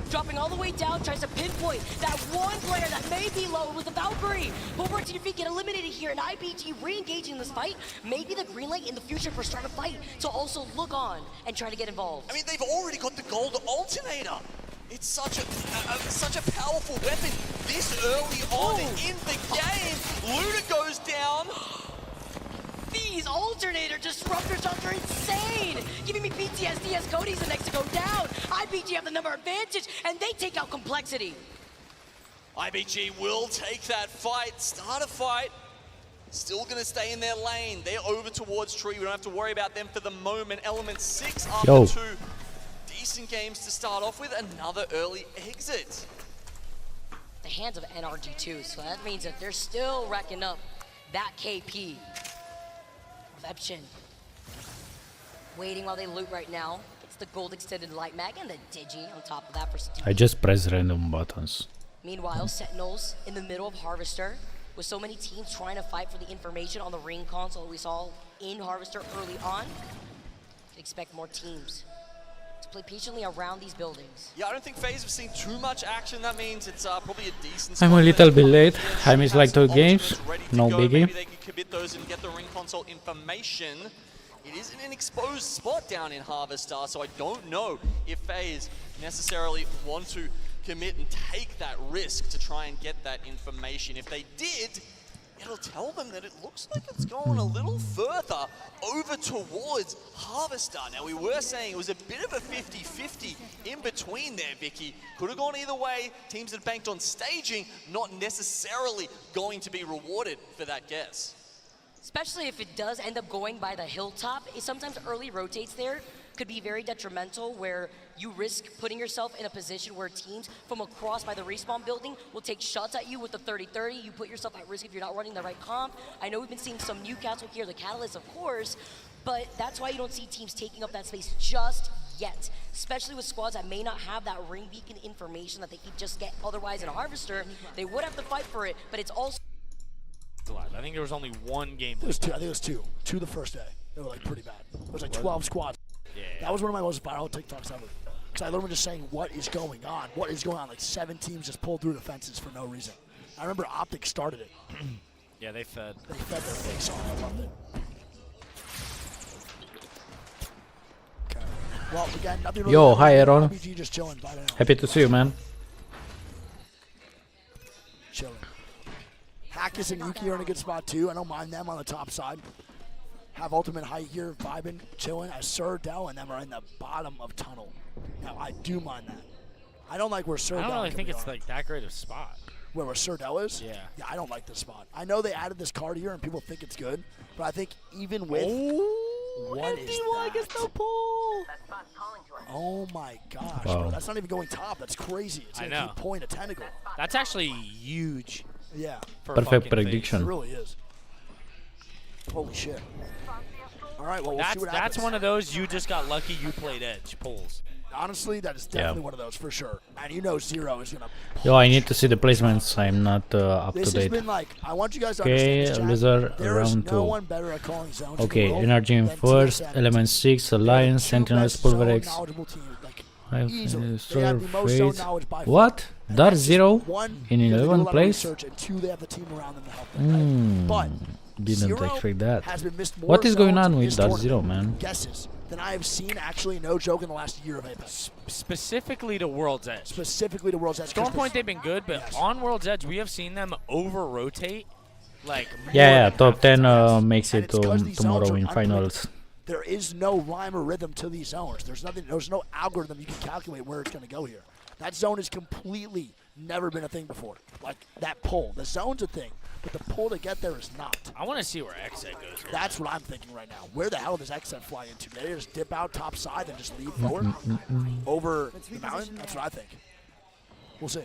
dropping all the way down, tries to pinpoint that one player that may be low with the Valkyrie. But we're to get eliminated here, and IBG re-engaging in this fight may be the green light in the future for Start a Fight to also look on and try to get involved. I mean, they've already got the gold alternator. It's such a powerful weapon this early on in the game. Luna goes down. These alternator disruptor shots are insane, giving me PTSD as Cody's the next to go down. IBG have the number advantage, and they take out Complexity. IBG will take that fight, start a fight. Still gonna stay in their lane. They're over towards Tree. We don't have to worry about them for the moment. Element 6 after 2 decent games to start off with. Another early exit. The hands of NRG too, so that means that they're still racking up that KP. Vepchin waiting while they loot right now. It's the gold extended light mag and the Digi on top of that for Steve. I just press random buttons. Meanwhile, Sentinels in the middle of Harvester with so many teams trying to fight for the information on the ring console we saw in Harvester early on. Can expect more teams to play patiently around these buildings. Yeah, I don't think FaZe have seen too much action. That means it's probably a decent. I'm a little bit late. I missed like 2 games. No biggie. Maybe they can commit those and get the ring console information. It is in an exposed spot down in Harvester, so I don't know if FaZe necessarily want to commit and take that risk to try and get that information. If they did, it'll tell them that it looks like it's going a little further over towards Harvester. Now, we were saying it was a bit of a 50-50 in between there, Vicky. Could have gone either way. Teams that banked on staging, not necessarily going to be rewarded for that guess. Especially if it does end up going by the hilltop. Sometimes early rotates there could be very detrimental, where you risk putting yourself in a position where teams from across by the respawn building will take shots at you with the 30-30. You put yourself at risk if you're not running the right comp. I know we've been seeing some Newcastle here, the Catalyst of course, but that's why you don't see teams taking up that space just yet, especially with squads that may not have that ring beacon information that they could just get otherwise in a Harvester. They would have to fight for it, but it's also... I think there was only 1 game. It was 2. I think it was 2. 2 the first day. They were like pretty bad. It was like 12 squads. Yeah. That was one of my most viral TikToks ever. Because I literally just saying, what is going on? What is going on? Like 7 teams just pulled through the fences for no reason. I remember Optic started it. Yeah, they fed. They fed their face off. I loved it. Okay. Well, again, nothing really. Yo, hi Aaron. RBG just chilling. Bye now. Happy to see you, man. Chilling. Hackus and Yuki are in a good spot too. I don't mind them on the top side. Have Ultimate Height here, vibing, chilling, as Sir Dell and them are in the bottom of tunnel. Now, I do mind that. I don't like where Sir Dell is. I don't really think it's like that great of a spot. Where Sir Dell is? Yeah. Yeah, I don't like this spot. I know they added this card here and people think it's good, but I think even with... what is that? Gets no pull. Oh my gosh, Wow. bro. That's not even going top. That's crazy. It's going to keep pulling a tentacle. That's actually huge. Yeah. For Perfect It prediction. really is. Holy shit. All right, well, we'll see what happens. That's one of those you just got lucky you played edge pulls. Honestly, that is definitely one of those for sure. And you know Zero is going to... Yo, I need to see the placements. I'm not up to This date. has been like, I want you guys to Okay, understand this, chat. Lizard There is round no 2. one better at calling zones Okay, in the world Energy in than first, TSM. Element 6, They're Alliance, the two Sentinels, best zone Pulverex. knowledgeable teams, like, I've easily. They have the most zone knowledge by far. What? Dark Zero One, in because they do a 11 lot of place? research, and 2, they have the team around them to help them. Right? But Didn't Zero expect that. has been missed more What is going zones on in with this Dark tournament, Zero, man? Guesses than I have seen, actually, no joke, in the last year of Apex. Specifically to World's Edge. Specifically to World's Edge. Storm Point, they've been good, but on World's Edge, we have seen them over-rotate. Like, Yeah, top 10 makes And it it's 'cause to these tomorrow zones are in finals. There is no rhyme or rhythm to these zones. There's nothing. There's no algorithm you can calculate where it's going to go here. That zone has completely never been a thing before. Like that pull. The zone's a thing, but the pull to get there is not. I want to see where XZ goes. That's what I'm thinking right now. Where the hell does XZ fly into? They just dip out top side and just leave forward over the mountain? That's what I think. We'll see.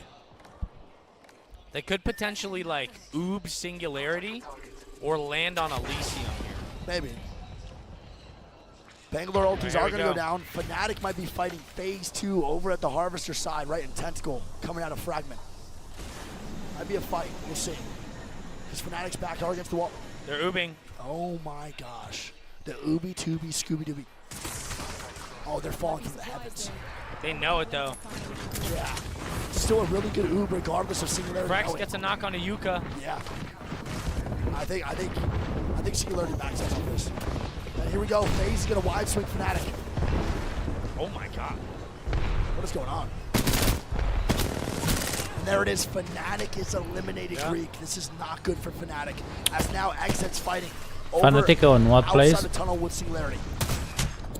They could potentially like oob Singularity or land on Elysium here. Maybe. Bangalore ultis Here are we going to go go. down. Fnatic might be fighting phase 2 over at the Harvester side, right in Tentacle, coming out of Fragment. Might be a fight. We'll see. Because Fnatic's back hard against the wall. They're oobing. Oh my gosh. The Ooby Tooby Scooby Dooby. Oh, they're falling from the heavens. They know it though. Yeah. Still a really good oob regardless of Singularity. Rex gets a knock on a Yuka. Yeah. I think Singularity backs us on this. And here we go. FaZe is gonna wide swing Fnatic. Oh my god. What is going on? And there it is. Fnatic is eliminated, Greek. This is not good for Fnatic. As now Exit's fighting. Fnatic on what place? Outside the tunnel with Singularity.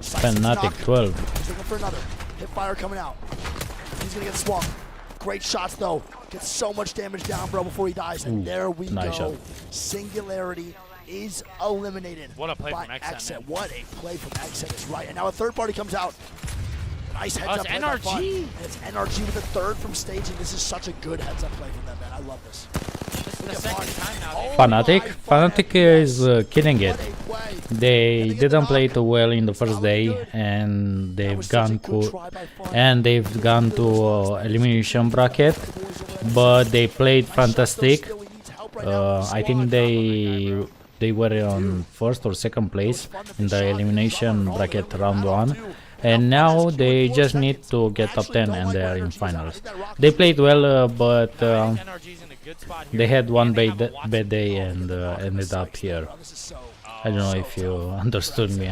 Fnatic 12. He's looking for another. Hipfire coming out. He's gonna get swung. Great shots though. Gets so much damage down, bro, before he dies. And there we nice go. shot. Singularity is eliminated. What a play by from Exit. What a play from Exit is right. And now a third party comes out. Nice heads up it's play by Fun. NRG. And it's NRG with a third from staging. This is such a good heads up play from them, man. I love this. This is the second time now. Fnatic is killing it. What a play. They didn't play too well in the first day, and they've gone to elimination bracket, but they played fantastic. I think they were on first or second place in the elimination bracket round 1, and now they just need to get top 10 and they are in finals. They played well, but NRG's in a good spot here. they had one They have a bad day and ended up here. I don't know if you understood me.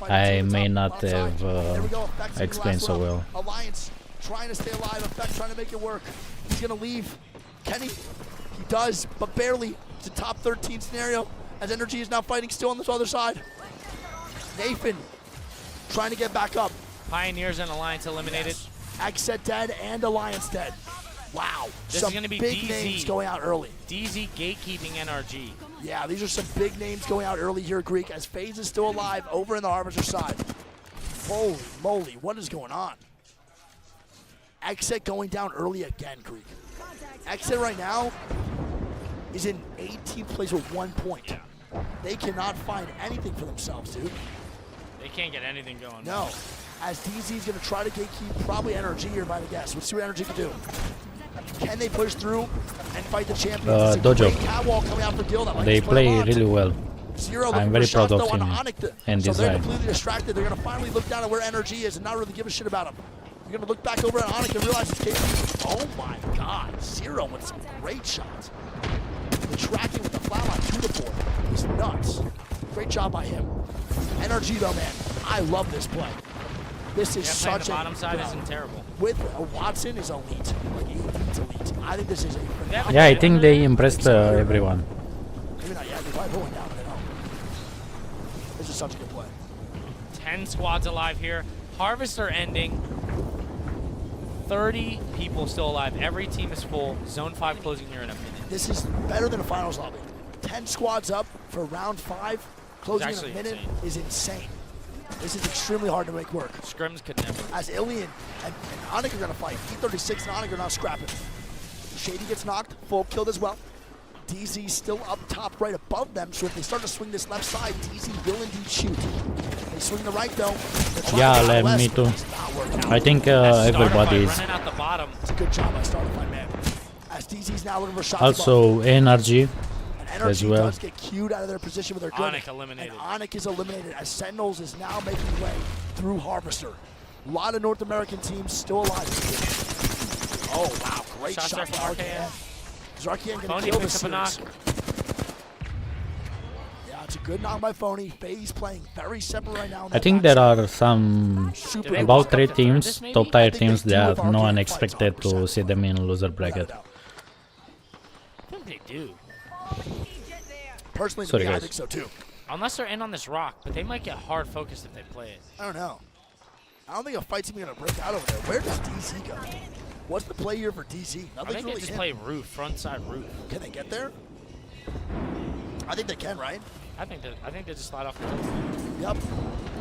I may not have explained so well. Alliance trying to stay alive. Effect trying to make it work. He's gonna leave. Can he? He does, but barely. It's a top 13 scenario as Energy is now fighting still on this other side. Nathan trying to get back up. Pioneers and Alliance eliminated. Exet dead and Alliance dead. Wow. This some is gonna be big DZ. names going out early. DZ gatekeeping NRG. Yeah, these are some big names going out early here, Greek, as FaZe is still alive over in the Harvester side. Holy moly, what is going on? Exit going down early again, Greek. Exit right now is in 18th place with 1 point. They cannot find anything for themselves, dude. They can't get anything going. No. As DZ is going to try to gatekeep probably Energy here, by the guess. Let's see what Energy can do. Can they push through and fight the champion? Dojo. Catwalk coming out for Gilda. They play really well. Zero I'm very proud of him and so his they're guy. completely distracted. They're going to finally look down at where Energy is and not really give a shit about him. They're going to look back over at Onyx and realize it's KP. Oh my god. Zero with some great shots. The tracking with the flatline to the board is nuts. Great job by him. Energy though, man. I love this play. This is such the a bottom side isn't terrible. with Watson is elite. Like elite. I think this is a phenomenal. Yeah, I think they impressed everyone. Maybe not yet. They're probably pulling down. They know. This is such a good play. 10 squads alive here. Harvester ending. 30 people still alive. Every team is full. Zone 5 closing here in a minute. This is better than a finals lobby. 10 squads up for round 5, closing in a minute is insane. This is extremely hard to make work. Scrims could never. As Ilian and Onyx are going to fight. E36 and Onyx are now scrapping. Shady gets knocked, full killed as well. DZ still up top right above them, so if they start to swing this left side, DZ will indeed shoot. They swing the right though. Yeah, let me too. I think everybody is. Running out the bottom. It's a good job by Startify, man. As DZ's now looking for shots. Also energy. And Energy as well. does get cued out of their position with their gun. Onyx eliminated. And Onyx is eliminated as Sentinels is now making way through Harvester. A lot of North American teams still alive. Oh, wow. Great Shots shot there from from RKN. Is RKN going Phony to kill picks this up a knock. series? Yeah, it's a good knock by Phony. FaZe playing very separate right now. I think there are some Super about good. 3 teams, top tier teams that no one expected to see them in loser bracket. I think they do. Personally, Sorry, I guys. think so too. Unless they're in on this rock, but they might get hard focused if they play it. I don't know. I don't think a fight's even going to break out over there. Where does DZ go? What's the play here for DZ? I Nothing's think they really just hit. play roof, front side roof. Can they get there? I think they can, right? I think they just slide off the roof. Yep.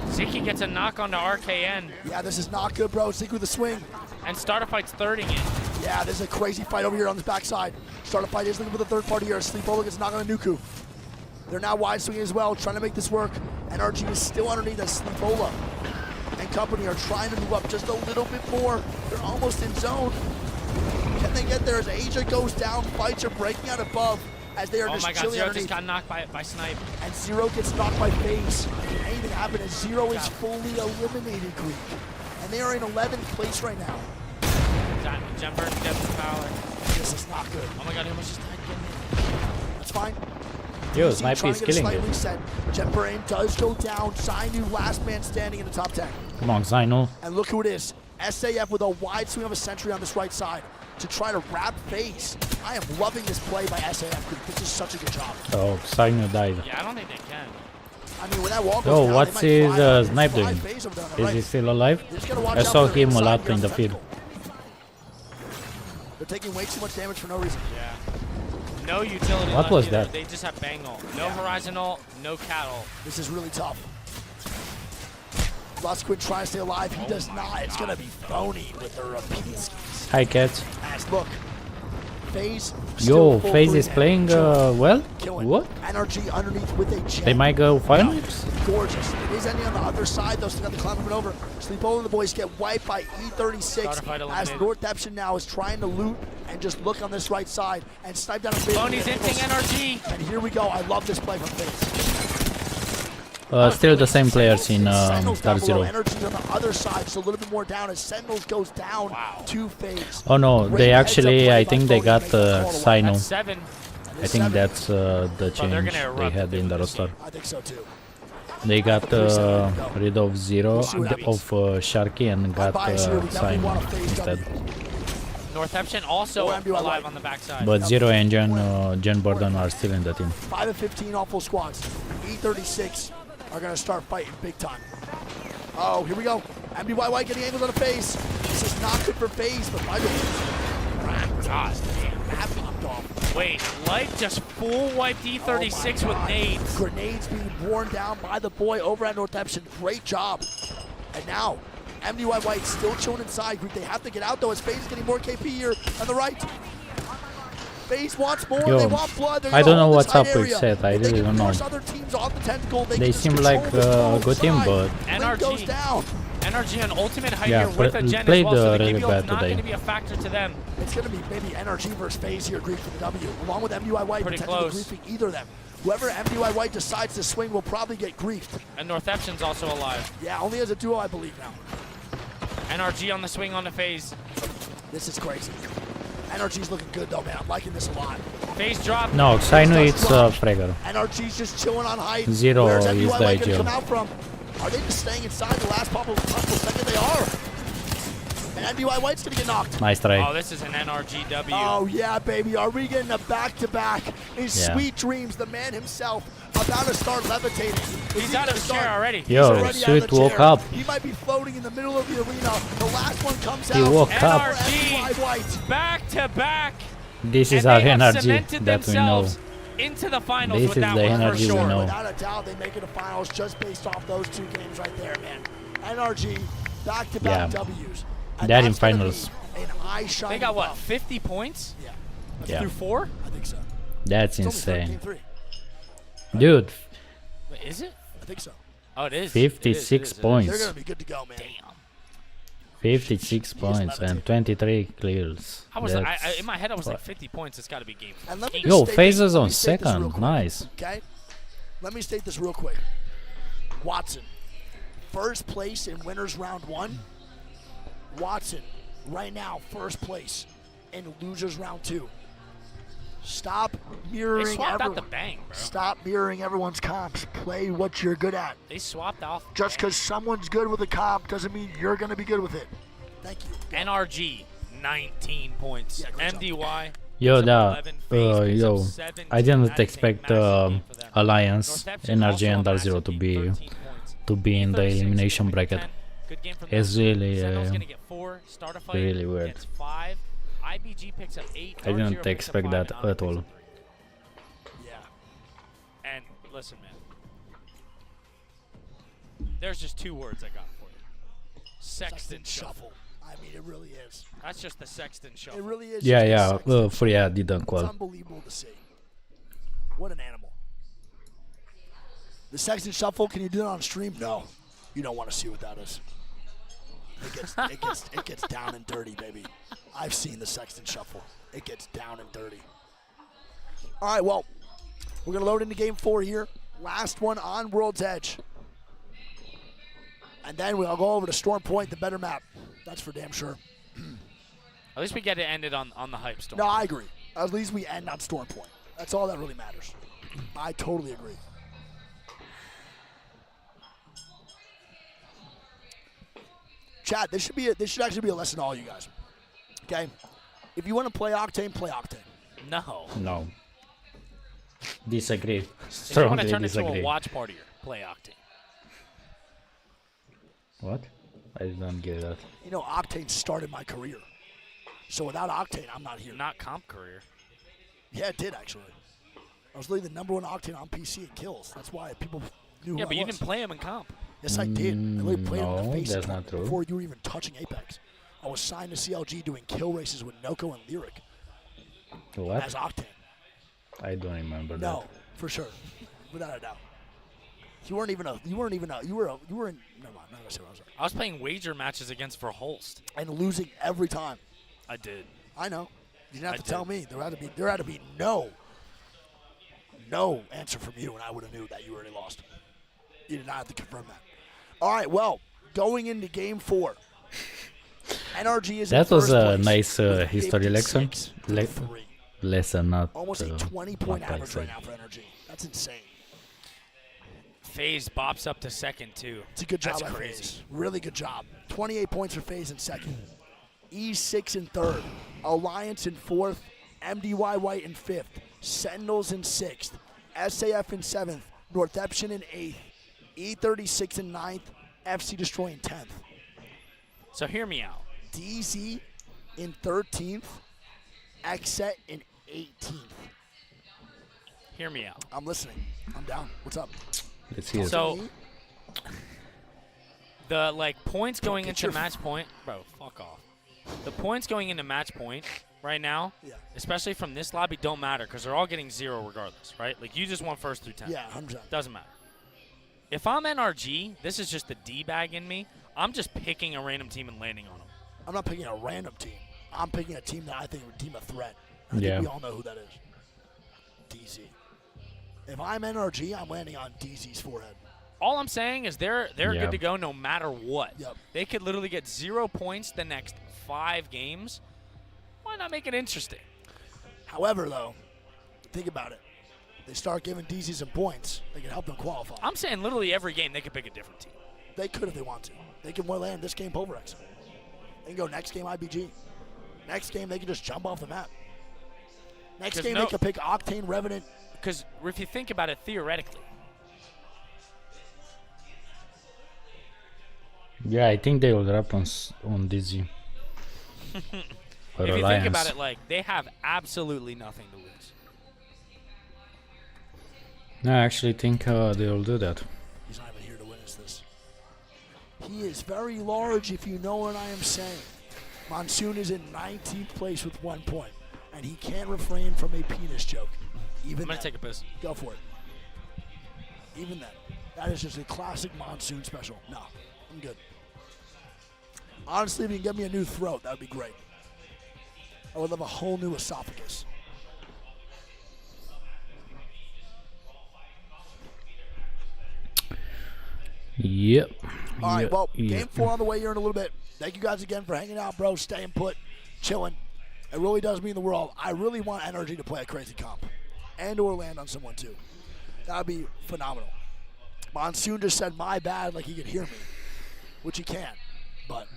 Ziki gets a knock onto RKN, Yeah, this is not good, bro. Zeke with the swing. and Starterfight's thirding it. Yeah, this is a crazy fight over here on this backside. Starterfight is looking for the third party here. Sleepover gets knocked on a Nuku. They're now wide swinging as well, trying to make this work. NRG is still underneath as Sleepola and company are trying to move up just a little bit more. They're almost in zone. Can they get there as Asia goes down? Fights are breaking out above. as they are Oh just my god, chilling Zero underneath. just got knocked by Snipe. And Zero gets knocked by FaZe. Anything happen as Zero is fully eliminated, Greek. And they are in 11th place right now. Jumper gets the power. This is not good. Oh my god, he almost just died again. That's fine. Yo, Easy, Snipe trying is to get a killing slight it. reset. Jumper aim does go down. Zainu, last man standing in the top 10. Come on, Zainu. And look who it is. SAF with a wide swing of a sentry on this right side to try to wrap FaZe. I am loving this play by SAF, Greek. This is such a good job. Oh, Zainu died. Yeah, I don't think they can. I mean, when that wall goes Yo, down, what's they might his fly Snipe fly doing? FaZe over there on the Is right. he still alive? You just gotta watch I out saw for their him a inside lot here in on the field. tentacle. They're taking way too much damage for no reason. Yeah. No utility What left was either. that? They just have bang ult. No horizon ult, no cat ult. This is really tough. Lusquid trying to stay alive. He does not. It's going to be phony with the repeats. Hi, Cats. As look, FaZe. Yo, still full FaZe free is and playing killing. well. Killing. What? NRG underneath with a jet. They might go finals. Gorgeous. It is ending on the other side, though. Still got the climb coming over. Sleepover and the boys get wiped by E36 Starter fight as eliminated. Northeption now is trying to loot and just look on this right side and snipe down a bit. Boney's inting NRG. And here we go. I love this play from FaZe. Still the same players in Sentinels down Dark below. Zero. Energy's on the other side, just a little bit more down as Sentinels goes down to FaZe. Oh no, Great they heads up actually, play I by think they Phony to got make the call to win. Sino. That's 7. I think that's the they're change gonna they erupt had if they in the win this roster. I think so too. They got rid of Zero, see what happens. of Sharky, and got bias here, we definitely Sino want a FaZe instead. W. Northeption also Or MBY alive White. on the backside. But Zero and Jen Borden are still in the team. 5 of 15 all full squads. E36 are going to start fighting big time. Oh, here we go. MBY White getting angles on the face. This is not good for FaZe, but by the way, God damn. that popped off. Wait, Light just full wiped E36 Oh my with God. nades. Grenades being worn down by the boy over at Northeption. Great job. And now, MDY White still chilling inside. They have to get out though as FaZe is getting more KP here on the right. FaZe wants more. Yo, they want blood. They're I gonna don't know hold what's this tight up with area. Seth. I If they really can don't know. force other teams off the tentacle, they They can just seem control like this ball a good team, inside. but Blink goes NRG. down. NRG on ultimate height Yeah, here with a gen as played well, so the really KBO bad is not today. going to be a factor to them. It's going to be maybe NRG versus FaZe here, Greek, for the W. Along with MDY White, Pretty potentially close. griefing either of them. Whoever MDY White decides to swing will probably get griefed. And Northeption's also alive. Yeah, only as a duo, I believe now. NRG on the swing on the phase. This is crazy. NRG's looking good though, man. I'm liking this a lot. Phase drop. no, Sino it's Fragger. NRG's just chilling on height. Zero Where's is MDY the White gonna IGL. come out from? Are they just staying inside the last possible second? They are. And MDY White's gonna get knocked. Nice try. Oh, this is an NRGW. Oh yeah, baby. Are we getting a back-to-back? In Yeah. sweet dreams, the man himself about to start levitating. Is He's he out of gonna his chair start? already. He's Yo, already out of Sweet the woke chair. up. He might be floating in the middle of the arena. The last one comes He out. woke up. For MDY NRG White. back to back. This is And our they have energy cemented that we know. themselves into the finals This with is that the one energy for we sure. know. Without a doubt, they make it to finals just based off those two games right there, man. NRG back-to-back Yeah. W's. And That in that's gonna be finals. An eye-shining They got what, buff. 50 points Yeah, Yeah, through 4? I think so. that's It's only insane. 13-3. Dude, Wait, is it? I think so. Oh, it is. 56 It is. points. They're gonna be good to go, man. Damn. 56 points and 23 clears. I was That's in my head I was like fu- 50 points. It's got to be game. And let me 8. just Yo, state Phases this- let on me state this real second. quick, Nice. Okay? Let me state this real quick. Watson, first place in winners round 1. Watson, right now, first place in losers round 2. Stop They mirroring swapped out the everyone. bang, bro. Stop mirroring everyone's comps. Play what you're good at. They swapped off. Just because someone's good with a comp doesn't mean you're going to be good with it. Thank you. NRG, 19 points. Yeah, great job. MDY. Yo, picks up da, 11, FaZe picks up yo, 17. I didn't That is a expect massive game for them. Alliance, Northeption Energy, also and a Dark Zero massive to game, be 13 points. in the 36 elimination to bracket. 10. Good game for It's them. really, Sentinel's gonna get 4. Starter fight really weird. gets 5. IBG picks up 8. I Dark Zero didn't picks up expect 5, that and Honor at picks all. up 3. Yeah. And listen, man. There's just 2 words I got for you. Sexton shuffle. I mean, it really is. That's just the Sexton shuffle. It really is. Yeah, just a yeah, Sexton Furia didn't It's call. unbelievable to see. What an animal. The Sexton Shuffle, can you do it on stream? No. You don't want to see what that is. It gets down and dirty, baby. I've seen the Sexton Shuffle. It gets down and dirty. All right, well, we're going to load into game 4 here. Last one on World's Edge. And then we'll go over to Storm Point, the better map. That's for damn sure. At least we get to end it on the hype storm. No, I agree. At least we end on Storm Point. That's all that really matters. I totally agree. Chat, this should actually be a lesson to all you guys. Okay? If you want to play Octane, play Octane. No. No. Disagree. If you want Strongly to turn it disagree. into a watch party, play Octane. What? I don't get that. You know, Octane started my career. So without Octane, I'm not here. Not comp career. Yeah, it did, actually. I was literally the #1 Octane on PC in kills. That's why people knew who Yeah, I but you was. didn't play him in comp. Yes, I did. I literally played him in No, the face that's not true. before you were even touching Apex. I was signed to CLG doing kill races with Noko and Lyric What? as Octane. I don't remember No, that. for sure, without a doubt. You were in, never mind, I'm not gonna say what I was saying. I was playing wager matches against Verholst. And losing every time. I did. I know. You didn't have I to tell did. me. There had to be no answer from you, and I would have knew that you already lost. You did not have to confirm that. All right, well, going into game 4. NRG is That in was first a place nice with history lesson. 56-3. Lesson, not Almost a 20-point what I average right said. now for NRG. That's insane. FaZe bops up to second, too. It's a good job That's by crazy. FaZe. Really good job. 28 points for FaZe in second. E6 in third. Alliance in fourth. MDY White in fifth. Sentinels in sixth. SAF in seventh. Northeption in eighth. E36 in ninth. FC Destroy in 10th. So hear me out. DZ in 13th. Xset in 18th. Hear me out. I'm listening. I'm down. What's up? Let's hear it. So the points going get into your match point, bro, fuck off. The points going into match point right now, Yeah. especially from this lobby, don't matter because they're all getting 0 regardless, right? Like you just won first through 10. Yeah, 100%. Doesn't matter. If I'm NRG, this is just the D-bag in me. I'm just picking a random team and landing on them. I'm not picking a random team. I'm picking a team that I think would deem a threat. I Yeah. think we all know who that is. DZ. If I'm NRG, I'm landing on DZ's forehead. All I'm saying is they're Yeah. good to go no matter what. Yep. They could literally get 0 points the next 5 games. Why not make it interesting? However, though, think about it. They start giving DZ some points, they can help them qualify. I'm saying literally every game they could pick a different team. They could if they want to. They can land this game Pulverex. They can go next game IBG. Next game, they can just jump off the map. Next 'Cause game, no- they can pick Octane, Revenant. Because if you think about it theoretically, Yeah, I think they will drop on DZ. Or if you Alliance. think about it, they have absolutely nothing to lose. No, I actually think they will do that. He's not even here to witness this. He is very large, if you know what I am saying. Monsoon is in 19th place with 1 point, and he can't refrain from a penis joke. Even I'm going then. to take a piss. Go for it. Even then. That is just a classic Monsoon special. No, I'm good. Honestly, if you can get me a new throat, that would be great. I would love a whole new esophagus. Yep. All right, well, yeah. game 4 on the way here in a little bit. Thank you guys again for hanging out, bro, staying put, chilling. It really does mean the world. I really want Energy to play a crazy comp and or land on someone, too. That would be phenomenal. Monsoon just said, my bad, like he could hear me, which he can't. But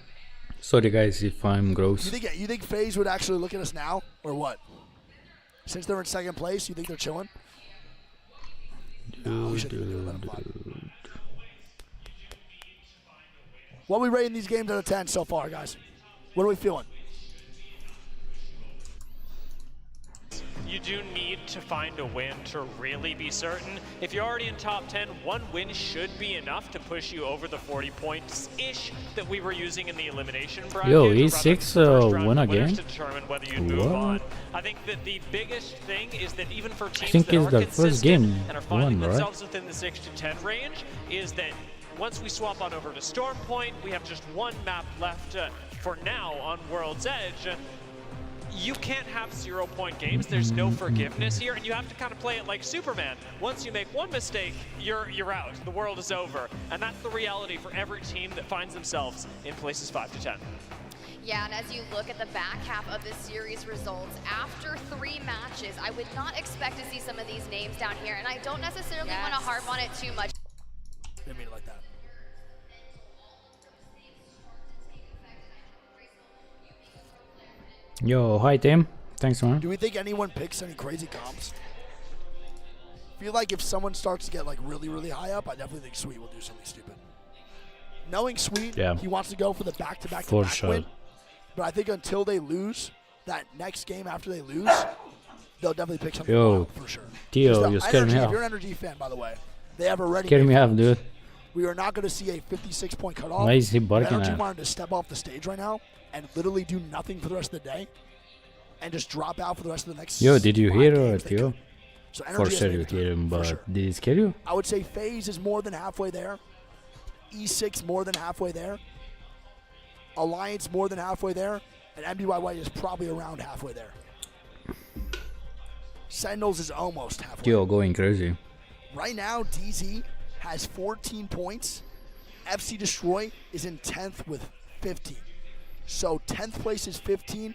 Sorry, guys, if I'm gross. you think FaZe would actually look at us now, or what? Since they're in second place, you think they're chilling? No, we shouldn't even let them vibe. What are we rating these games out of 10 so far, guys? What are we feeling? You do need to find a win to really be certain. If you're already in top 10, 1 win should be enough to push you over the 40 points-ish that we were using in the elimination bracket. Yo, or rather, E6 first round won winners again? To determine whether you move What? on. I think that the biggest thing is that even for teams think that it's are their first consistent game and are finding won, right? themselves within the 6 to 10 range, is that once we swap on over to Storm Point, we have just 1 map left for now on World's Edge. you can't have 0-point games. There's no forgiveness here, and you have to kind of play it like Superman. Once you make one mistake, you're out. The world is over, and that's the reality for every team that finds themselves in places 5 to 10. Yeah, and as you look at the back half of this series results, after 3 matches, I would not expect to see some of these names down here, and I don't necessarily want to harp on it too much. Didn't mean it like that. Yo, hi team. Thanks, man. Do we think anyone picks any crazy comps? I feel like if someone starts to get like really, really high up, I definitely think Sweet will do something stupid. Knowing Sweet, Yeah. he wants to go for the back-to-back For back sure. win. But I think until they lose, that next game after they lose, they'll definitely pick something Yo, wild for sure. Tio, Just the you scared me energy, off. If you're an Energy fan, by the way, they have already Scared me made off, dude. we are not going to see a 56-point cutoff. Why is he If barking Energy at? wanted to step off the stage right now and literally do nothing for the rest of the day and just drop out for the rest of the next Yo, did you 5 hear games, they Tio? could. So For Energy has sure made you it through, hear him, for but sure. did it scare you? I would say FaZe is more than halfway there. E6 more than halfway there. Alliance more than halfway there. And MDYY is probably around halfway there. Sentinels is almost halfway. Yo, going crazy. Right now, DZ has 14 points. FC Destroy is in 10th with 15. So 10th place is 15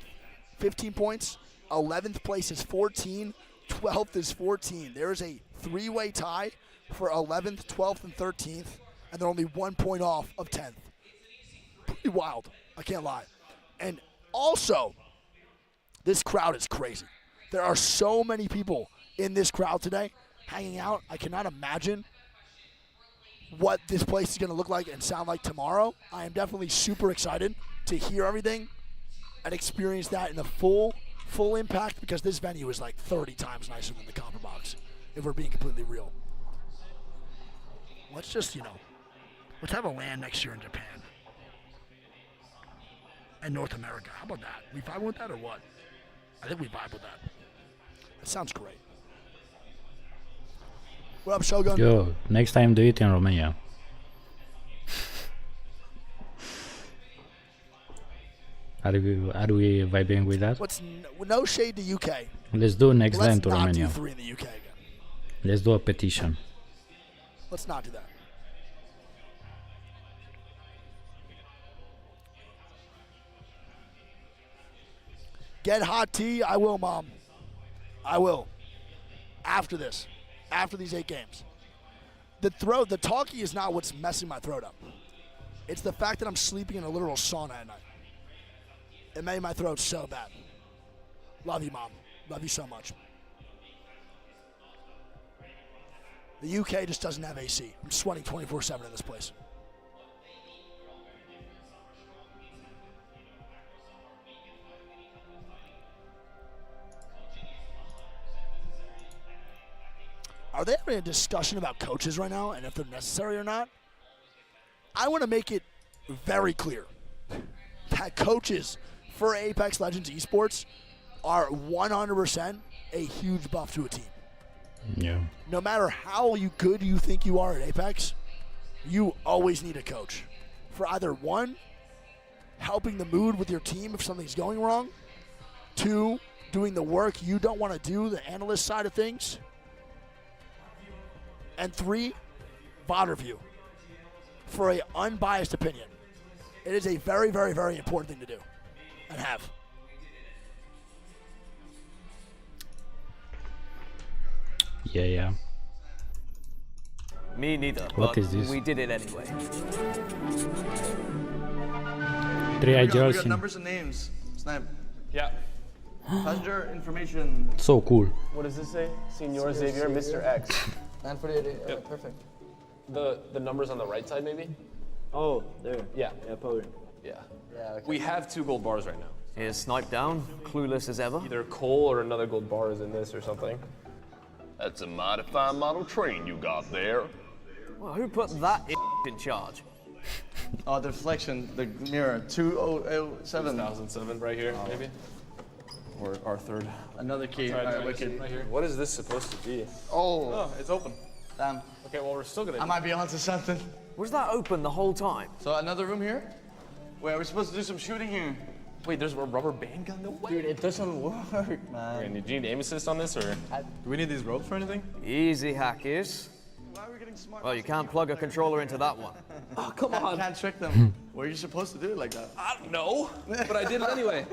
points. 11th place is 14. 12th is 14. There is a 3-way tie for 11th, 12th, and 13th, and they're only 1 point off of 10th. Pretty wild. I can't lie. And also, this crowd is crazy. There are so many people in this crowd today hanging out. I cannot imagine what this place is going to look like and sound like tomorrow. I am definitely super excited to hear everything and experience that in the full impact, because this venue is like 30 times nicer than the Copper Box, if we're being completely real. Let's just, let's have a LAN next year in Japan. And North America. How about that? We vibe with that or what? I think we vibe with that. That sounds great. What up, Shogun? Yo, next time do it in Romania. Are we vibing with that? No shade to UK. Let's do next Let's LAN to not Romania. do 3 in the UK again. Let's do a petition. Let's not do that. Get hot tea? I will, Mom. I will. After this. After these 8 games. The talkie is not what's messing my throat up. It's the fact that I'm sleeping in a literal sauna at night. It made my throat so bad. Love you, Mom. Love you so much. The UK just doesn't have AC. I'm sweating 24/7 in this place. Are they having a discussion about coaches right now and if they're necessary or not? I want to make it very clear that coaches for Apex Legends Esports are 100% a huge buff to a team. Yeah. No matter how good you think you are at Apex, you always need a coach. For either 1, helping the mood with your team if something's going wrong. 2, doing the work you don't want to do, the analyst side of things. And 3, VOD review for an unbiased opinion. It is a very, very, very important thing to do and have. Yeah. Me neither. What but is this? We did it anyway. 3 We girls got in. numbers and names. Snipe. Yeah. Passenger information. So cool. What does this say? Senor Xavier, Mr. X. 948. Perfect. The numbers on the right side, maybe? Oh, there. Yeah. Yeah, probably. Yeah. Yeah. Okay. We have 2 gold bars right now. Here's Snipe down, clueless as ever. Either Cole or another gold bar is in this or something. That's a mighty fine model train you got there. Well, who put that in charge? Oh, the reflection, the mirror. 2007. 2007 right here, maybe? Or our third. Another key. Try Alright, this wicked. right here. What is this supposed to be? Oh. Oh, it's open. Damn. Okay, well, we're still gonna. I might be onto something. Was that open the whole time? So another room here? Wait, are we supposed to do some shooting here? Wait, there's a rubber band gun? No way. Dude, it doesn't work, man. Okay, do you need aim assist on this, or do we need these ropes for anything? Easy, Hackies. Why are we getting smart? Well, you can't plug a controller into that one. Oh, come on. Can't trick them. Were you supposed to do it like that? I don't know, but I did it anyway.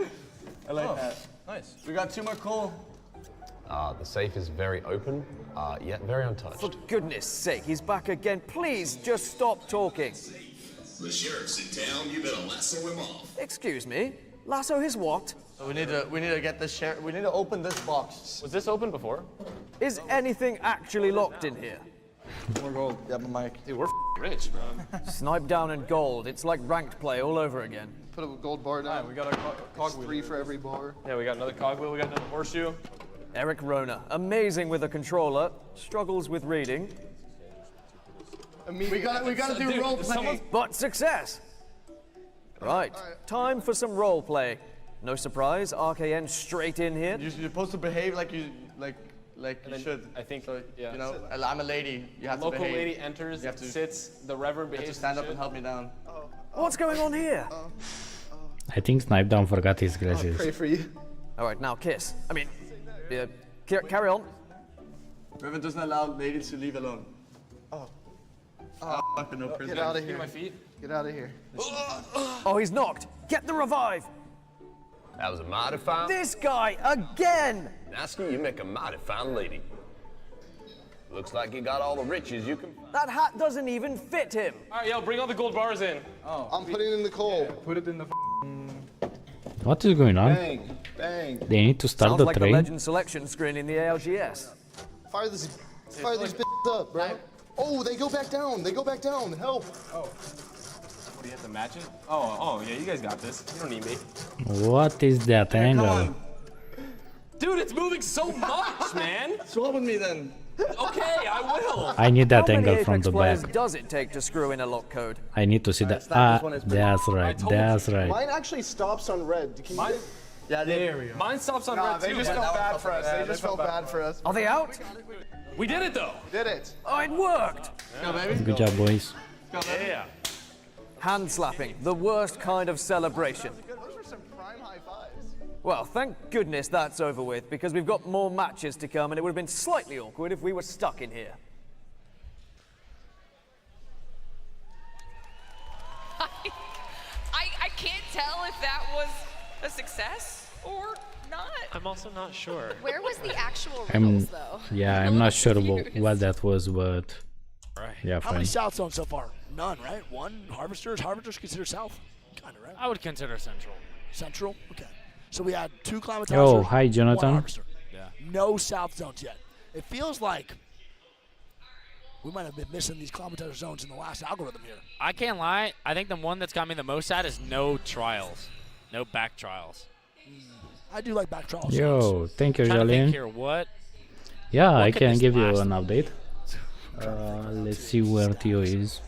I like that. Nice. We got 2 more coal. The safe is very open, yet very untouched. For goodness sake, he's back again. Please, just stop talking. The sheriff's in town, you better lasso him off. Excuse me? Lasso his what? So we need to get the share. We need to open this box. Was this open before? Is anything actually locked in here? More gold. Yeah, my mic. Dude, we're rich, bro. Snipe down and gold. It's like ranked play all over again. Put a gold bar down. We got a cog wheel. 3 for every bar. Yeah, we got another cog wheel. We got another horseshoe. Eric Rona, amazing with a controller, struggles with reading. We gotta do role play. But success! Right, time for some role play. No surprise, RKN straight in here. You're supposed to behave like you should. I think, so, yeah. You know, I'm a lady. You have Local to behave. lady enters, sits, the reverend You have behaves. to stand up and help me down. What's going on here? I think Snipe Down forgot his glasses. Pray for you. All right, now kiss. I mean, carry on. Reverend doesn't allow ladies to leave alone. Get out of here. My feet. Get out of here. Oh, he's knocked. Get the revive. That was a mighty fine. This guy again. Nasky, you make a mighty fine lady. Looks like you got all the riches you can. That hat doesn't even fit him. All right, yo, bring all the gold bars in. Oh, I'm putting it in the coal. Put it in the. What is going on? Bang, bang. They need to start Sounds the like train. the legend selection screen in the ALGS. Fire these b****s up, bro. Oh, they go back down. They go back down. Help. Oh. What, do you have to match it? Oh, yeah, you guys got this. You don't need me. What is that angle? Dude, it's moving so much, man. Swap with me then. Okay, I will. I need that How many angle from Apex the players back. does it take to screw in a lock code? I need to see that. That's right. That's right. Mine actually stops on red. Can you Yeah, there we go. Mine stops on red they too. just but- felt bad for us. They just felt bad for us. Are they out? We did it though. Did it. Oh, it worked. Go, baby. Good job, boys. Yeah. Hand slapping, the worst kind of celebration. Those were some prime high fives. Well, thank goodness that's over with, because we've got more matches to come, and it would have been slightly awkward if we were stuck in here. I can't tell if that was a success or not. I'm also not sure. Where was the actual I'm rules, though? yeah, I'm not sure what that was, but yeah, How many fine. south zones so far? None, right? One. Harvesters. Harvesters consider south. Kind of, right? I would consider Central. Central. Okay. So we had 2 climatizers. Oh, hi, one Jonathan. harvester. Yeah. No south zones yet. It feels like we might have been missing these climatizer zones in the last algorithm here. I can't lie. I think the one that's got me the most sad is no trials. No back trials. I do like back trials. Yo, thank you, Trying to think Jolene. here, what? Yeah, what I could can this give you last an update. Let's see where Theo is.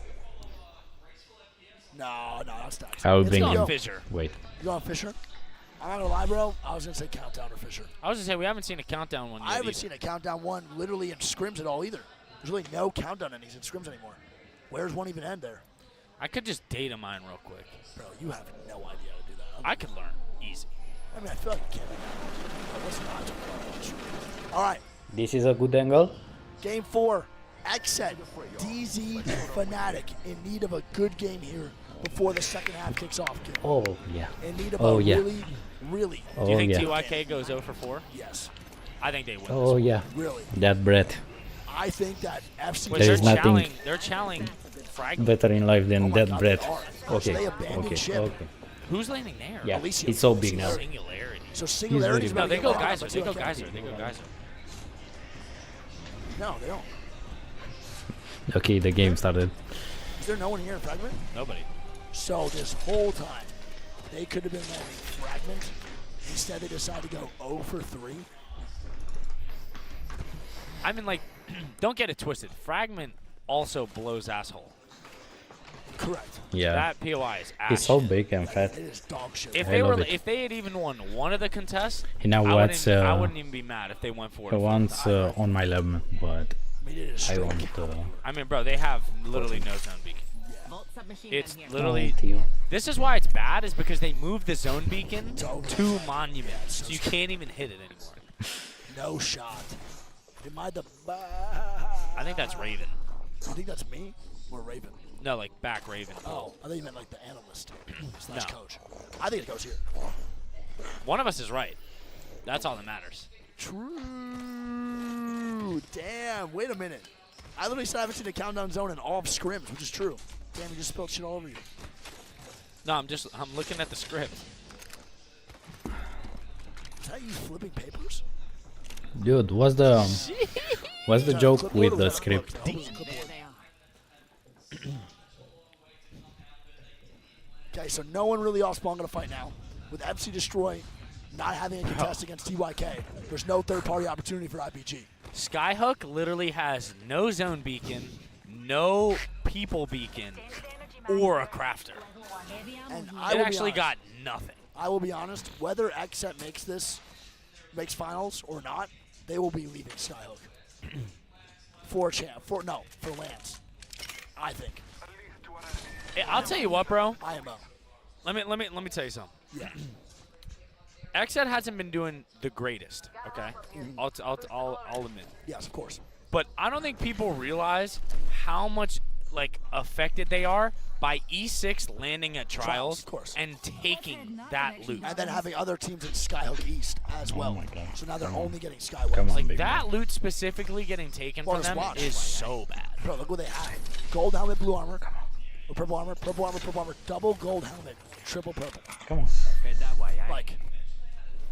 No, that's not. I will It's bring going him. Fisher. Wait. You going Fisher? I'm not gonna lie, bro. I was gonna say countdown or Fisher. I was gonna say we haven't seen a countdown one yet. I haven't either. seen a countdown one literally in scrims at all either. There's really no countdown endings in scrims anymore. Where's one even end there? I could just data mine real quick. Bro, you have no idea how to do that. I could learn easy. I mean, I feel like you can't. What's the odds? All right, This is a good angle. game 4. Xset, DZ Fnatic in need of a good game here before the second half kicks off. Kid. Oh yeah. In need of Oh a yeah. really. Do you think yeah. TYK goes 0 for 4? Yes. I think they will. Oh yeah. Really. That breath. I think that FC. But There they're is nothing challenging. They're challenging Fragment. better in life than Oh my that God, breath. they are. So Okay. they abandoned Okay. ship. Okay. Who's landing there? Yeah. Alicia. It's so big now. Singularity. So Singularity's very No, about they to go get geyser. back They up go to geyser. They go geyser. No, they don't. Okay, the game started. Is there no one here in Fragment? Nobody. So this whole time, they could have been landing Fragment. Instead, they decided to go 0 for 3. I mean, like, don't get it twisted. Fragment also blows asshole. Correct. Yeah. That POI is ass. He's so big and fat. It is dog shit. If I they love were, it. if they had even won one of the contests, You know I what's wouldn't even be mad if they went for it. once on my level, but I mean, it is I straight won't. coward. I mean, bro, they have literally no zone beacon. It's literally. This is why it's bad, is because they moved the zone beacon to Monument, so you can't even hit it anymore. No shot. Am I the? I think that's Raven. You think that's me or Raven? No, like back Raven. Oh, I thought you meant like the analyst / No. coach. I think it goes here. One of us is right. That's all that matters. True. Damn. Wait a minute. I literally said I haven't seen a countdown zone in all of scrims, which is true. Damn, you just spilled shit all over you. No, I'm looking at the script. Is that you flipping papers? Dude, what's the joke with the script? Okay, so no one really off spawn gonna fight now. With FC Destroy not having a contest against TYK, there's no third-party opportunity for IPG. Skyhook literally has no zone beacon, no people beacon, or a crafter. And It actually got nothing. I will be honest, whether XSET makes finals or not, they will be leaving Skyhook. for Lance. I think. I'll tell you what, bro. IMO. Let me tell you something. Yeah. XSET hasn't been doing the greatest, okay? I'll admit. Yes, of course. But I don't think people realize how much affected they are by E6 landing at Trials of course. and taking that loot. And then having other teams in Skyhook East as well. my God. So now they're only getting Skywest. Come on, big That loot specifically getting taken from them is so bad. Bro, look what they have. Gold helmet, blue armor. Or purple armor, double gold helmet, triple purple. Come on. Like,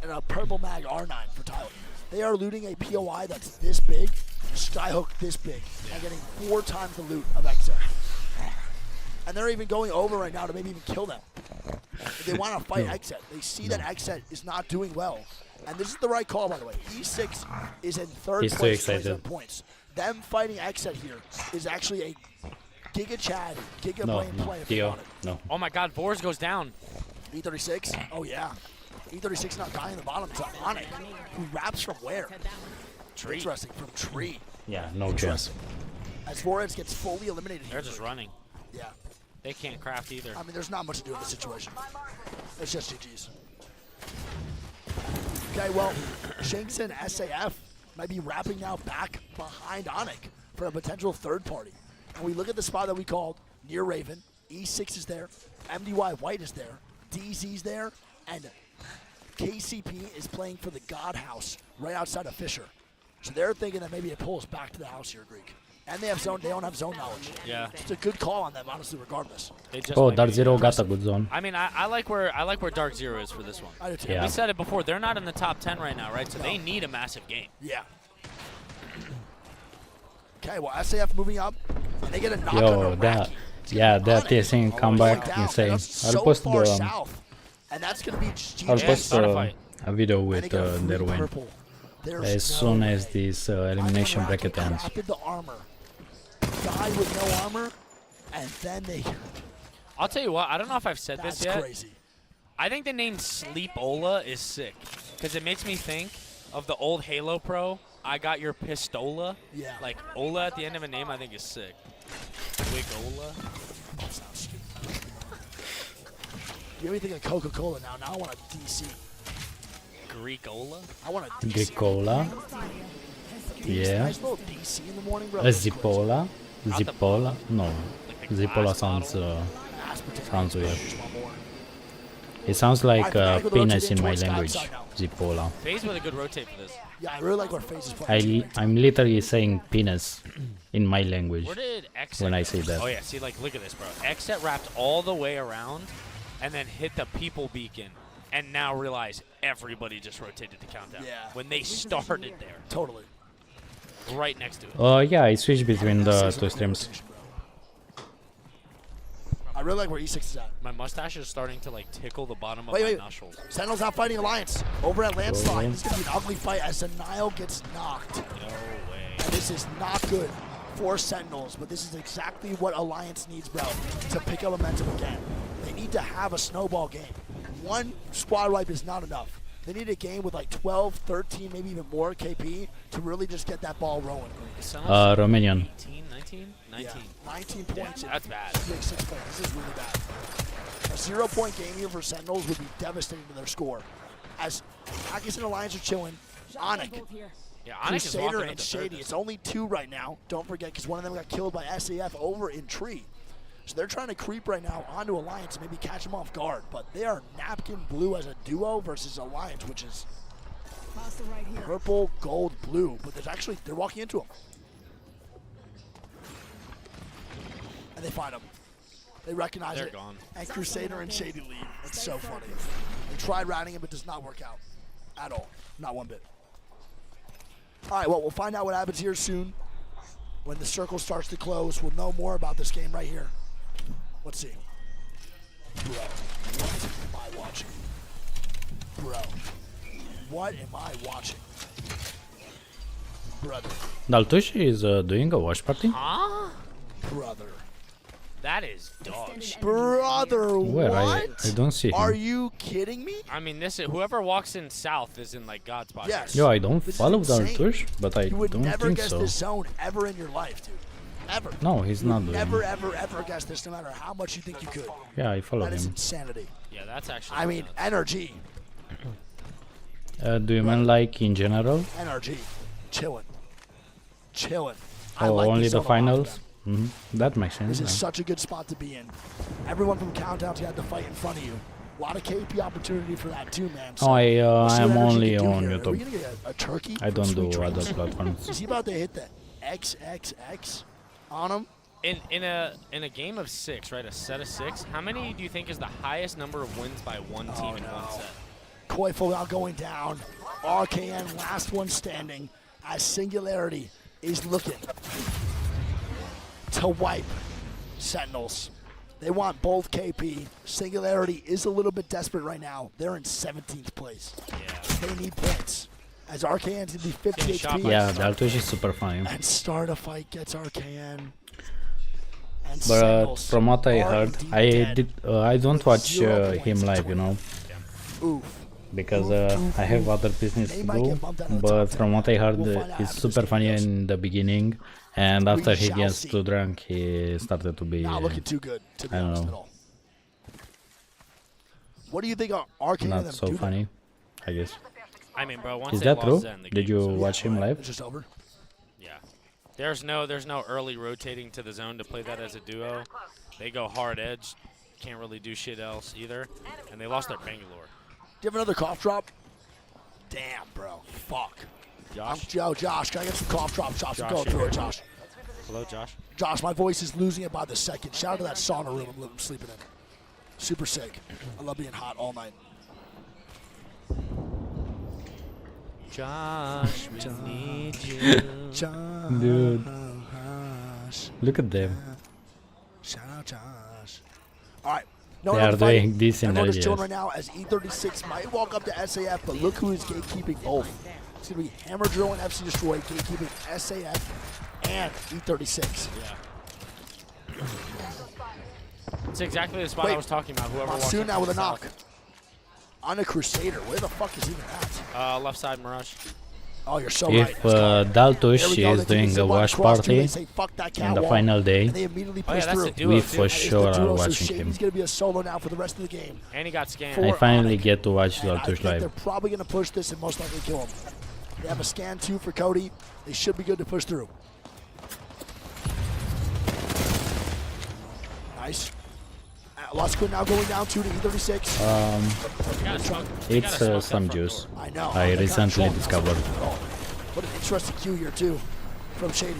and a purple mag R9 for Tyler. They are looting a POI that's this big, Skyhook this big, and getting 4 times the loot of XSET. And they're even going over right now to maybe even kill them. If they want to fight XSET. They see that XSET is not doing well. And this is the right call, by the way. E6 is in third He's too place, excited. 27 points. Them fighting XSET here is actually a Giga Chad, Giga Brain play if they want it. No. Oh my God, Vors goes down. E36? Oh yeah. E36 not dying in the bottom. It's Onic, who wraps from where? Tree. Interesting, from Tree. Yeah, no chance. As Flores gets fully eliminated They're here. just running. Yeah. They can't craft either. I mean, there's not much to do in this situation. It's just GG's. Okay, well, Shanks and SAF might be wrapping now back behind Onic for a potential third party. And we look at the spot that we called near Raven. E6 is there. MDY White is there. DZ's there. And KCP is playing for the God House right outside of Fisher. So they're thinking that maybe it pulls back to the house here, Greek. And they don't have zone knowledge. Yeah. It's a good call on them, honestly, regardless. Oh, Dark Zero got a good zone. I mean, I like where Dark Zero is for this one. I do too. Yeah. We said it before. They're not in the top 10 right now, right? So they need a massive game. Yeah. Okay, well, SAF moving up, and they get a knock on Yo, their that TSN comeback insane. I'll post and that's gonna be a video with their win as soon as this elimination bracket ends. The armor. Guy with no armor, and then they. I'll tell you what. I don't know if I've said this yet. Crazy. I think the name Sleep Ola is sick because it makes me think of the old Halo Pro. I got your pistola. Yeah. Like Ola at the end of a name, I think is sick. Wig Ola. That sounds stupid. You have anything of Coca-Cola now? Now I want a DC. Greek Ola. I want a DC. Greek-Ola. Yeah. Nice little DC in the morning, bro. A Zippola. Zippola? No. Zippola sounds weird. It sounds like penis in my language. Zippola. FaZe with a good rotate for this. Yeah, I really like where FaZe is playing. I'm literally saying penis in my language Where did XSET when I say that. Oh yeah, see, like, look at this, bro. XSET wrapped all the way around and then hit the people beacon and now realize everybody just rotated the countdown. Yeah. When they started there. Totally. Right next to it. Yeah, I switched between the two streams. I really like where E6 is at. My mustache is starting to like tickle the bottom of Wait. my nostrils. Sentinel's not fighting Alliance. Over at Landslide. This is going to be an ugly fight as Nile gets knocked. No way. And this is not good for Sentinels, but this is exactly what Alliance needs, bro, to pick up momentum again. They need to have a snowball game. One squad wipe is not enough. They need a game with like 12, 13, maybe even more KP to really just get that ball rolling. Romanian. 18, 19 19? 19. Yeah, 19 points. That's bad. 6 points. This is really bad. A 0-point game here for Sentinels would be devastating to their score. As Hackers and Alliance are chilling, Onic, Yeah, Onic is Crusader, walking and up Shady. It's only 2 right now. Don't forget, because one of them got killed by SAF over in Tree. So they're trying to creep right now onto Alliance and maybe catch them off guard. But they are Napkin Blue as a duo versus Alliance, which is purple, gold, blue. But they're walking into them. And they find them. They recognize They're it. gone. And Crusader and Shady leave. It's so funny. They tried routing him, but does not work out at all. Not one bit. All right, well, we'll find out what happens here soon. When the circle starts to close, we'll know more about this game right here. Let's see. Bro, what am I watching? Bro, what am I watching? Brother. Daltush is doing a watch party? Huh? Brother. That is dog shit. Brother, Where? what? I don't see him. Are you kidding me? I mean, whoever walks in south is in like God's body. Yes. Yo, I don't This is follow insane. Daltush, but I You would don't never think guess so. this zone ever in your life, dude. Ever. No, he's You not would doing never, it. ever guess this, no matter how much you think you could. Yeah, I follow That is him. insanity. Yeah, that's actually. I mean, energy. Do you mean like in general? NRG. Chilling. Chilling. Oh, like only this the zone a lot, finals? man. That makes sense. This is yeah. such a good spot to be in. Everyone from Countdown's got to fight in front of you. A lot of KP opportunity for that too, man. Oh, we'll see I'm what Energy only can do on here. Are we YouTube. gonna get a turkey? I don't Sweet do dreams. other platforms. Is he about to hit the XXX on him? In a game of 6, right? A set of 6. How many do you think is the highest number of wins by one team in one set? Koifel now going down. RKN last one standing as Singularity is looking to wipe Sentinels. They want both KP. Singularity is a little bit desperate right now. They're in 17th place. Yeah. They need points. As RKN's going to be 50 Getting shot HP. by Yeah, Daltush is super funny. And start a fight gets RKN. And But Sentinels from what I are heard, indeed dead. I don't watch 0 him points live, to you know, Oof. because I have other business They to might do. get bumped out of the But top from 10. what I heard, We'll find out he's after this super game funny goes. in the beginning, and after We he shall gets see. too drunk, he started to be. Not looking too good, to be I don't honest know. at all. What do you think RKN and Not them so do funny, I guess. I mean, bro, once Is they that lost true? Zen, the Did game was you over. watch him live? It's just over. Yeah. There's no early rotating to the zone to play that as a duo. They go hard edge. Can't really do shit else either. And they lost their Bangalore. Do you have another cough drop? Damn, bro. Fuck. Josh? Josh, can I get some cough drop shots? Josh, Go you through here? it, Josh. Hello, Josh? Josh, my voice is losing it by the second. Shout out to that sauna room I'm sleeping in. Super sick. I love being hot all night. Josh, we need you. Dude, look at them. Shout out, Josh. All right. They are another fight. doing this in Everyone is chilling LGS. right now as E36 might walk up to SAF, but look who is gatekeeping both. It's going to be Hammer Drill and FC Destroy gatekeeping SAF and E36. Yeah. It's exactly the spot I was talking about. Whoever walks Monsoon up now from with a the knock. south. On a Crusader. Where the fuck is even at? Left side Mirage. Oh, you're so right. If There Daltush we go. is They take doing Zipp a watch across two. party They say, "Fuck that in the catwalk," final day, and they immediately Oh, yeah, push that's through. the duo, we too. for That is the sure are duo, so watching him. Shady's going to be a solo now for the rest of the game. And he got scanned. For I finally Onic. get to watch And I Daltush think they're live. probably going to push this and most likely kill him. They have a scan 2 for Cody. They should be good to push through. Nice. Lusquin now going down 2 to E36. It's some juice. I know. I They got recently Trump. discovered. What an interesting cue here, too, from Shady.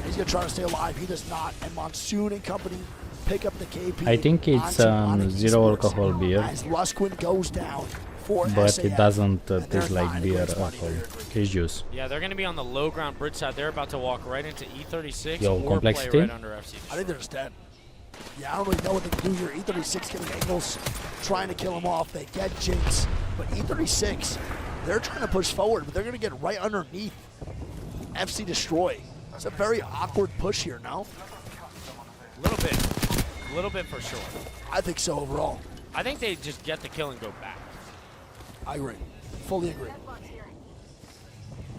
He's going to try to stay alive. He does not. And Monsoon and company pick up the KP. I think it's onto zero Esports alcohol beer, As Lusquin goes down for but SAF. it doesn't And they're taste like not beer in at all. great spot either. It's juice. Yeah, they're going to be on the low ground bridge side. They're about to walk right into E36 Yo, or complexity? play right under FC. I think they're just dead. Yeah, I don't really know what they can do here. E36 getting angles, trying to kill him off. They get Jinx, but E36, they're trying to push forward, but they're going to get right underneath FC Destroy. It's a very awkward push here now. A little bit for sure. I think so overall. I think they just get the kill and go back. I agree. Fully agree.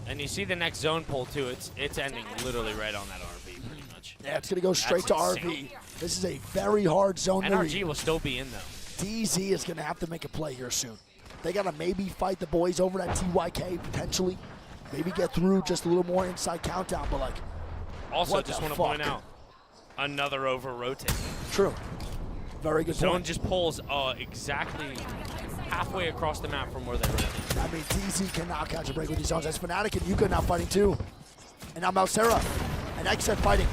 And you see the next zone pull too. It's ending literally right on that RV pretty much. much. Yeah, it's going to go straight to That's RV. insane. This is a very hard zone to NRG read. will still be in, though. DZ is going to have to make a play here soon. They got to maybe fight the boys over at TYK, potentially. Maybe get through just a little more inside countdown, but like, Also, what just the want to point fuck? out, another over-rotate. True. Very good Zone point. just pulls exactly halfway across the map from where they were. I mean, DZ cannot catch a break with these zones. That's Fnatic and Yuka now fighting too. And now Malsera and Xset fighting.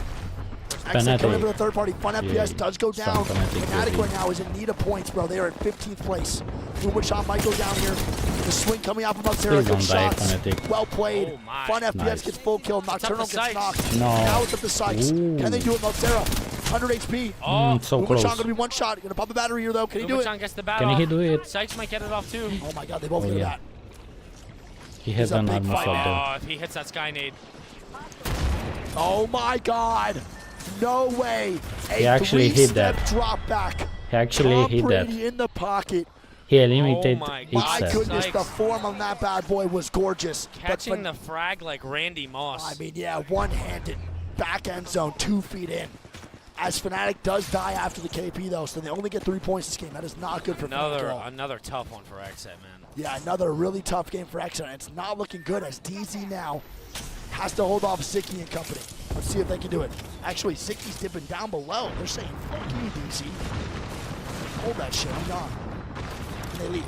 Xset coming in for the third party. Fun FPS does go down. Fnatic right now is in need of points, bro. They are at 15th place. Movement shot might go down here. The swing coming out from Malsera. Good shots. Well played. Fun FPS gets full kill. Nocturnal gets knocked. No. Now it's up to Sykes. Ooh. Can they do it, Malsera? 100 HP. So Movement close. shot gonna be one shot. Gonna pop the battery here though. Can he do it? Gets the battle Can he do it? Sykes might get it off too. Oh my god, they both do that. He has an armor shot Oh, if he hits that Sky Nade. Oh my god. No way. He actually hit that. Drop back. He actually Tom hit that. Brady in the pocket. He eliminated my each My set. goodness, the Sykes. form on that bad boy was gorgeous. Catching the frag like Randy Moss. I mean, yeah, one-handed. Back end zone, 2 feet in. As Fnatic does die after the KP though, so they only get 3 points this game. That is not good for Fnatic at all. Another tough one for Xset, man. Yeah, another really tough game for Xset. It's not looking good as DZ now has to hold off Zicky and company. Let's see if they can do it. Actually, Zicky's dipping down below. They're saying, fuck you, DZ. Hold that shit, I'm gone. And they leave.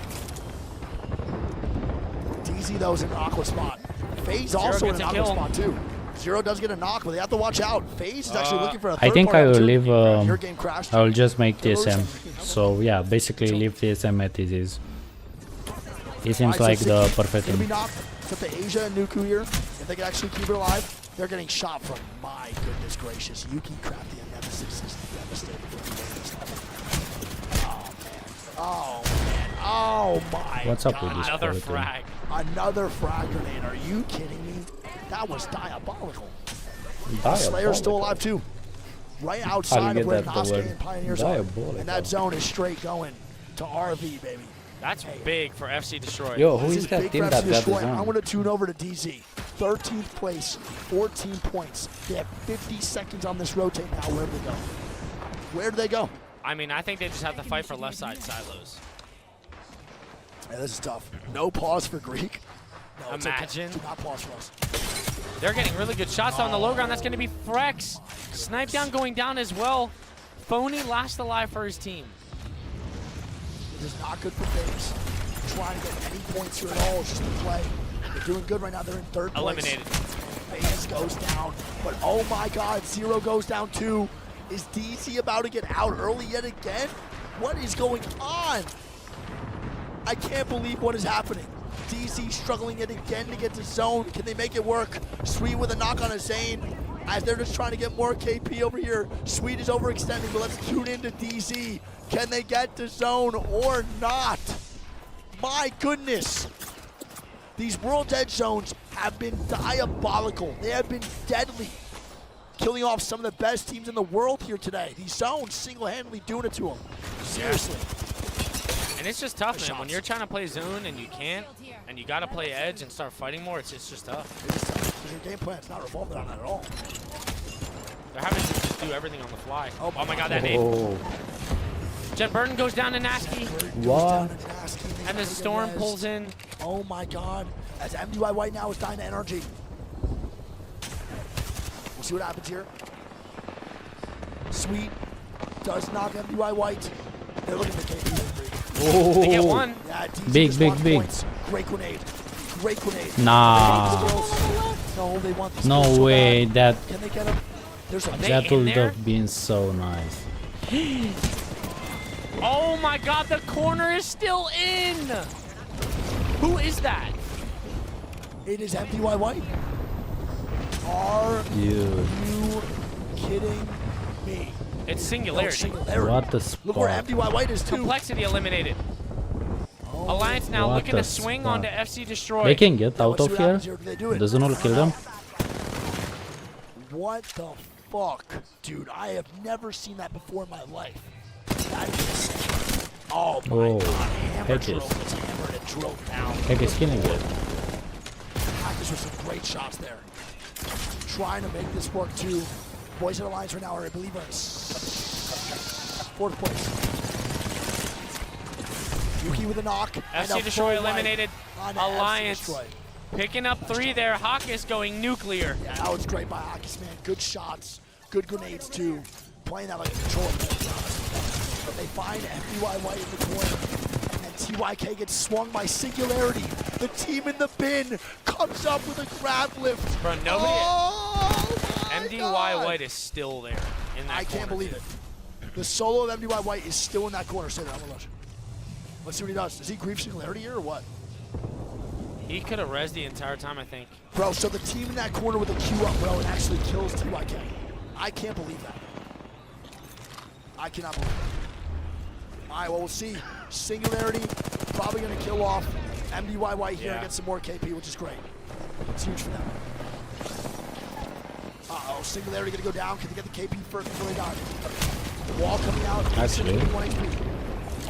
DZ, though, is in an aqua spot. FaZe also in an aqua spot, too. Zero does get a knock, but they have to watch out. FaZe is actually looking for a third I think I will leave. Your game crashed. I will just make TSM. So yeah, basically leave TSM at it is. It seems like the perfect Gonna be thing. knocked. Except the Asia and Nuku here. If they can actually keep it alive, they're getting shot from. My goodness gracious, Yuki Crafty and Nemesis is devastated for the Oh man. Oh my. What's up with God. this Another quality? frag. Another frag grenade. Are you kidding me? That was diabolical. Diabolical. Slayer's still alive too. Right outside of where Nosuke and Pioneers are. Diabolical. And that zone is straight going to RV, baby. That's big for FC Destroy. Yo, who This is that big team for that FC got the Destroy. zone? I'm going to tune over to DZ. 13th place, 14 points. They have 50 seconds on this rotate now. Where do they go? Where do they go? I mean, I think they just have to fight for left side silos. Yeah, this is tough. No pause for Greek. No, it's okay. Imagine. Do not pause for us. They're getting really good shots on the low ground. That's going to be Frex. Snipe down going down as well. Phony last alive for his team. This is not good for FaZe. Trying to get any points here at all. It's just a play. They're doing good right now. They're in third place. Eliminated. FaZe goes down. But oh my god, Zero goes down too. Is DZ about to get out early yet again? What is going on? I can't believe what is happening. DZ struggling yet again to get to zone. Can they make it work? Sweet with a knock on a Zane. As they're just trying to get more KP over here. Sweet is overextending, but let's tune into DZ. Can they get to zone or not? My goodness. These World's Edge zones have been diabolical. They have been deadly. Killing off some of the best teams in the world here today. These zones single-handedly doing it to them. Seriously. And it's just tough, man. When you're trying to play zone and you can't, and you got to play edge and start fighting more, it's just tough. It is tough. Because your game plan's not revolved around that at all. They're having to just do everything on the fly. Oh my god, that nade. Jen Burton goes down to Nasky. What? And the storm pulls in. Oh my god. As MDY White now is dying to energy. We'll see what happens here. Sweet does knock MDY White. They're looking for KP. Oh, they get one. Yeah, DZ big, just big, wants big. points. Great grenade. Great grenade. Nah. No, they want these No kills so way. bad. That Can they get him? There's a that would have been so nice. Oh my god, the corner is still in. Who is that? It is MDY White. Are Dude. you kidding me? It's Singularity. What the Look where spot. MDY White is too. Complexity eliminated. Alliance now What looking to the swing spot. onto FC Destroy. They can get out of here. Do Doesn't all kill them? What the fuck? Dude, I have never seen that before in my life. That is, oh my Oh, god. Hammer heck drill is. gets hammered and drilled down. Heck is killing it. Practice with some great shots there. Trying to make this work too. Boys at Alliance right now are, I believe, are in 4th place. Yuki with a knock. FC Destroy eliminated. Alliance picking up 3 there. Hawkes going nuclear. Yeah, that was great by Hawkes, man. Good shots, good grenades too. Playing that like a controller. But they find FBY White in the corner. And TYK gets swung by Singularity. The team in the bin comes up with a grab lift. Bro, nobody. MDY God. White is still there in that I can't believe it. The solo of MDY White is still in that corner. Stay there, I'm gonna rush. Let's see what he does. Does he grief Singularity here or what? He could have rezzed the entire time, I think. Bro, so the team in that corner with a Q up, bro, it actually kills TYK. I can't believe that. I cannot believe it. All right, well, we'll see. Singularity probably going to kill off MDY White here and get some more KP, which is great. It's huge for them. Uh-oh, Singularity going to go down. Can they get the KP first before they die? Wall coming out. Actually. 1 HP.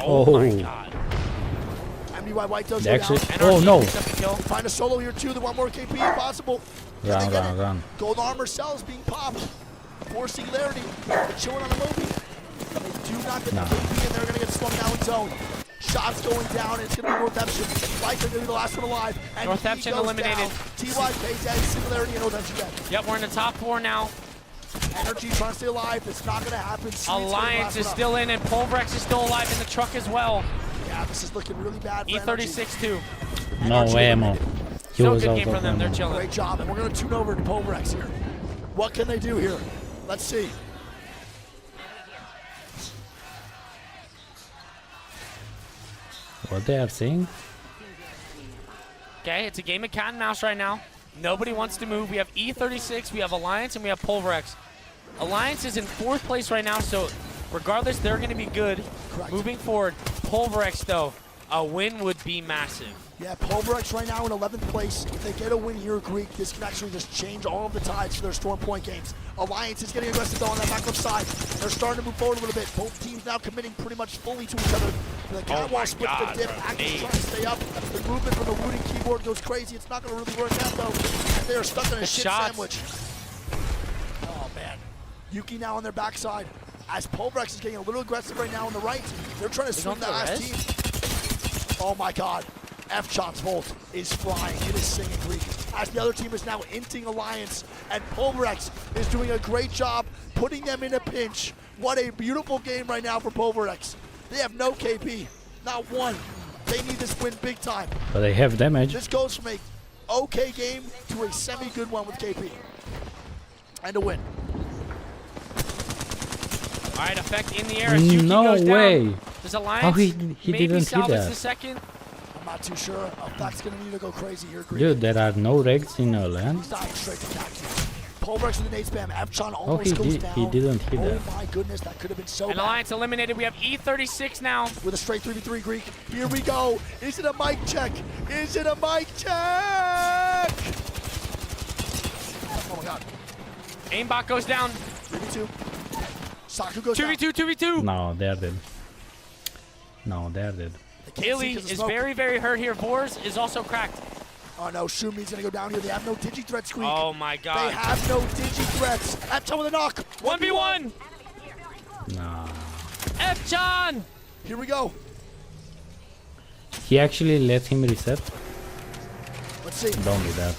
Oh my God. MDY White does They go actually, down. oh no. Find a solo here too. They want more KP if possible. Run. Gold armor cells being popped. For Singularity. They're chilling on the Moby. They do not get the KP and they're going to get swung down in zone. Shots going down. It's going to be Northemption. White going to be the last one alive. And Northemption eliminated. TYK dead. Singularity and Northemption dead. Yep, we're in the top 4 now. Energy trying to stay alive. It's not going to happen. Alliance is still in and Pulverex is still alive in the truck as well. Yeah, this is looking really bad for E36 too. No ammo. He Still was good out game of from them. They're ammo. chilling. Great job. And we're going to tune over to Pulverex here. What can they do here? Let's see. What they are saying? Okay, it's a game of cat and mouse right now. Nobody wants to move. We have E36, we have Alliance, and we have Pulverex. Alliance is in 4th place right now, so regardless, they're going to be good. Correct. Moving forward, Pulverex, though, a win would be massive. Yeah, Pulverex right now in 11th place. If they get a win here, Greek, this can actually just change all of the tides for their Storm Point games. Alliance is getting aggressive though on that back left side. They're starting to move forward a little bit. Both teams now committing pretty much fully to each other. The catwalk splits the dip. Active trying to stay up. The movement from the looting keyboard goes crazy. It's not going to really work out though. They are stuck in a shit sandwich. Oh man. Yuki now on their backside. As Pulverex is getting a little aggressive right now on the right. They're trying to swing the last team. Oh my god. F-Chop's Volt is flying. It is singing Greek. As the other team is now inting Alliance, and Pulverex is doing a great job putting them in a pinch. What a beautiful game right now for Pulverex. They have no KP, not one. They need this win big time. But they have damage. This goes from a okay game to a semi-good one with KP. And a win. All right, effect in the air as Yuki No goes way. down. Does Alliance How he maybe didn't hit salvage that? the second? I'm not too sure. That's going to need to go crazy here, Greek. Dude, there are no regs in land. He's dying straight to Cactus. Pulverex with the nade spam. F-Chon Oh, almost goes down. he didn't hit that. Oh my goodness, that could have been so And bad. Alliance eliminated. We have E36 now. With a straight 3v3 Greek. Here we go. Is it a mic check? Is it a mic check? Oh my god. Aimbot goes down. 3v2. Saku goes 2v2, 2v2. No, they're dead. No, they're dead. Illy is very, very hurt here. Vors is also cracked. Oh no, Shumi's gonna go down here. They have no digi threats, Greek. Oh my god. They have no digi threats. F-Chon with a knock. 1v1. No. F-Chon. Here we go. He actually let him reset. Let's see. Don't do that.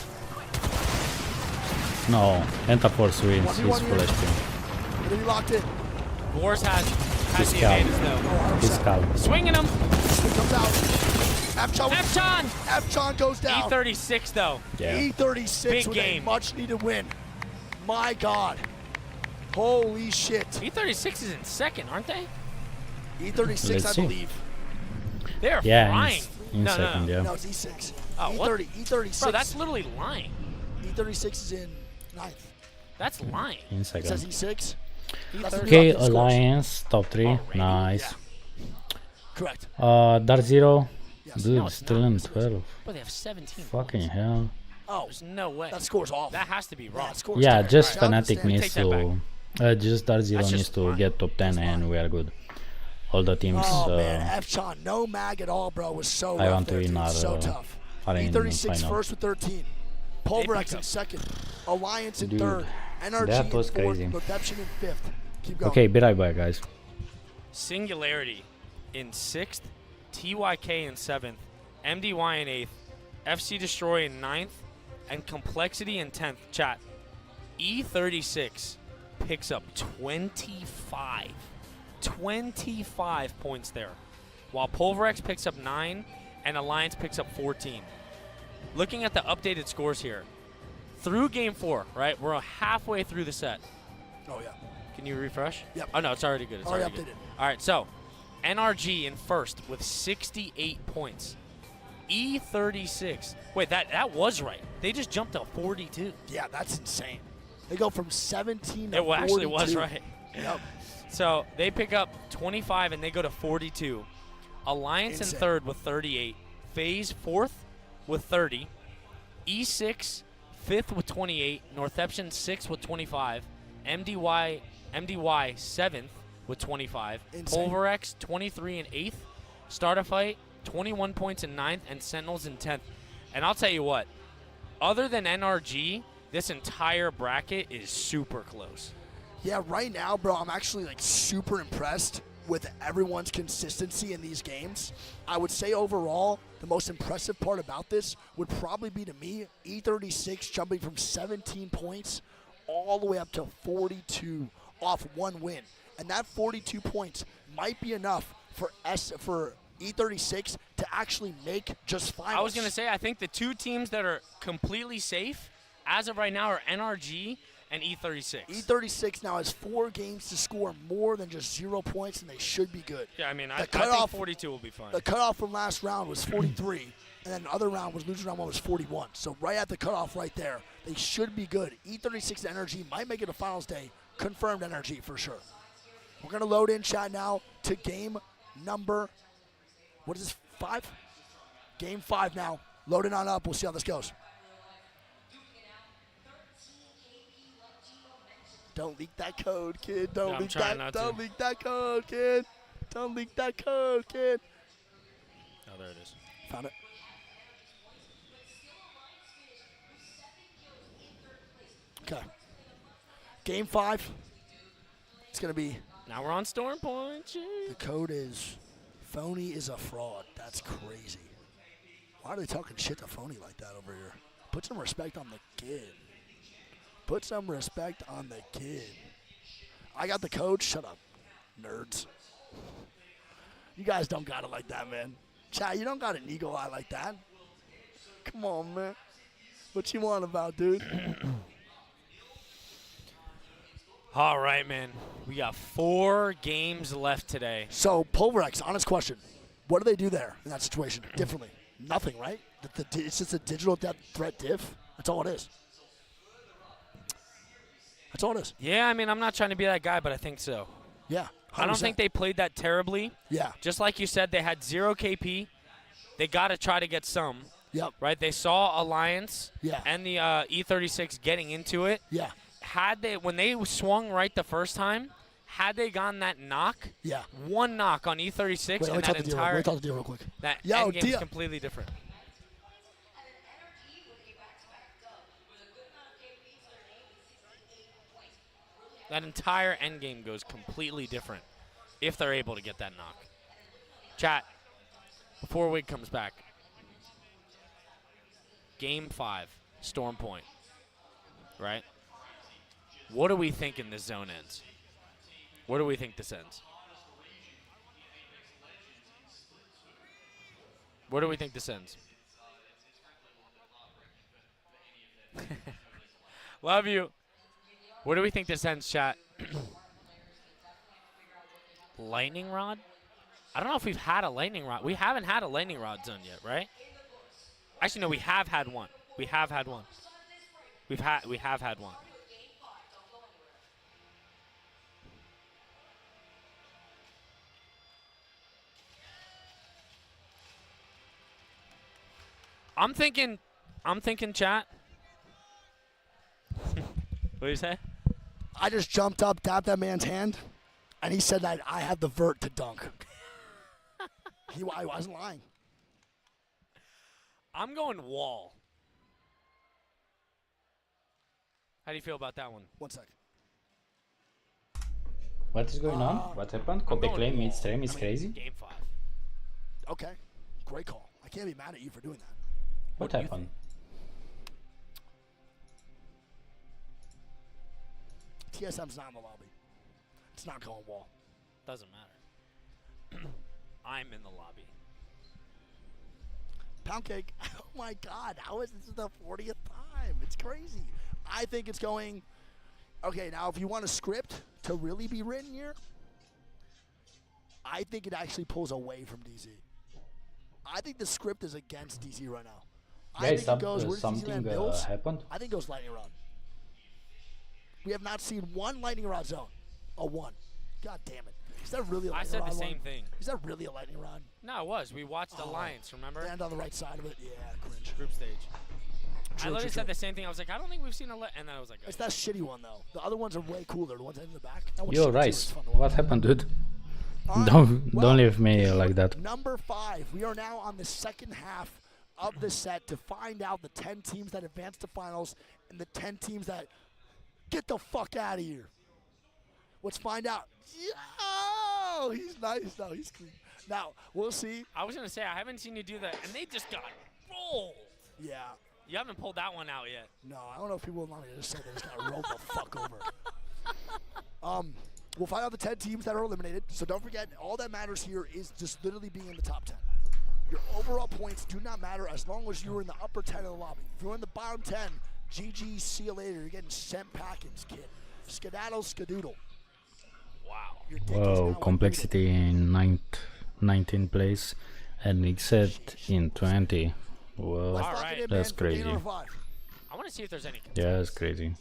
No, Entaforce wins. He's 1v1 full here. HP. Gonna be locked in. Vors has He's the calm. advantage though. He's calm. Swinging him. He comes out. F-Chon. F-Chon goes down. E36 though. Yeah. E36 Big with game. a much needed win. My god. Holy shit. E36 is in second, aren't they? E36, Let's I see. believe. They're Yeah, flying. in No, second, no. yeah. No, it's E6. Oh, what? E36. Bro, that's literally lying. E36 is in 9th. That's lying. In It says second. E6. That's the Okay, scores. Alliance, top 3. Nice. Correct. Dark Zero. Yes. Dude, No, it's still not. in 12. But they have 17 Fucking points. hell. Oh, There's no way. that score's off. That has to be wrong. That score's Yeah, terrible. just I don't Fnatic understand. needs Take that to. Just Dark Zero That's needs just to fine. get top 10 and we are good. All the teams. Oh man, F-Chon, no mag at all, bro. Was so I rough want to there, win dude. our, So tough. our E36 final. first with 13. Pulverex in second. Alliance in Dude. third. NRG That was in fourth, crazy. Reception in fifth. Keep going. Okay, be right back, guys. Singularity in 6th, TYK in 7th, MDY in 8th, FC Destroy in 9th, and Complexity in 10th. Chat, E36 picks up 25 points there, while Pulverex picks up 9 and Alliance picks up 14. Looking at the updated scores here, through game 4, right? We're halfway through the set. Oh, yeah. Can you refresh? Yep. Oh, no, it's already good. It's Already good. updated. All right, so NRG in first with 68 points. E36. Wait, that was right. They just jumped to 42. Yeah, that's insane. They go from 17 to It 42. actually was right. Yep. So they pick up 25 and they go to 42. Alliance Insane. in third with 38. FaZe fourth with 30. E6 fifth with 28. Northeption sixth with 25. MDY seventh with 25. Insane. Pulverex 23 in eighth. Starterfight 21 points in ninth, and Sentinels in 10th. And I'll tell you what, other than NRG, this entire bracket is super close. Yeah, right now, bro, I'm actually like super impressed with everyone's consistency in these games. I would say overall, the most impressive part about this would probably be to me, E36 jumping from 17 points all the way up to 42 off one win. And that 42 points might be enough for E36 to actually make just finals. I was going to say, I think the two teams that are completely safe as of right now are NRG and E36. E36 now has 4 games to score more than just 0 points, and they should be good. Yeah, I mean, I cutoff, think 42 will be fine. The cutoff from last round was 43, and then the other round was losing round 1 was 41. So right at the cutoff right there, they should be good. E36 Energy might make it a finals day. Confirmed Energy for sure. We're going to load in chat now to game number, what is this, 5? Game 5 now. Loading on up. We'll see how this goes. Don't leak that code, kid. Don't leak that. Don't leak that code, kid. Don't leak that code, kid. Oh, there it is. Found it. Okay. Game 5. It's gonna be. Now we're on Storm Point. The code is Phony is a fraud. That's crazy. Why are they talking shit to Phony like that over here? Put some respect on the kid. Put some respect on the kid. I got the code. Shut up, nerds. You guys don't got it like that, man. Chat, you don't got an eagle eye like that. Come on, man. What you want about, dude? All right, man. We got 4 games left today. So, Pulverex, honest question. What do they do there in that situation differently? Nothing, right? It's just a digital death threat diff. That's all it is. That's all it is. Yeah, I mean, I'm not trying to be that guy, but I think so. Yeah, 100%. I don't think they played that terribly. Yeah. Just like you said, they had 0 KP. They got to try to get some. Yep. Right? They saw Alliance Yeah. and the E36 getting into it. Yeah. When they swung right the first time, had they gotten that knock, yeah, 1 knock on E36, and that entire Let me talk to D real quick. that Yo, end game is D- completely different. That entire end game goes completely different if they're able to get that knock. Chat, before Wig comes back, Game 5, Storm Point, right? What do we think in this zone ends? Where do we think this ends? Where do we think this ends? Love you. Where do we think this ends, chat? Lightning Rod? I don't know if we've had a Lightning Rod. We haven't had a Lightning Rod zone yet, right? Actually, no, we have had one. We have had one. We have had one. I'm thinking, chat. What do you say? I just jumped up, tapped that man's hand, and he said that I had the vert to dunk. I wasn't lying. I'm going wall. How do you feel about that one? 1 sec. What is going on? What happened? Copy claim midstream is crazy. Game 5. Okay. Great call. I can't be mad at you for doing that. What happened? TSM's not in the lobby. It's not going wall. Doesn't matter. I'm in the lobby. Pound cake. Oh my God. How is this the 40th time? It's crazy. I think it's going. Okay, now if you want a script to really be written here, I think it actually pulls away from DZ. I think the script is against DZ right now. I think it goes, where does DZ land builds? Happened? I think it goes lightning rod. We have not seen one lightning rod zone. A one. God damn it. Is that really a lightning rod? I said the same thing. Is that really a lightning rod? No, it was. We watched Alliance, remember? And on the right side of it. Yeah, cringe. Group stage. I True, literally true, said true. the same thing. I was like, I don't think we've seen a and then I was like, It's that shitty one, though. The other ones are way cooler. The ones in the back. That one's Yo, shitty too. Rice, It's fun to watch. what happened, dude? All Don't well, leave me like that. Number 5. We are now on the second half of the set to find out the 10 teams that advance to finals and the 10 teams that get the fuck out of here. Let's find out. Yo, he's nice though. He's clean. Now we'll see. I was gonna say I haven't seen you do that, and they just got rolled. Yeah. You haven't pulled that one out yet. No, I don't know if people want me to just say they just got rolled the fuck over. We'll find out the 10 teams that are eliminated. So don't forget, all that matters here is just literally being in the top 10. Your overall points do not matter as long as you're in the upper 10 of the lobby. If you're in the bottom 10, GG, see you later. You're getting sent packets, kid. Skedaddle, skadoodle. Wow. Whoa, complexity in 19th place and exit in 20. Whoa, right. that's crazy. I want to see if there's any. Yeah, that's crazy.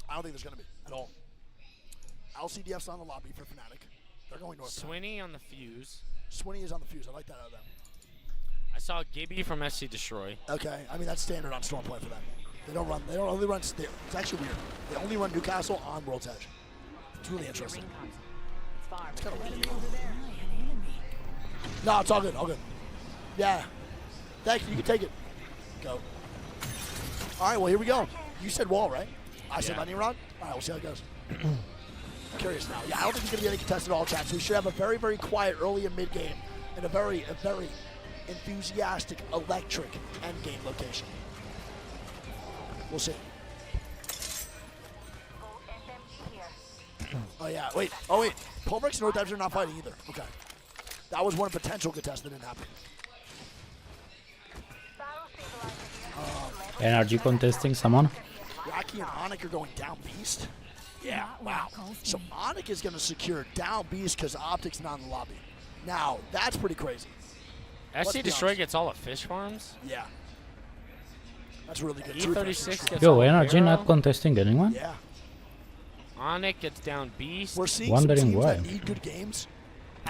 I don't think there's going to be at all. LCDF's on the lobby for Fnatic. They're going north. Swinny on the fuse. Swinny is on the fuse. I like that out of them. I saw Gibby from SC Destroy. Okay, I mean that's standard on Stormpoint for them. They don't run. They don't only run. It's actually weird. They only run Newcastle on World's Edge. It's really interesting. It's kind of weird. No, it's all good. All good. Yeah. Thank you. You can take it. Go. All right. Well, here we go. You said wall, right? I said lightning rod. All right. We'll see how it goes. Curious now. Yeah, I don't think there's gonna be any contest at all, chat. So we should have a very, very quiet early and mid game, and a very enthusiastic, electric end game location. We'll see. Oh yeah, wait. Oh wait. Polbrex and North Edge are not fighting either. Okay. That was one potential contest that didn't happen. NRG contesting someone? Rocky and Onic are going down beast. Yeah, wow. So Onic is going to secure down beast because Optic's not in the lobby. Now, that's pretty crazy. SC Destroy gets all the fish farms? Yeah. That's really good. E36 gets Yo, all the NRG Barrow. not contesting anyone? Yeah. Onic gets down beast. We're seeing Wondering some teams why. that need good games.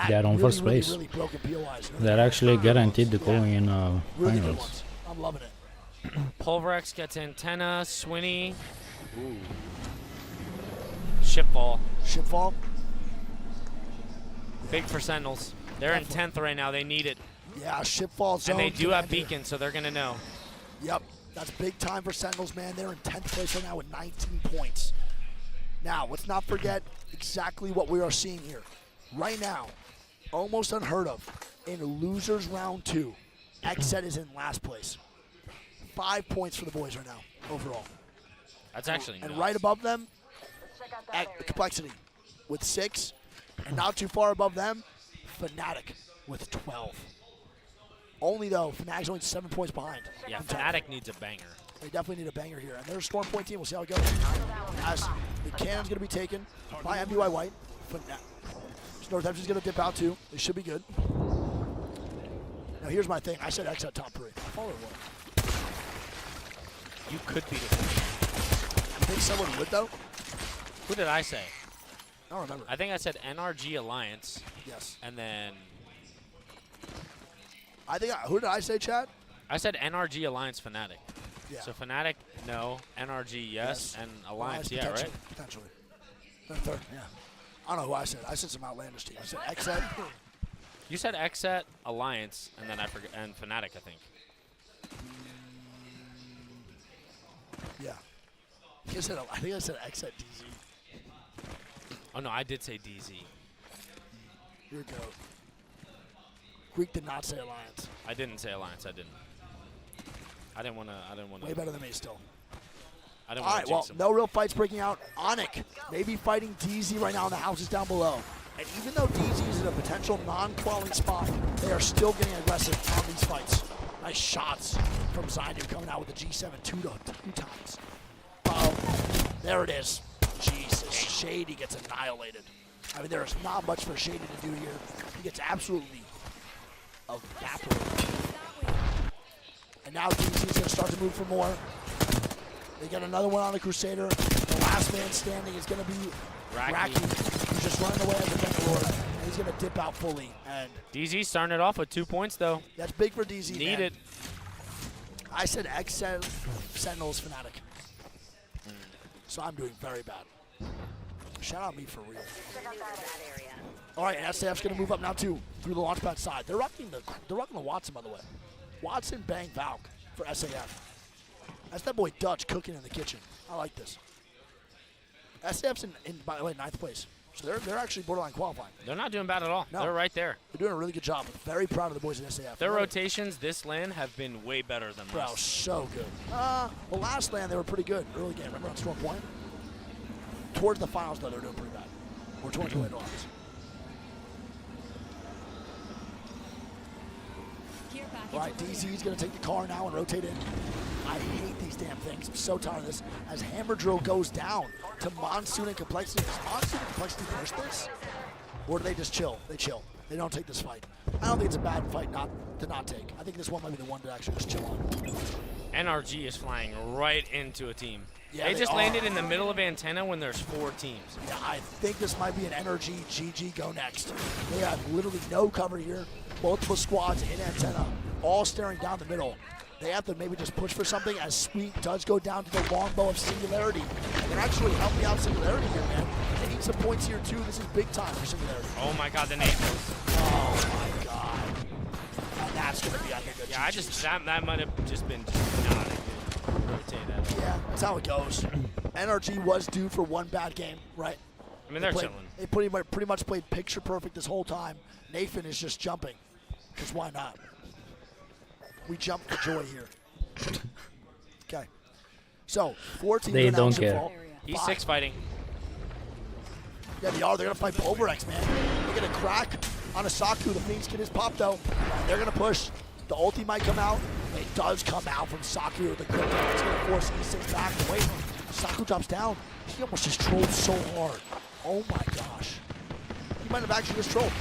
They are on really, first really, place. really broken POIs. They're actually guaranteed to go in Really good finals. ones. I'm loving it. Pulverex gets antenna. Swinny. Ooh. Shipfall. Shipfall. Big for Sentinels. They're in 10th right now. They need it. Yeah, Shipfall zone. And they do have commander. Beacon, so they're going to know. Yep. That's big time for Sentinels, man. They're in 10th place right now with 19 points. Now, let's not forget exactly what we are seeing here. Right now, almost unheard of, in losers round 2, XZ is in last place. 5 points for the boys right now, overall. That's actually And nuts. right above them, Complexity with 6. And not too far above them, Fnatic with 12. Only though, Fnatic's only 7 points behind. Yeah, Fnatic needs a banger. They definitely need a banger here. And there's a Storm Point team. We'll see how it goes. As the cannon's going to be taken by MDY White. North Edge is going to dip out too. They should be good. Now here's my thing. I said X at top 3. I follow what? You could beat it. You think someone would though? Who did I say? I don't remember. I think I said NRG Alliance. Yes. And then I think who did I say, Chad? I said NRG Alliance Fnatic. Yeah. So Fnatic, no. NRG, yes. And Alliance, yeah, right? Potentially. Third, yeah. I don't know who I said. I said some outlandish team. I said XN. You said Xset, Alliance, and then I forget, and Fnatic, I think. Yeah. I think I said X at DZ. Oh no, I did say DZ. Here we go. Greek did not say Alliance. I didn't say Alliance. I didn't. I didn't want to. Way better than me still. I didn't All want right, to well, jinx him. no real fights breaking out. Onyx maybe fighting DZ right now in the houses down below. And even though DZ is in a potential non-quality spot, they are still getting aggressive on these fights. Nice shots from Zainu coming out with the G7 two times. There it is. Jesus, Shady gets annihilated. I mean, there is not much for Shady to do here. He gets absolutely evaporated. And now DZ is going to start to move for more. They get another one on the Crusader. The last man standing is going to be Raki. He's just running away as a Bangalore. And he's going to dip out fully. And DZ starting it off with 2 points, though. that's big for DZ. Need it. I said X Sentinels Fnatic. So I'm doing very bad. Shout out me for real. All right, and SAF's going to move up now too through the launchpad side. They're rocking the Watson, by the way. Watson, Bang, Valk for SAF. That's that boy Dutch cooking in the kitchen. I like this. SAF's in by the way, 9th place. So they're actually borderline qualifying. They're not doing bad at all. No. They're right there. They're doing a really good job. I'm very proud of the boys in SAF. Their rotations this LAN have been way better than Bro, most. so good. Well, last LAN they were pretty good. Early game, remember on Storm Point? Towards the finals, though, they were doing pretty bad. Or towards the late odds. All right, DZ's going to take the car now and rotate in. I hate these damn things. I'm so tired of this. As Hammer Drill goes down to Monsoon and Complexity. Does Monsoon and Complexity push this? Or do they just chill? They chill. They don't take this fight. I don't think it's a bad fight to not take. I think this one might be the one to actually just chill on. NRG is flying right into a team. Yeah, they just are. landed in the middle of Antenna when there's 4 teams. Yeah, I think this might be an NRG GG go next. They have literally no cover here. Multiple squads in Antenna, all staring down the middle. They have to maybe just push for something as Sweet does go down to the longbow of Singularity. And they're actually helping out Singularity here, man. They need some points here, too. This is big time for Singularity. Oh, my God, the Naples. Oh, my God. And that's going to be, I think, a Yeah, GG. that might have just been not a good rotate at all. Yeah, that's how it goes. NRG was due for one bad game, right? I mean, they're chilling. They pretty much played picture perfect this whole time. Nathan is just jumping, because why not? We jump for joy here. Okay. So, 14 They don't care. He's 6 fighting. Yeah, they are. They're going to fight Pulverex, man. They're going to crack on a Saku. The Phoenix Kid is popped, though. They're going to push. The ulti might come out. It does come out from Saku with a good down. It's going to force E6 back. Wait, Saku drops down. He almost just trolled so hard. Oh, my gosh. He might have actually just trolled.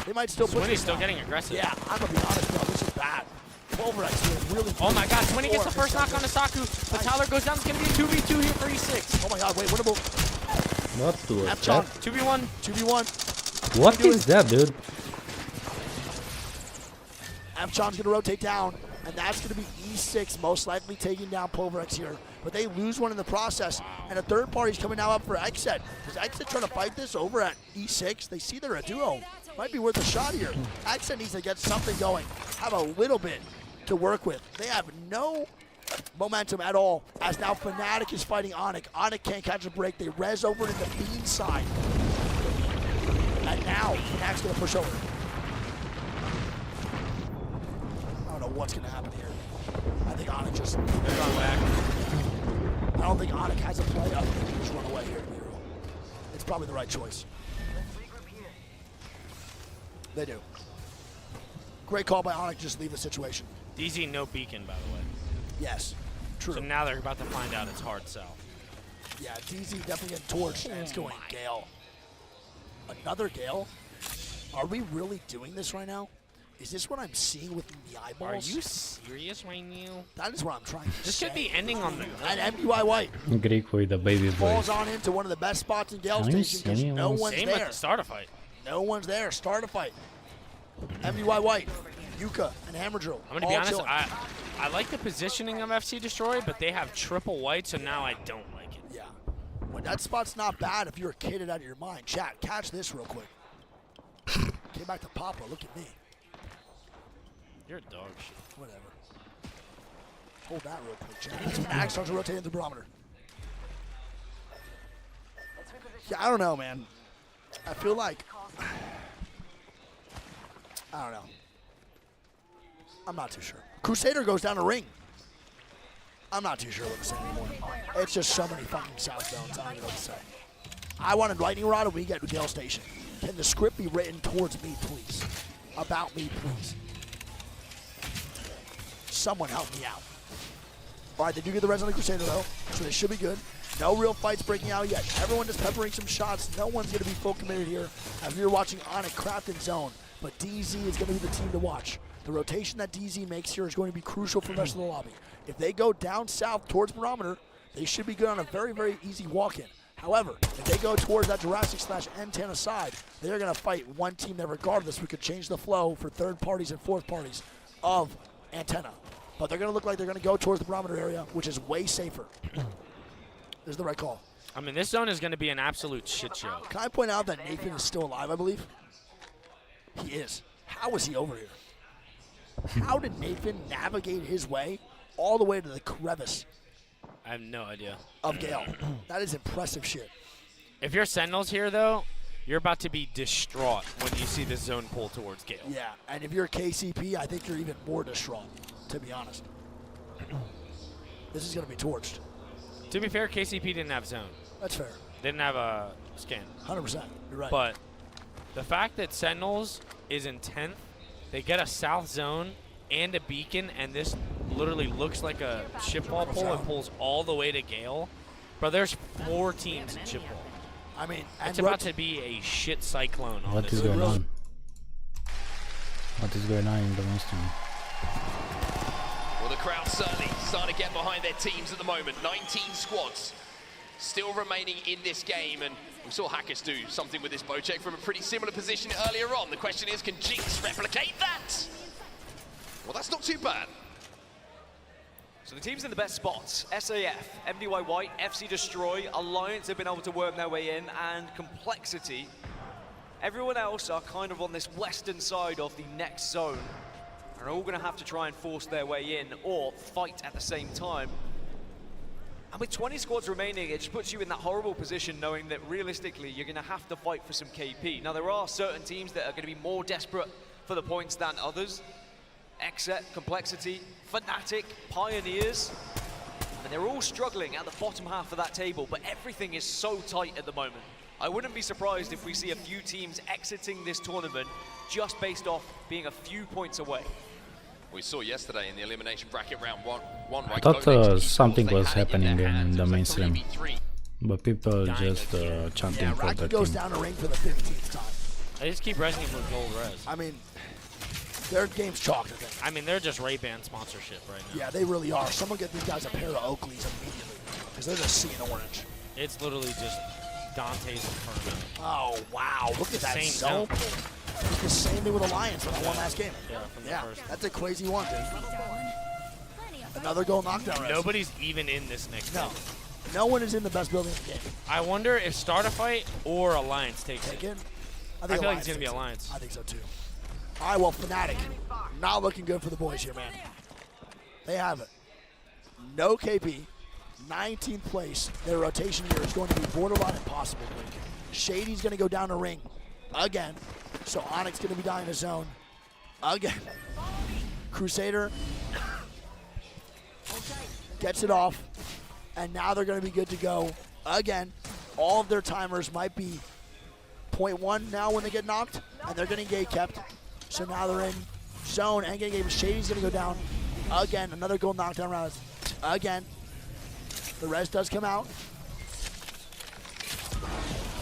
They might still push. Swinny's still getting aggressive. Yeah, I'm going to be honest, bro. This is bad. Pulverex really. Oh my God, Swinny gets the first knock on the Saku, but Tyler goes down. It's going to be a 2v2 here for E6. Oh my God, wait, winnable. Not to a F-Chon, 2v1. 2v1. What is that, dude? F-Chon's going to rotate down, and that's going to be E6 most likely taking down Pulverex here. But they lose one in the process, and a third party's coming now up for Xset. Is Xset trying to fight this over at E6? They see they're a duo. Might be worth a shot here. Xset needs to get something going, have a little bit to work with. They have no momentum at all, as now Fnatic is fighting Onyx. Onyx can't catch a break. They res over to the Bean side. And now Fnatic's going to push over. I don't know what's going to happen here. I think Onyx just... They're going back. I don't think Onyx has a play up. They can just run away here. It's probably the right choice. They do. Great call by Onyx, just leave the situation. DZ no beacon, by the way. Yes, true. So now they're about to find out it's hard sell. Yeah, DZ definitely getting torched, and it's going Gale. Another Gale? Are we really doing this right now? Is this what I'm seeing with the eyeballs? Are you serious right now? That is what I'm trying to This say. could be ending on the... And MUI White Greek with the baby falls voice. on into one of the best spots in Gale Can you Station see because no anyone? one's Same there. with the start a fight. No one's there. Start a fight. MUI White, Yuka, and Hammer Drill. I'm going to be honest, I like the positioning of FC Destroy, but they have triple white, so now I don't like it. Yeah. Well, that spot's not bad if you're a kid out of your mind. Chat, catch this real quick. Came back to Papa. Look at me. You're a dog shit. Whatever. Hold that real quick, Jack. Max starts rotating the barometer. Yeah, I don't know, man. I feel like... I don't know. I'm not too sure. Crusader goes down the ring. I'm not too sure what to say anymore. It's just so many fucking South Zones. I don't even know what to say. I wanted Lightning Rod and we get Gale Station. Can the script be written towards me, please? About me, please. Someone help me out. All right, they do get the res on the Crusader, though, so they should be good. No real fights breaking out yet. Everyone just peppering some shots. No one's going to be full committed here as we are watching Onyx craft in zone. But DZ is going to be the team to watch. The rotation that DZ makes here is going to be crucial for the rest of the lobby. If they go down south towards barometer, they should be good on a very, very easy walk-in. However, if they go towards that Jurassic/antenna side, they're going to fight one team that regardless, we could change the flow for third parties and fourth parties of antenna. But they're going to look like they're going to go towards the barometer area, which is way safer. This is the right call. I mean, this zone is going to be an absolute shit show. Can I point out that Nathan is still alive, I believe? He is. How was he over here? How did Nathan navigate his way all the way to the crevice I have no idea. of Gale? That is impressive shit. If you're Sentinels here, though, you're about to be distraught when you see this zone pull towards Gale. Yeah, and if you're KCP, I think you're even more distraught, to be honest. This is going to be torched. To be fair, KCP didn't have zone. That's fair. They didn't have a scan. 100%. You're right. But the fact that Sentinels is in 10th, they get a south zone and a beacon, and this literally looks like a shipball pull and pulls all the way to Gale. Bro, there's 4 teams in shipball. I mean, it's about to be a shit cyclone on What this is going on? What is going on in the mainstream? Well, the crowd certainly starting to get behind their teams at the moment. 19 squads still remaining in this game, and we saw Hackers do something with this bow check from a pretty similar position earlier on. The question is, can Jinx replicate that? Well, that's not too bad. So the teams in the best spots, SAF, MDY White, FC Destroy, Alliance have been able to work their way in, and Complexity. Everyone else are kind of on this western side of the next zone, and are all going to have to try and force their way in or fight at the same time. And with 20 squads remaining, it just puts you in that horrible position knowing that realistically you're going to have to fight for some KP. Now there are certain teams that are going to be more desperate for the points than others. Exet, Complexity, Fnatic, Pioneers, and they're all struggling at the bottom half of that table, but everything is so tight at the moment. I wouldn't be surprised if we see a few teams exiting this tournament just based off being a few points away. We saw yesterday in the elimination bracket round one I thought something was happening in the mainstream, but people just chanting for the goes team. down the ring for the 15th time. They just keep resing with gold res. I mean, their game's chalked, I think. I mean, they're just Ray-Ban sponsorship right now. Yeah, they really are. Someone get these guys a pair of Oakleys immediately, because they're just seeing orange. It's literally just Dante's Inferno. Oh, wow. Look at that Same zone. zone. It's the same thing with Alliance when I won last game. Yeah, from the first. That's a crazy one, dude. Another goal knockdown res. Nobody's even in this next No. game. No one is in the best building in the game. I wonder if Start a Fight or Alliance takes Take it. it? I feel like it's Alliance going to be takes it. Alliance. I think so, too. All right, well, Fnatic, not looking good for the boys here, man. They have it. No KP, 19th place. Their rotation here is going to be borderline impossible. Shady's going to go down the ring again. So Onyx going to be down in the zone again. Crusader gets it off, and now they're going to be good to go again. All of their timers might be 0.1 now when they get knocked, and they're getting gate kept. So now they're in zone and getting gate. Shady's going to go down again. Another goal knockdown round again. The res does come out.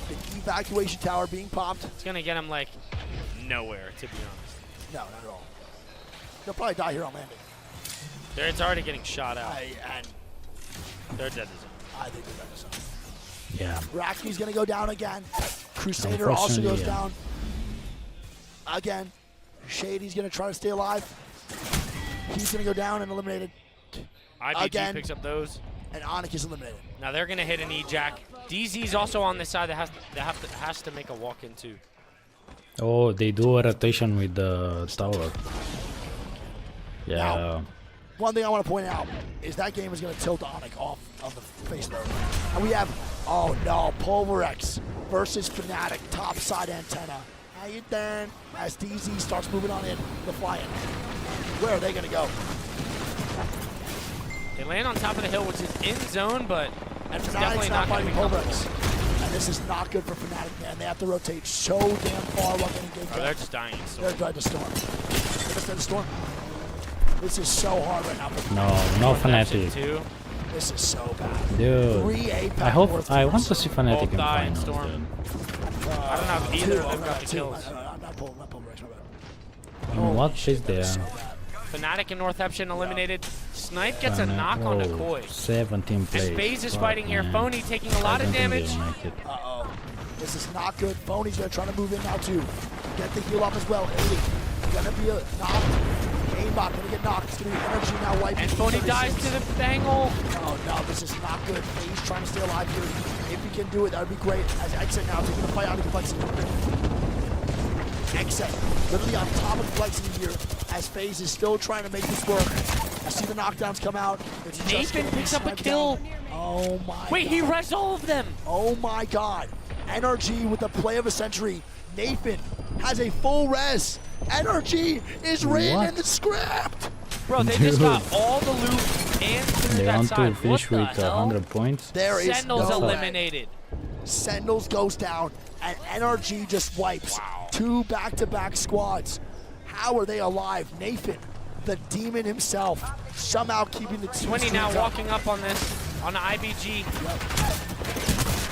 The evacuation tower being popped. It's going to get him, like, nowhere, to be honest. No, not at all. They'll probably die here on landing. It's already getting shot out. And They're dead as I think they're dead as zone. Yeah. Racky's going to go down again. Crusader also goes down again. Shady's going to try to stay alive. He's going to go down and eliminated. IBG again. picks up those. And Onyx is eliminated. Now they're going to hit an E-Jack. DZ's also on this side that has to make a walk-in too. Oh, they do a rotation with the tower. Yeah. Now, one thing I want to point out is that game is going to tilt Onyx off of the face load. And we have, oh no, Pulverex versus Fnatic, top side antenna. How you doing? As DZ starts moving on in, the fly-in. Where are they going to go? They land on top of the hill, which is in zone, but that's Fnatic's definitely not going to be Pulverex. And this is not good for Fnatic, man. They have to rotate so damn far while getting game. Oh, they're just dying. They're trying to storm. They're just in the storm. This is so hard right now. No Fnatic. This is so bad. Dude, 3 8 I want to see Fnatic in finals. Storm. I don't know if either of them got the kills. I'm not pulling Pulverex, my bad. What is there? Fnatic and Northception eliminated. Snipe gets a knock on the Koi. 17 plays. And FaZe is fighting here. Phony taking a lot of damage. Uh-oh. This is not good. Phony's going to try to move in now, too. Get the heal off as well. Aiding. Going to be a knock. Aimbot going to get knocked. It's going to be energy now wiping. And Phony dies to the bangle. Oh, no. This is not good. FaZe trying to stay alive here. If he can do it, that would be great. As Exit now taking the fight out of complexity. Exit literally on top of complexity here as FaZe is still trying to make this work. I see the knockdowns come out. Nathan picks up a kill. Oh my Wait, God. he rests all of them. Oh my God. NRG with the play of a century. Nathan has a full res. NRG is written in the script. Bro, they just got all the loot and through They that want side. to finish What with the hell? 100 points. There is Sentinels no way. eliminated. Sentinels goes down and NRG just wipes. Wow. 2 back-to-back squads. How are they alive? Nathan, the demon himself, somehow keeping the team. Swinny now walking up on this, on the IBG.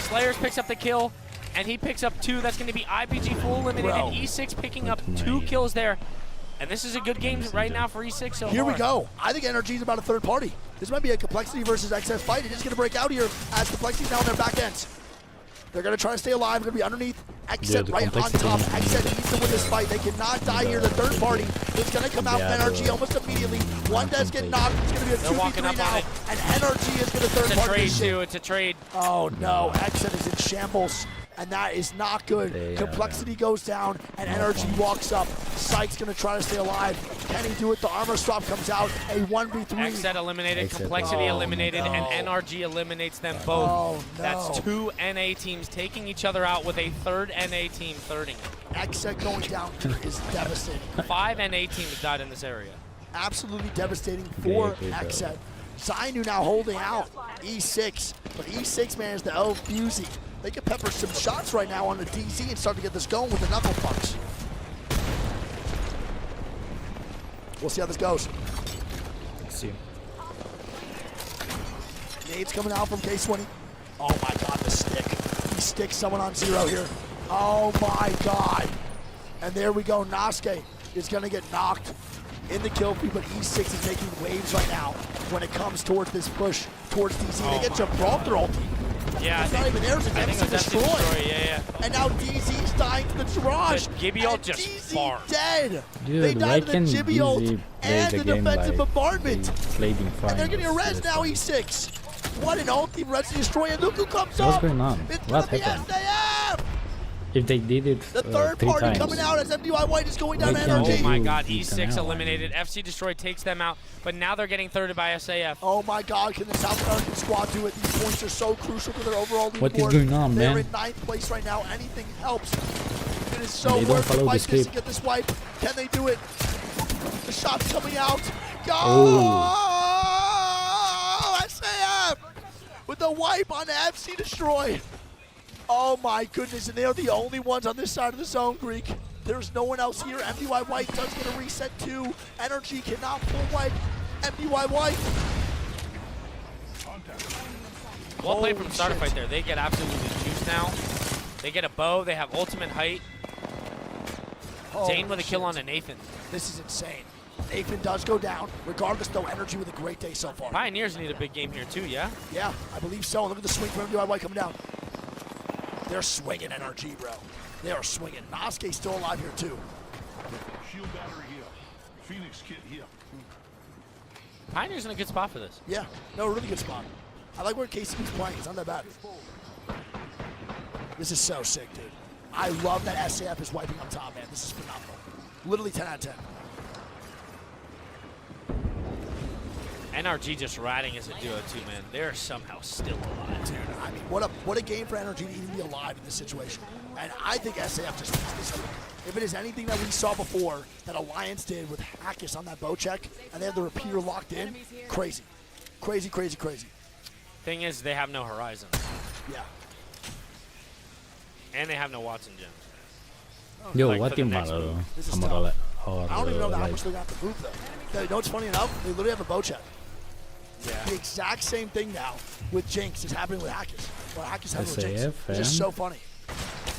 Slayers picks up the kill, and he picks up 2. That's going to be IBG full eliminated. Bro. E6 picking up 2 kills there. And this is a good game right now for E6 so Here far. we go. I think NRG is about a third party. This might be a Complexity versus XS fight. It is going to break out here as Complexity now on their back ends. They're going to try to stay alive. They're going to be underneath. Exit right on top. Exit needs to win this fight. They cannot die here. The third party is going to come out with NRG almost immediately. One does get knocked. It's going to be a 2v3 now. And NRG is going to third party this shit. It's a trade. Oh no, Exit is in shambles. And that is not good. Complexity goes down, and Energy walks up. Psych's gonna try to stay alive. Can he do it? The armor swap comes out. A 1v3. Exet eliminated, Complexity eliminated, and NRG eliminates them both. Oh, no. That's 2 NA teams taking each other out with a third NA team thirding. Exet going down here is devastating. 5 NA teams died in this area. Absolutely devastating for Exet. Zainu now holding out E6, but E6 managed to out-fusey. They can pepper some shots right now on the DZ and start to get this going with the knuckle punch. We'll see how this goes. Let's see. Nades coming out from K20. Oh my God, the stick. He sticks someone on 0 here. Oh my God. And there we go. Nasuke is going to get knocked in the kill feed, but E6 is making waves right now when it comes towards this push towards DZ. They get Gibraltar ulti. Yeah, it's not even theirs. It's MC Destroy. Yeah. And now DZ's dying to the Taraj. Gibby ult just far. Dead. Dude, they why died to the can Gibby ult DZ and play the the game defensive like bombardment. played in And they're getting a finals? res now, E6. What an ulti for MC Destroy, and look who comes What's up. going on? It's What gonna be happened? SAF. If they did it The third 3 party times. coming out as MDY White is going down They to can NRG. Oh my do God, it E6 now. eliminated. FC Destroy takes them out, but now they're getting thirded by SAF. Oh my God, can the South American squad do it? These points are so crucial to their overall leaderboard. What is going on, They're man? in 9th place right now. Anything helps. It is so They don't worth the follow the fight this to script. get this wipe. Can they do it? The shot's coming out. Go! Oh. SAF with the wipe on the FC Destroy. Oh my goodness, and they're the only ones on this side of the zone, Greek. There's no one else here. MDY White does get a reset too. Energy cannot pull wipe. MDY White. Well played from Holy starter shit. fight there. They get absolutely juiced now. They get a bow. They have ultimate height. Zane with a kill on a Nathan. This is insane. Nathan does go down. Regardless, though, Energy with a great day so far. Pioneers need a big game here too, yeah? Yeah, I believe so. Look at the swing from MDY White coming down. They're swinging NRG, bro. They are swinging. Nasuke's still alive here, too. Shield battery here. Phoenix kit here. Pioneers in a good spot for this. Yeah, no, really good spot. I like where KCB's playing. It's not that bad. This is so sick, dude. I love that SAF is wiping up top, man. This is phenomenal. Literally 10 out of 10. NRG just riding as a duo too, man. They're somehow still alive. Dude, I mean, what a game for NRG to even be alive in this situation. And I think SAF just wins this game. If it is anything that we saw before that Alliance did with Hackis on that bow check, and they have the repeater locked in, crazy. Crazy, crazy, crazy. Thing is, they have no Horizon. Yeah. And they have no Watson gems. Yo, Like, what for the team next are move. This is Amara tough. or I don't even know how like much they're going to have to move, though. You know what's funny enough? They literally have a bow check. Yeah. The exact same thing now with Jinx is happening with Hackis. Or Hackis having with Jinx. SAF, It's just so funny.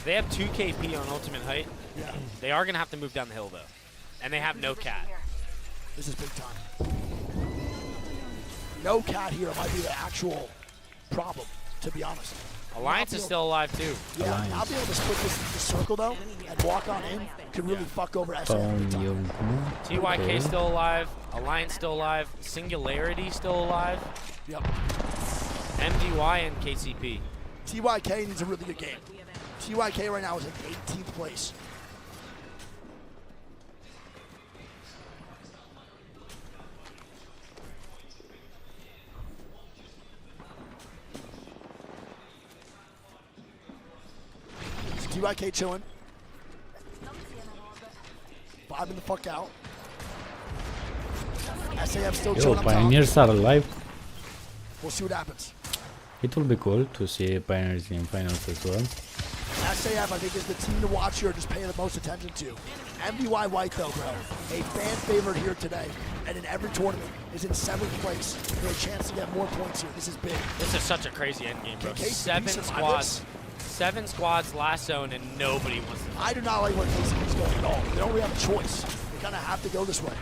They have 2 KP on ultimate height. Yeah. They are going to have to move down the hill, though. And they have no cat. This is big time. No cat here might be the actual problem, to be honest. Alliance is still alive, too. Yeah, I'll be able to split this circle, though, and walk on in. Could really fuck over SAF. TYK still alive. Alliance still alive. Singularity still alive. Yep. MDY and KCP. TYK needs a really good game. TYK right now is in 18th place. TYK chilling. Vibing the fuck out. SAF still Yo, chilling up top. Pioneers are alive. We'll see what happens. It will be cool to see Pioneers in finals as well. SAF, I think, is the team to watch here, just paying the most attention to. MDY White, though, bro, a fan favorite here today, and in every tournament is in 7th place for a chance to get more points here. This is big. This is such a crazy endgame, bro. Can KCP 7 survive squads. this? 7 squads last zone, and nobody wants to. I do not like where KCP's going at all. They don't really have a choice. They kind of have to go this way.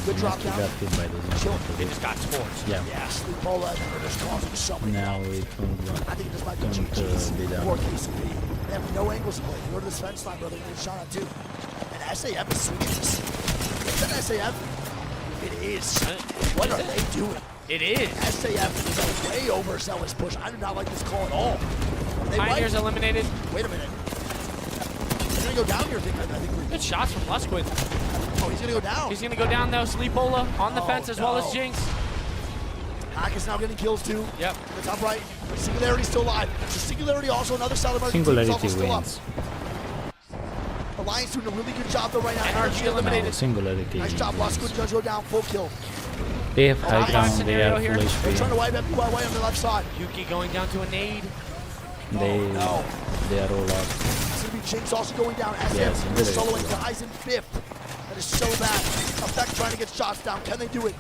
Good drop down. They just got torched. Yeah. Yeah, sleep Bola, and they're just causing so many Now problems. it won't I think this might be don't GG's be done. for KCP. They have no angles to play. They go to this fence line, bro. They're going to get shot at too. And SAF is swinging this. Is that SAF? It is. What are they doing? It is. SAF is a way overzealous push. I do not like this call at all. They Pioneers might. eliminated. Wait a minute. He's going to go down here, I think. Good shots from Lusquid. Oh, he's going to go down. He's going to go down, though. Sleepola on the fence as well as no. Jinx. Hack is now getting kills too. Yep. The top right. Singularity's still alive. So Singularity also another solid mark. Singularity wins. Alliance doing a really good job though right now. NRG eliminated. Singularity. Nice job, Lusquid does go down, full kill. They have high ground, they scenario are here. full They're trying to HP. wipe MPY away on the left side. Yuki going down to a nade. They no. are all out. It's going to be Jinx also going down. SM Yes, is very soloing, good. dies in 5th. That is so bad. Effect trying to get shots down. Can they do it?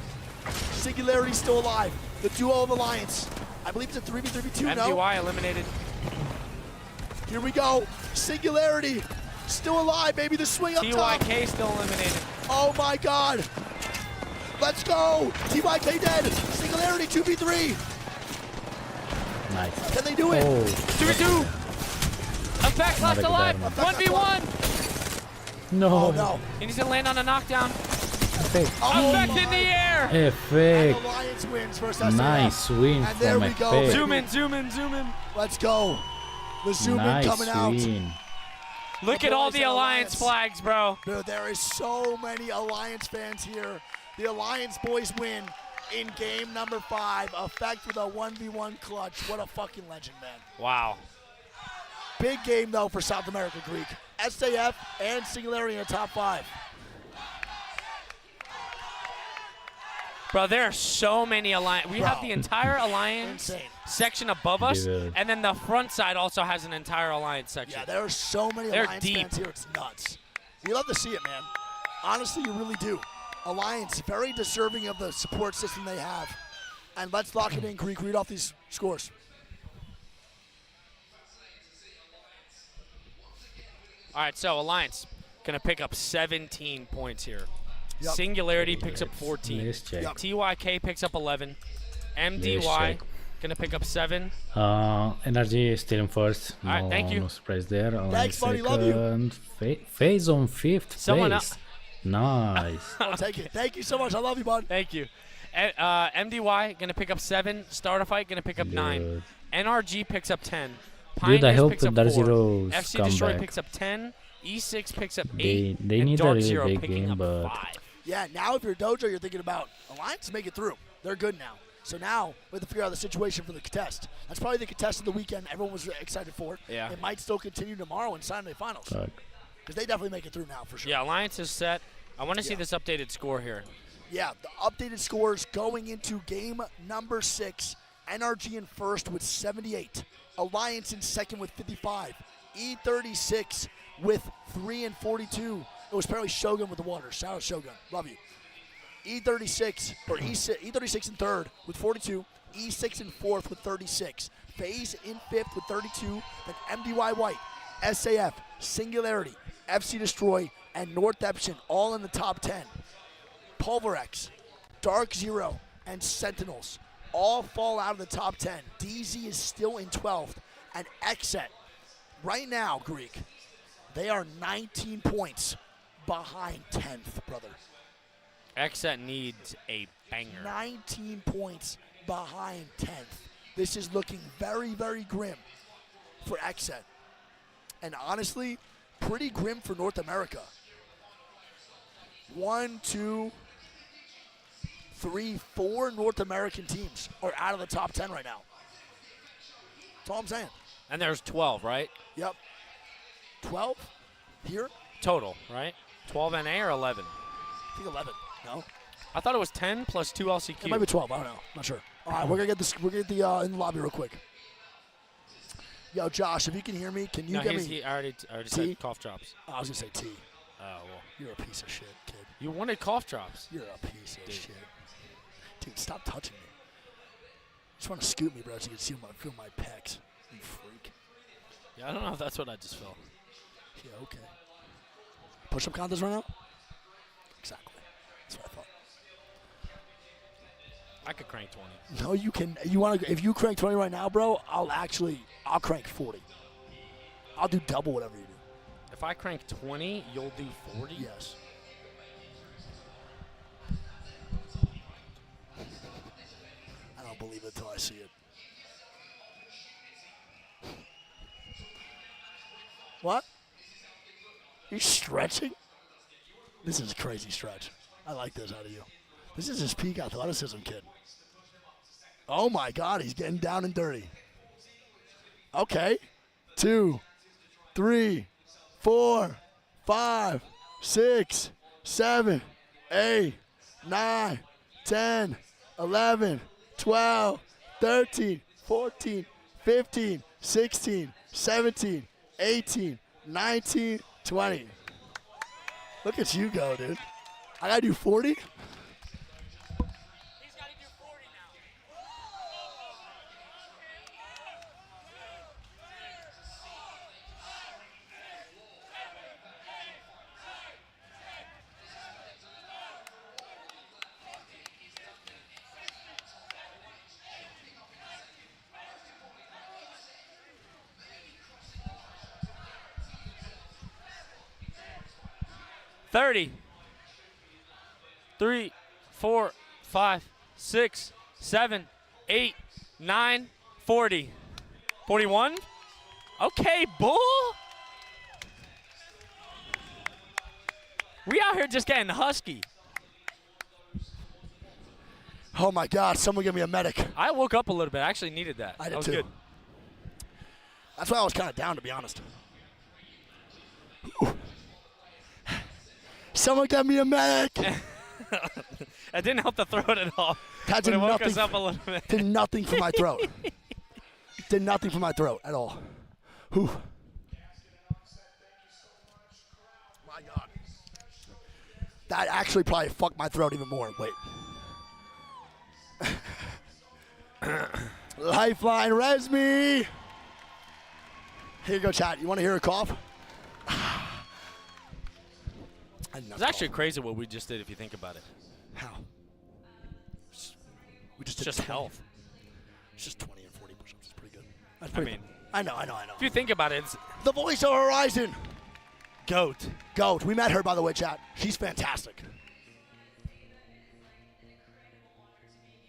Singularity's still alive. The duo of Alliance. I believe it's a 3v3v2, no? MDY eliminated. Here we go. Singularity. Still alive, baby. The swing up top. TYK still eliminated. Oh my god. Let's go. TYK dead. Singularity 2v3. Nice. Can they do it? Oh, 2v2. Effect last Another alive. good 1v1. no. Oh no. And he's going to land on a knockdown. Effect. Oh Effect my. in the air. Effect. And Alliance wins versus SAF. Nice win And there from we go. Effect. Zoom in, zoom in, zoom in. Let's go. The zoom in Nice coming out. win. Look at all the Alliance flags, bro. Dude, there is so many Alliance fans here. The Alliance boys win in game number 5. Effect with a 1v1 clutch. What a fucking legend, man. Wow. Big game, though, for South America Greek. SAF and Singularity in the top 5. Bro, there are so many Alliance. We have Bro. the entire Alliance Insane. section above us, Dude. and then the front side also has an entire Alliance section. Yeah, there are so many They're Alliance deep. fans here. It's nuts. You love to see it, man. Honestly, you really do. Alliance, very deserving of the support system they have. And let's lock it in, Greek. Read off these scores. All right, so Alliance going to pick up 17 points here. Yep. Singularity picks up 14. Let's check. Yep. TYK picks up 11. MDY check. going to pick up 7. Energy is still in first. All right, thank you. No surprise there. Thanks, buddy. Love you. Phase on 5th Someone place. else. Nice. I'll take it. Thank you so much. I love you, bud. Thank you. MDY going to pick up 7. Starter Fight going to pick up 9. Good. NRG picks up 10. Dude, I Pioneers hope picks up Dark 4. Zero's FC come Destroy back. picks up 10. E6 picks up 8. They and need a Dark really Zero big picking game, up but 5. Yeah, now if you're Dojo, you're thinking about Alliance, make it through. They're good now. So now we have to figure out the situation for the contest. That's probably the contest of the weekend everyone was excited for. Yeah. It might still continue tomorrow in Saturday finals. Fuck. Because they definitely make it through now for sure. Yeah, Alliance is set. I want to see this updated score here. Yeah, the updated scores going into game number 6. NRG in first with 78. Alliance in second with 55. E36 with 3 and 42. It was apparently Shogun with the water. Shout out Shogun. Love you. E36 or E36 in third with 42. E6 in fourth with 36. FaZe in fifth with 32. Then MDY White, SAF, Singularity, FC Destroy, and North Epson all in the top 10. Pulverex, Dark Zero, and Sentinels all fall out of the top 10. DZ is still in 12th. And Exet, right now, Greek, they are 19 points behind 10th, brother. Exet needs a banger. 19 points behind 10th. This is looking very, very grim for Exet. And honestly, pretty grim for North America. 1, 2, 3, 4 North American teams are out of the top 10 right now. That's all I'm saying. And there's 12, right? Yep. 12 here? Total, right? 12 NA or 11? I think 11. No? I thought it was 10 plus 2 LCQ. It might be 12. I don't know. Not sure. All right, we're gonna get this. We're gonna get the in the lobby real quick. Yo, Josh, if you can hear me, can you No, get me? I already T? said cough drops. Oh, I was gonna say T. Oh, well. You're a piece of shit, kid. You wanted cough drops. You're a piece of shit. Dude, stop touching me. Just want to scoop me, bro, so you can feel my pecs. You freak. Yeah, I don't know if that's what I just felt. Yeah, okay. Push-up contest right now? Exactly. That's what I thought. I could crank 20. No, you can. You want to? If you crank 20 right now, bro, I'll crank 40. I'll do double whatever you do. If I crank 20, you'll do 40? Yes. I don't believe it until I see it. What? You stretching? This is a crazy stretch. I like this out of you. This is his peak athleticism, kid. Oh my God, he's getting down and dirty. Okay. 2, 3, 4, 5, 6, 7, 8, 9, 10, 11, 12, 13, 14, 15, 16, 17, 18, 19, 20. Look at you go, dude. I gotta do 40? $30, 3, 4, 5, 6, 7, 8, 9, 40. 41? Okay, bull. We out here just getting husky. Oh my God, someone give me a medic. I woke up a little bit. I actually needed that. I did that was too. good. That's why I was kind of down, to be honest. Whew. Someone get me a medic. It didn't help the throat at all. That but did it woke nothing, us up a little bit. Did nothing for my throat. Did nothing for my throat at all. Whew. My God. That actually probably fucked my throat even more. Wait. Lifeline, res me. Here you go, chat. You want to hear a cough? It's actually crazy what we just did if you think about it. How? We just It's did just 20. health. It's just 20 and 40 push-ups. It's pretty good. That's I pretty mean, good. I know. if you think about it, it's The voice of Horizon. GOAT. GOAT. We met her, by the way, chat. She's fantastic.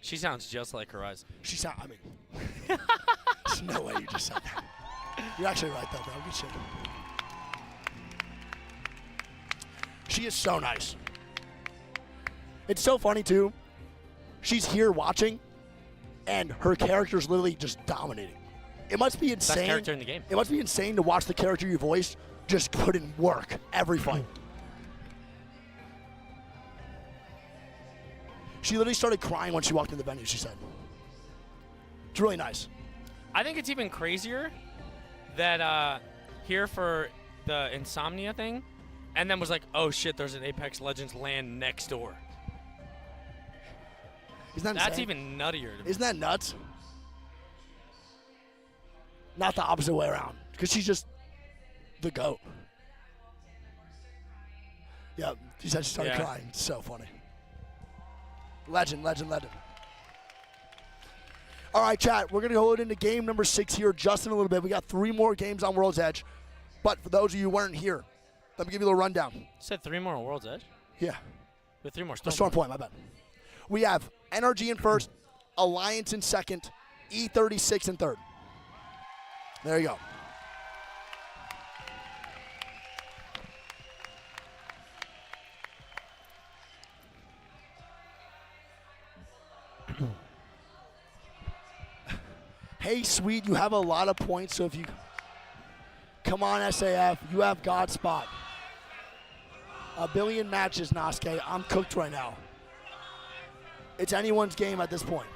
She sounds just like Horizon. I mean, there's no way you just said that. You're actually right, though, bro. Good shit. She is so nice. It's so funny, too. She's here watching, and her character's literally just dominating. It must be insane. Best character in the game. It must be insane to watch the character you voiced just put in work every fight. She literally started crying when she walked in the venue, she said. It's really nice. I think it's even crazier that here for the Insomnia thing, and then was like, oh shit, there's an Apex Legends LAN next door. Isn't that That's insane? even nuttier to me. Isn't that nuts? Not the opposite way around, because she's just the GOAT. Yeah, she said she started crying. It's so funny. Legend, legend, legend. All right, chat, we're going to go into game number 6 here just in a little bit. We got 3 more games on World's Edge. But for those of you who weren't here, let me give you a little rundown. You said 3 more on World's Edge? Yeah. With 3 more Storm Point, my bad. We have NRG in first, Alliance in second, E36 in third. There you go. Hey, sweet, you have a lot of points, so if you come on, SAF, you have God spot. 1 billion matches, Nosuke. I'm cooked right now. It's anyone's game at this point.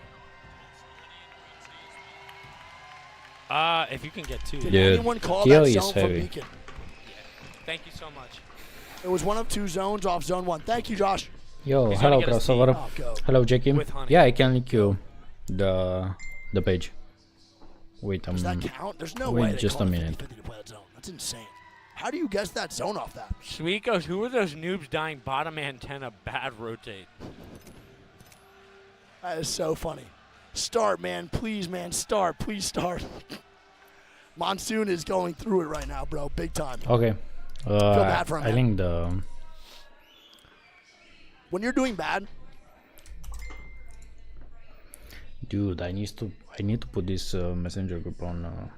If you can get 2. Did anyone call that zone from Beacon? Thank you so much. It was one of 2 zones off zone 1. Thank you, Josh. Yo, He's hello, gonna get us crossover. Oh, Hello, Jackie. With honey. Yeah, I can link you the page. Wait a Does that minute. count? There's no way Wait they just call a it minute. 50-50 to play that zone. That's insane. How do you guess that zone off that? Sweet goes, who are those noobs dying bottom antenna bad rotate? That is so funny. Start, man. Please, man. Start. Please start. Monsoon is going through it right now, bro. Big time. Okay. Feel bad for him, I man. think the... When you're doing bad, Dude, I need to put this messenger group on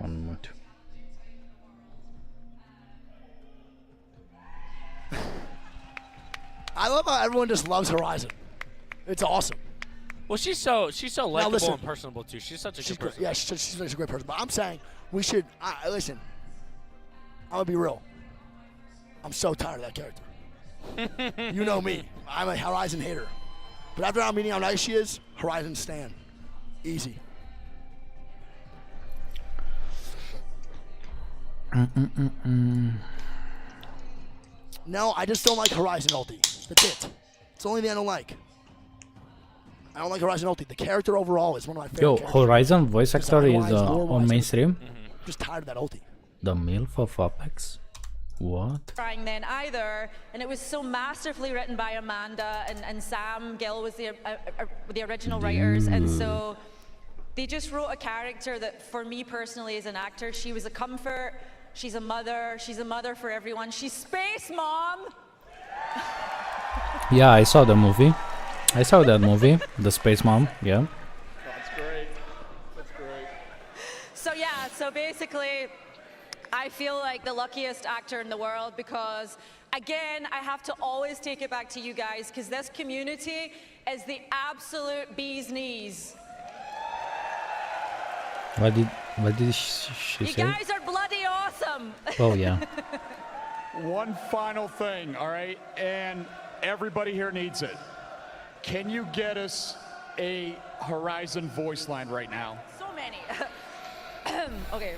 mute. I love how everyone just loves Horizon. It's awesome. Well, she's so likable listen. and personable too. She's such a She's good great. person. Yeah, she's a great person. But I'm saying we should. Listen, I'm gonna be real. I'm so tired of that character. You know me. I'm a Horizon hater. But after I'm meeting how nice she is, Horizon stan. Easy. No, I just don't like Horizon ulti. That's it. It's the only thing I don't like. I don't like Horizon ulti. The character overall is one of my favorite Yo, characters. Horizon voice Because actor is otherwise, lore-wise, on mainstream. Just tired of that ulti. The MILF of Apex? What? Trying then either, and it was so masterfully written by Amanda and Sam Gill was the original writers, and so they just wrote a character that for me personally as an actor, she was a comfort, she's a mother for everyone, she's Space Mom! Yeah, I saw the movie. I saw that movie, The Space Mom, yeah. That's great. That's great. So yeah, so basically, I feel like the luckiest actor in the world because, again, I have to always take it back to you guys because this community is the absolute bee's knees. What did she You say? guys are bloody awesome. Oh yeah. One final thing, all right? And everybody here needs it. Can you get us a Horizon voice line right now? So many. Okay.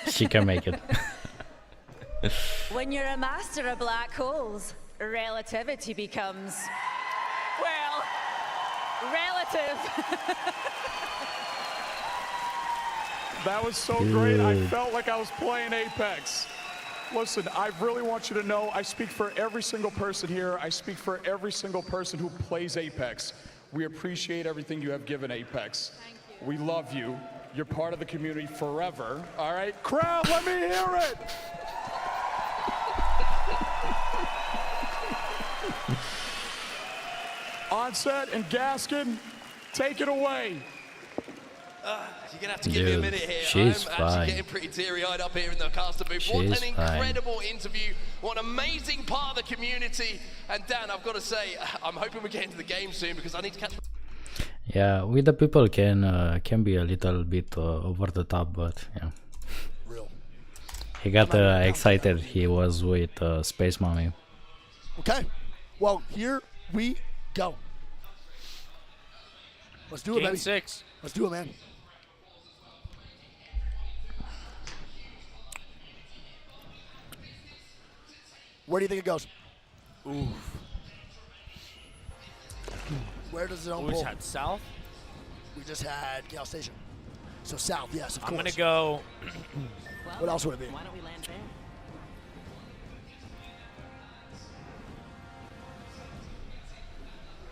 She can make it. When you're a master of black holes, relativity becomes, well, relative. That was so great. I Dude. felt like I was playing Apex. Listen, I really want you to know I speak for every single person here. I speak for every single person who plays Apex. We appreciate everything you have given Apex. Thank you. We love you. You're part of the community forever. All right? Crowd, let me hear it! Onset and Gaskin, Take it away. You're gonna have to give me a Dude, minute here. she's I'm fine. actually getting pretty teary-eyed up here in the caster booth. What She's an fine. incredible interview. What an amazing part of the community. And Dan, I've got to say, I'm hoping we get into the game soon because I need to catch. Yeah, with the people can be a little bit over the top, but yeah. Real. He got excited. He was with Space Mommy. Okay. Well, here we go. Let's do it, Game baby. 6. Let's do it, man. Where do you think it goes? Ooh. Where does it We own just pull? had south. We just had Gale Station. So south, yes, of I'm course. gonna go. What else would it be? Why don't we land there?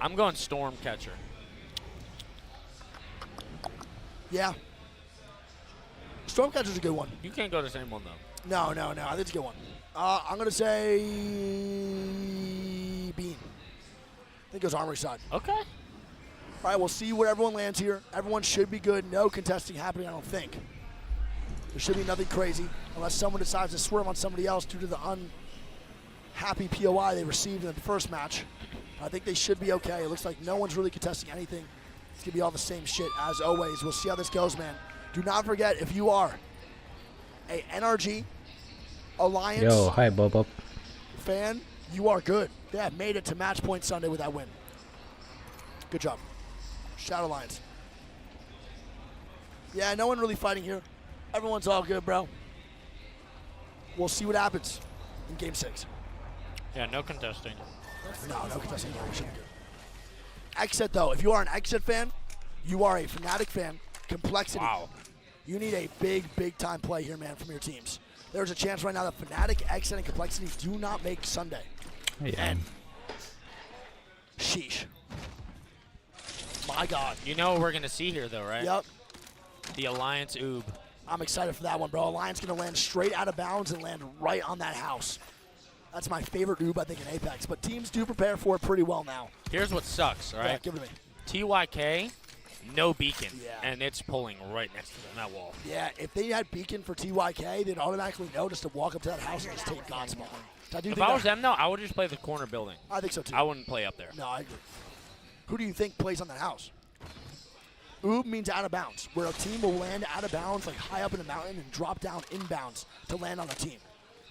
I'm going Stormcatcher. Yeah. Stormcatcher's a good one. You can't go the same one though. No. I think it's a good one. I'm going to say Bean. I think it goes Armory side. Okay. All right, we'll see where everyone lands here. Everyone should be good. No contesting happening, I don't think. There should be nothing crazy unless someone decides to swerve on somebody else due to the unhappy POI they received in the first match. I think they should be okay. It looks like no one's really contesting anything. It's going to be all the same shit as always. We'll see how this goes, man. Do not forget, if you are a NRG Alliance Yo, hi, Bob. fan, you are good. They have made it to match point Sunday with that win. Good job. Shadow Alliance. Yeah, no one really fighting here. Everyone's all good, bro. We'll see what happens in Game 6. Yeah, no contesting. No contesting. No, we shouldn't do. Exit, though. If you are an Exit fan, you are a Fnatic fan. Complexity. Wow. You need a big time play here, man, from your teams. There's a chance right now that Fnatic, Exit, and Complexity do not make Sunday. Yeah. And sheesh. My God. You know what we're gonna see here though, right? Yep. The Alliance Oob. I'm excited for that one, bro. Alliance going to land straight out of bounds and land right on that house. That's my favorite oob, I think, in Apex. But teams do prepare for it pretty well now. Here's what sucks, right? Yeah, give it to me. TYK, no beacon, Yeah. and it's pulling right next to them, that wall. Yeah, if they had beacon for TYK, they'd automatically know just to walk up to that house and just take God's spawn. So If I was them, though, I would just play the corner building. I think so, too. I wouldn't play up there. No, I agree. Who do you think plays on that house? Oob means out of bounds, where a team will land out of bounds, like high up in a mountain, and drop down inbounds to land on a team.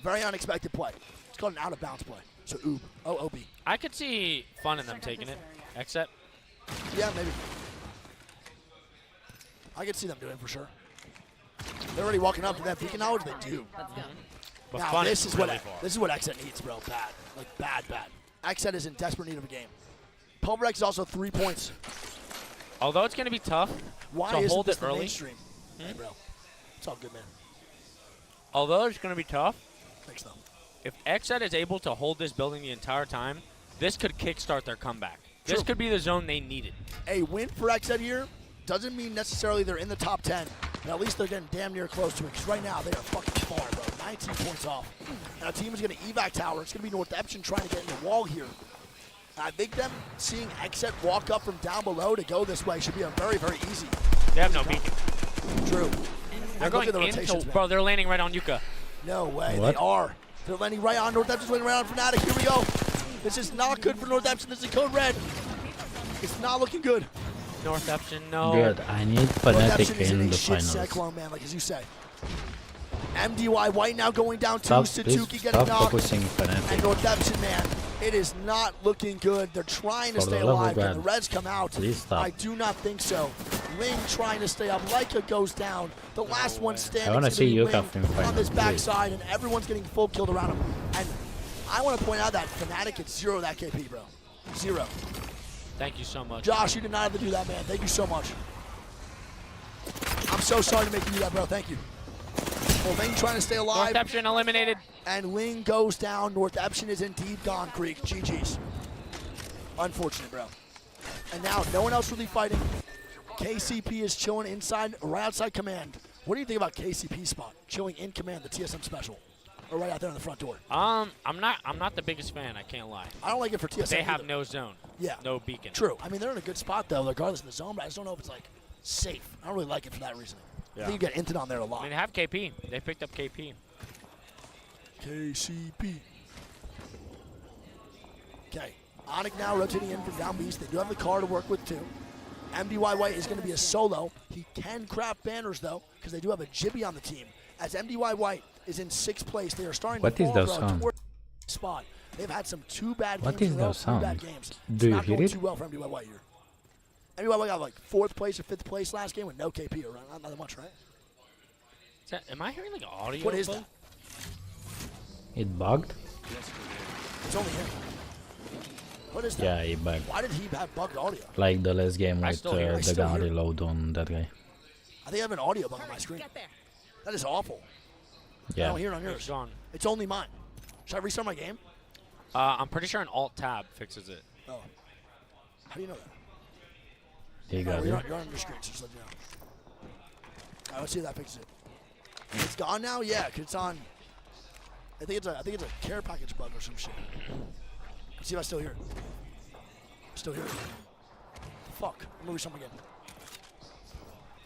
Very unexpected play. It's called an out of bounds play. So Oob, OOB. I could see fun in them taking it. Except, Yeah, maybe. I could see them doing it for sure. They're already walking up to that beacon knowledge. They do. but Now fun this is is really what far. this is what Xset needs, bro. Bad, like bad. Xset is in desperate need of a game. Pulverex is also 3 points. Although it's going to be tough Why to isn't hold this it the early. mainstream? Hey, bro. It's all good, man. Although it's going to be tough, Thanks, though. if Xset is able to hold this building the entire time, this could kickstart their comeback. This True. could be the zone they needed. A win for Xset here doesn't mean necessarily they're in the top 10, but at least they're getting damn near close to it, because right now they are fucking far, bro. 19 points off. And a team is going to evac tower. It's going to be North Epson trying to get in the wall here. And I think them seeing Xset walk up from down below to go this way should be a very, very easy. They have no beacon. True. They're And look going at the into, rotations, man. bro, they're landing right on Yuka. No way, What? they are. They're landing right on North Epson's landing right on Fnatic. Here we go. This is not good for North Epson. This is code red. It's not looking good. North Epson, no. Good. I need North Fnatic Epson is in in a the shit finals. cyclone, man, like as you say. MDY White now going down two. Stop, Satsuki please getting stop knocked. focusing And Fnatic. North Epson, man, it is not looking good. They're trying to For the stay love of alive. Can God. the Reds come out? Please stop. I do not think so. Ling trying to stay up. Leica goes down. The last one standing. I wanna is gonna see be Yuka Ling in finals, on this please. backside, and everyone's getting full killed around him. And I want to point out that Fnatic is 0 that KP, bro. 0. Thank you so much. Josh, you did not have to do that, man. Thank you so much. I'm so sorry to make you do that, bro. Thank you. Well, Ling trying to stay alive. North Epson eliminated. And Ling goes down. North Epson is indeed gone, Creek. GG's. Unfortunate, bro. And now no one else really fighting. KCP is chilling inside, right outside command. What do you think about KCP spot? Chilling in command, the TSM special. Or right out there in the front door? I'm not the biggest fan. I can't lie. I don't like it for TSM. But they have either. no zone. Yeah. No beacon. True. I mean, they're in a good spot, though, regardless of the zone, but I just don't know if it's, like, safe. I don't really like it for that reason. I think you get inted on there a lot. I mean, they have KP. They picked up KP. KCP. Okay. Onyx now rotating in from down beast. They do have the car to work with, too. MDY White is going to be a solo. He can craft banners, though, because they do have a Jibby on the team. As MDY White is in 6th place, they are starting What to is fall those bro, sound? toward the spot. They've had some 2 bad What games is in a row, those 3 bad sound? games. Do you Not hear going it? too well for MDY White here. MDY White got like 4th place or 5th place last game with no KP or not that much, right? Am I hearing like audio? What is bug? that? It bugged? It's only him. What is that? Yeah, it bugged. Why did he have bugged audio? Like the last game I with still hear it. I the still gun hear it. reload on that guy. I think I have an audio bug on my screen. That is awful. Yeah. I don't hear it on yours. It's gone. It's only mine. Should I restart my game? I'm pretty sure an Alt-Tab fixes it. Oh. How do you know that? He got you're, it. you're on your screen, so just let me know. All right, let's see if that fixes it. It's gone now? Yeah, 'cause it's on. I think it's a care package bug or some shit. Let's see if I still hear it. Still hear it. Fuck. I'm gonna restart my game.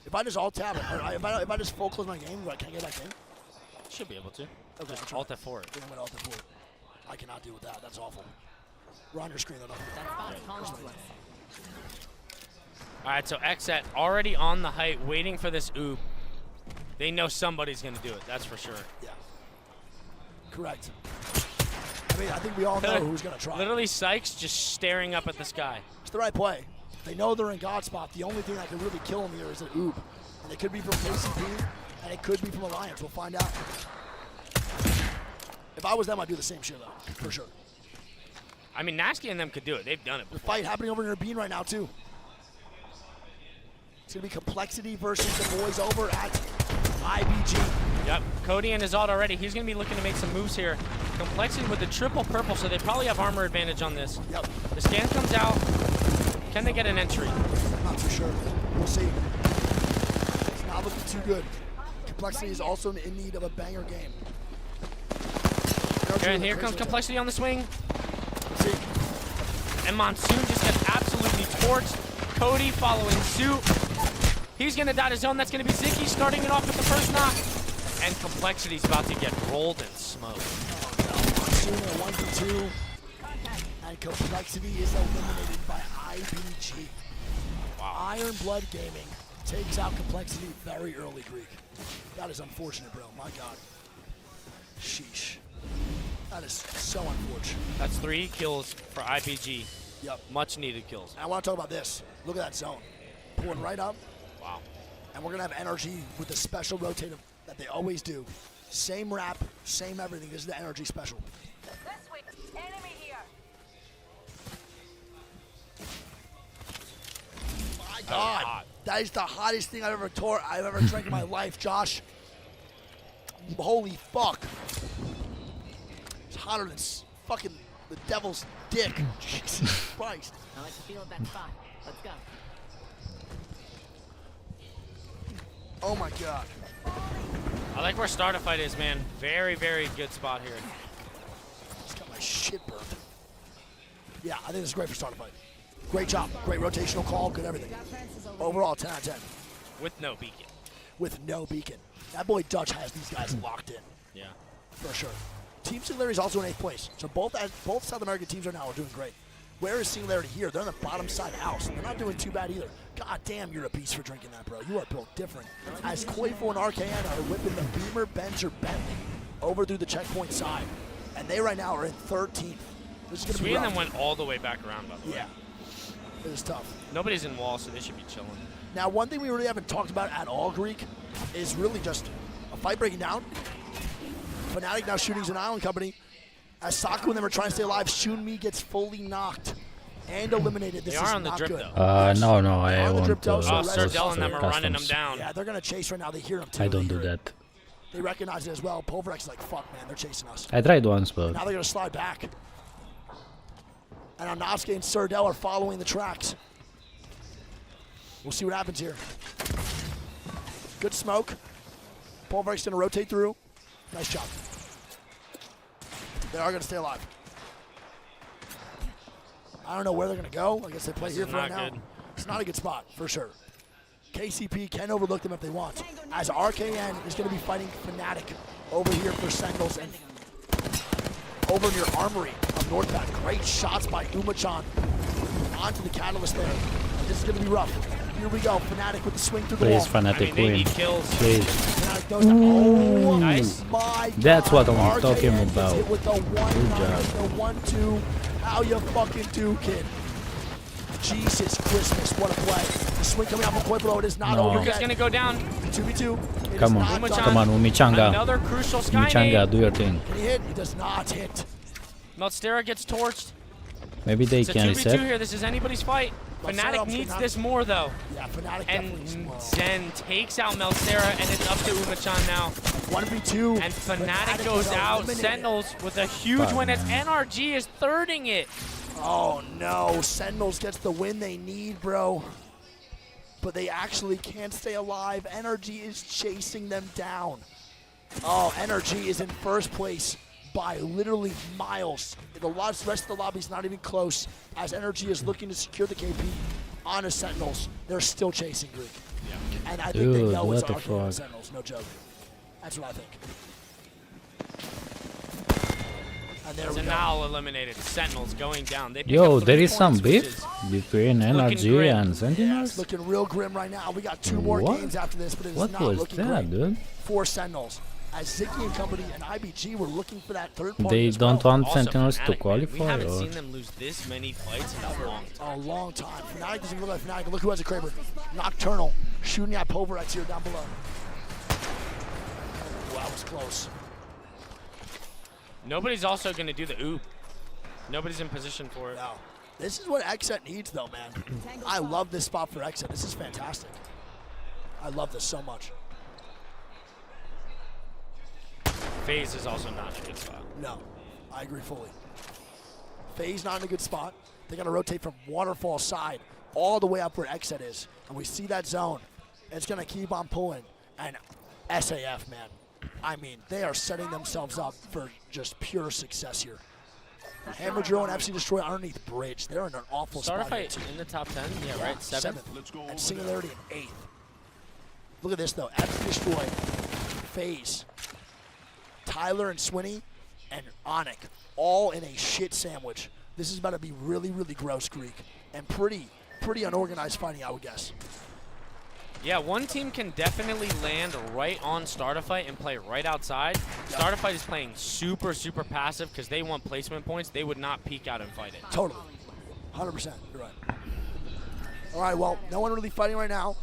If I just alt-tab it, or if I just full close my game, can I get back in? Should be able to. Okay, Just I'll try. Alt F4 it. Yeah, I'm gonna alt F4 it. I cannot deal with that. That's awful. We're on your screen, though. All right, so Xset already on the height, waiting for this oop. They know somebody's gonna do it. That's for sure. Yeah. Correct. I mean, I think we all know who's gonna try. Literally, Sykes just staring up at the sky. It's the right play. They know they're in God spot. The only thing that could really kill them here is an oop. And it could be from KCP, and it could be from Alliance. We'll find out. If I was them, I'd do the same shit, though, for sure. I mean, Nasky and them could do it. They've done it The before. fight happening over near Bean right now, too. It's going to be Complexity versus the boys over at IBG. Yep, Cody and his ult already. He's going to be looking to make some moves here. Complexity with the triple purple, so they probably have armor advantage on this. Yep. The scan comes out. Can they get an entry? Not too sure. We'll see. It's not looking too good. Complexity is also in need of a banger game. Okay, and here comes Complexity on the swing. And Monsoon just gets absolutely torched. Cody following suit. He's going to die to zone. That's going to be Zicky starting it off with the first knock. And Complexity's about to get rolled and smoked. Monsoon at 1v2. And Complexity is eliminated by IBG. Wow. Iron Blood Gaming takes out Complexity very early, Greek. That is unfortunate, bro. My God. Sheesh. That is so unfortunate. That's 3 kills for IPG. Yep. Much needed kills. And I want to talk about this. Look at that zone. Pulling right up. Wow. And we're going to have NRG with the special rotative that they always do. Same wrap, same everything. This is the NRG special. Enemy here. My God. That is the hottest thing I've ever drank in my life, Josh. Holy fuck. It's hotter than fucking the devil's dick. Jesus Christ. I like the feel of that spot. Let's go. Oh my God. I like where Starter Fight is, man. Very, very good spot here. Just got my shit burned. Yeah, I think this is great for Starter Fight. Great job. Great rotational call. Good everything. Overall, 10 out of 10. With no beacon. With no beacon. That boy Dutch has these guys locked in. Yeah. For sure. Team Singularity is also in 8th place. So both South American teams right now are doing great. Where is Singularity here? They're on the bottom side house. They're not doing too bad either. God damn, you're a beast for drinking that, bro. You are built different. As Koifo and RKN are whipping the Beamer, Bench, or Bentley over through the checkpoint side. And they right now are in 13th. This is going to be Sweden rough. then went all the way back around, by the way. Yeah. It is tough. Nobody's in wall, so they should be chilling. Now, one thing we really haven't talked about at all, Greek, is really just a fight breaking down. Fnatic now shooting an Island Company. As Saku and them are trying to stay alive, Shunmi gets fully knocked and eliminated. This They are is on the not drip, good. though. No, I on the want drip, to though, so Sardell and them are running them customs. down. Yeah, they're going to chase right now. They hear him, too. I don't They do hear it. that. They recognize it as well. Pulverex is like, fuck, man, they're chasing us. I tried once, but Now they're going to slide back. And Anosuke and Sardell are following the tracks. We'll see what happens here. Good smoke. Pulverex going to rotate through. Nice job. They are going to stay alive. I don't know where they're going to go. I guess they play here for right now. It's not a good spot, for sure. KCP can overlook them if they want. As RKN is going to be fighting Fnatic over here for Sentinels and over near Armory of Northbound. Great shots by Umachan onto the Catalyst there. And this is going to be rough. Here we go. Fnatic with the swing through the wall. Please, Fnatic, win. Please. Oh, nice. My That's God. what I'm talking RKN about. hit with the Good job. the 1-2. How you fucking do, kid? Jesus Christmas, what a play. The swing coming out from Pueblo, it is not over Yuka's yet. going to go down. 2v2. Come on, come on, Umichanga. Another crucial Sky Umichanga, do your thing. Can he hit? He does not hit. Melstera gets torched. Maybe they It's a can 2v2 reset. here. This is anybody's fight. Fnatic needs this more, though. Yeah, Fnatic and Zen takes out Melstera, and it's up to Umachan now. 1v2. And Fnatic goes out. Sentinels with a huge win as NRG is thirding it. Oh no, Sentinels gets the win they need, bro. But they actually can't stay alive. Energy is chasing them down. Oh, Energy is in first place by literally miles. The rest of the lobby's not even close. As Energy is looking to secure the KP on the Sentinels, they're still chasing Greek. Yeah. And I think they know it's arguing with Sentinels, no joke. That's what I think. And there we go. Now eliminated. Sentinels going down. They pick Yo, up 3 there is some points, which beef is between NRG grim. and Yeah, it's Sentinels. looking real grim right now. We got 2 more What? games after this, but it's What not was looking that, great dude? for Sentinels. As Zicky and company and IBG were looking for that third point. They as don't well. want Sentinels to We qualify, haven't or seen them lose this many fights in a long time. A long time. Fnatic doesn't look like Fnatic. Look who has a Kraber. Nocturnal shooting at Poverex here down below. Wow, that was close. Nobody's also going to do the oop. Nobody's in position for it. No. This is what Xset needs, though, man. I love this spot for Xset. This is fantastic. I love this so much. FaZe is also not in a good spot. No, I agree fully. FaZe not in a good spot. They got to rotate from Waterfall side all the way up where Xset is. And we see that zone. It's going to keep on pulling. And SAF, man. I mean, they are setting themselves up for just pure success here. Hammer Drill and FC Destroy underneath Bridge. They're in an awful spot. Starfight in the top 10? Yeah, right? 7th? And Singularity in 8th. Look at this, though. FC Destroy, FaZe, Tyler and Swinney, and Onyx, all in a shit sandwich. This is about to be really, really gross, Greek, and pretty unorganized fighting, I would guess. Yeah, one team can definitely land right on Starfight and play right outside. Yep. Starfight is playing super, super passive because they want placement points. They would not peek out and fight it. Totally. 100%. You're right. All right, well, no one really fighting right now.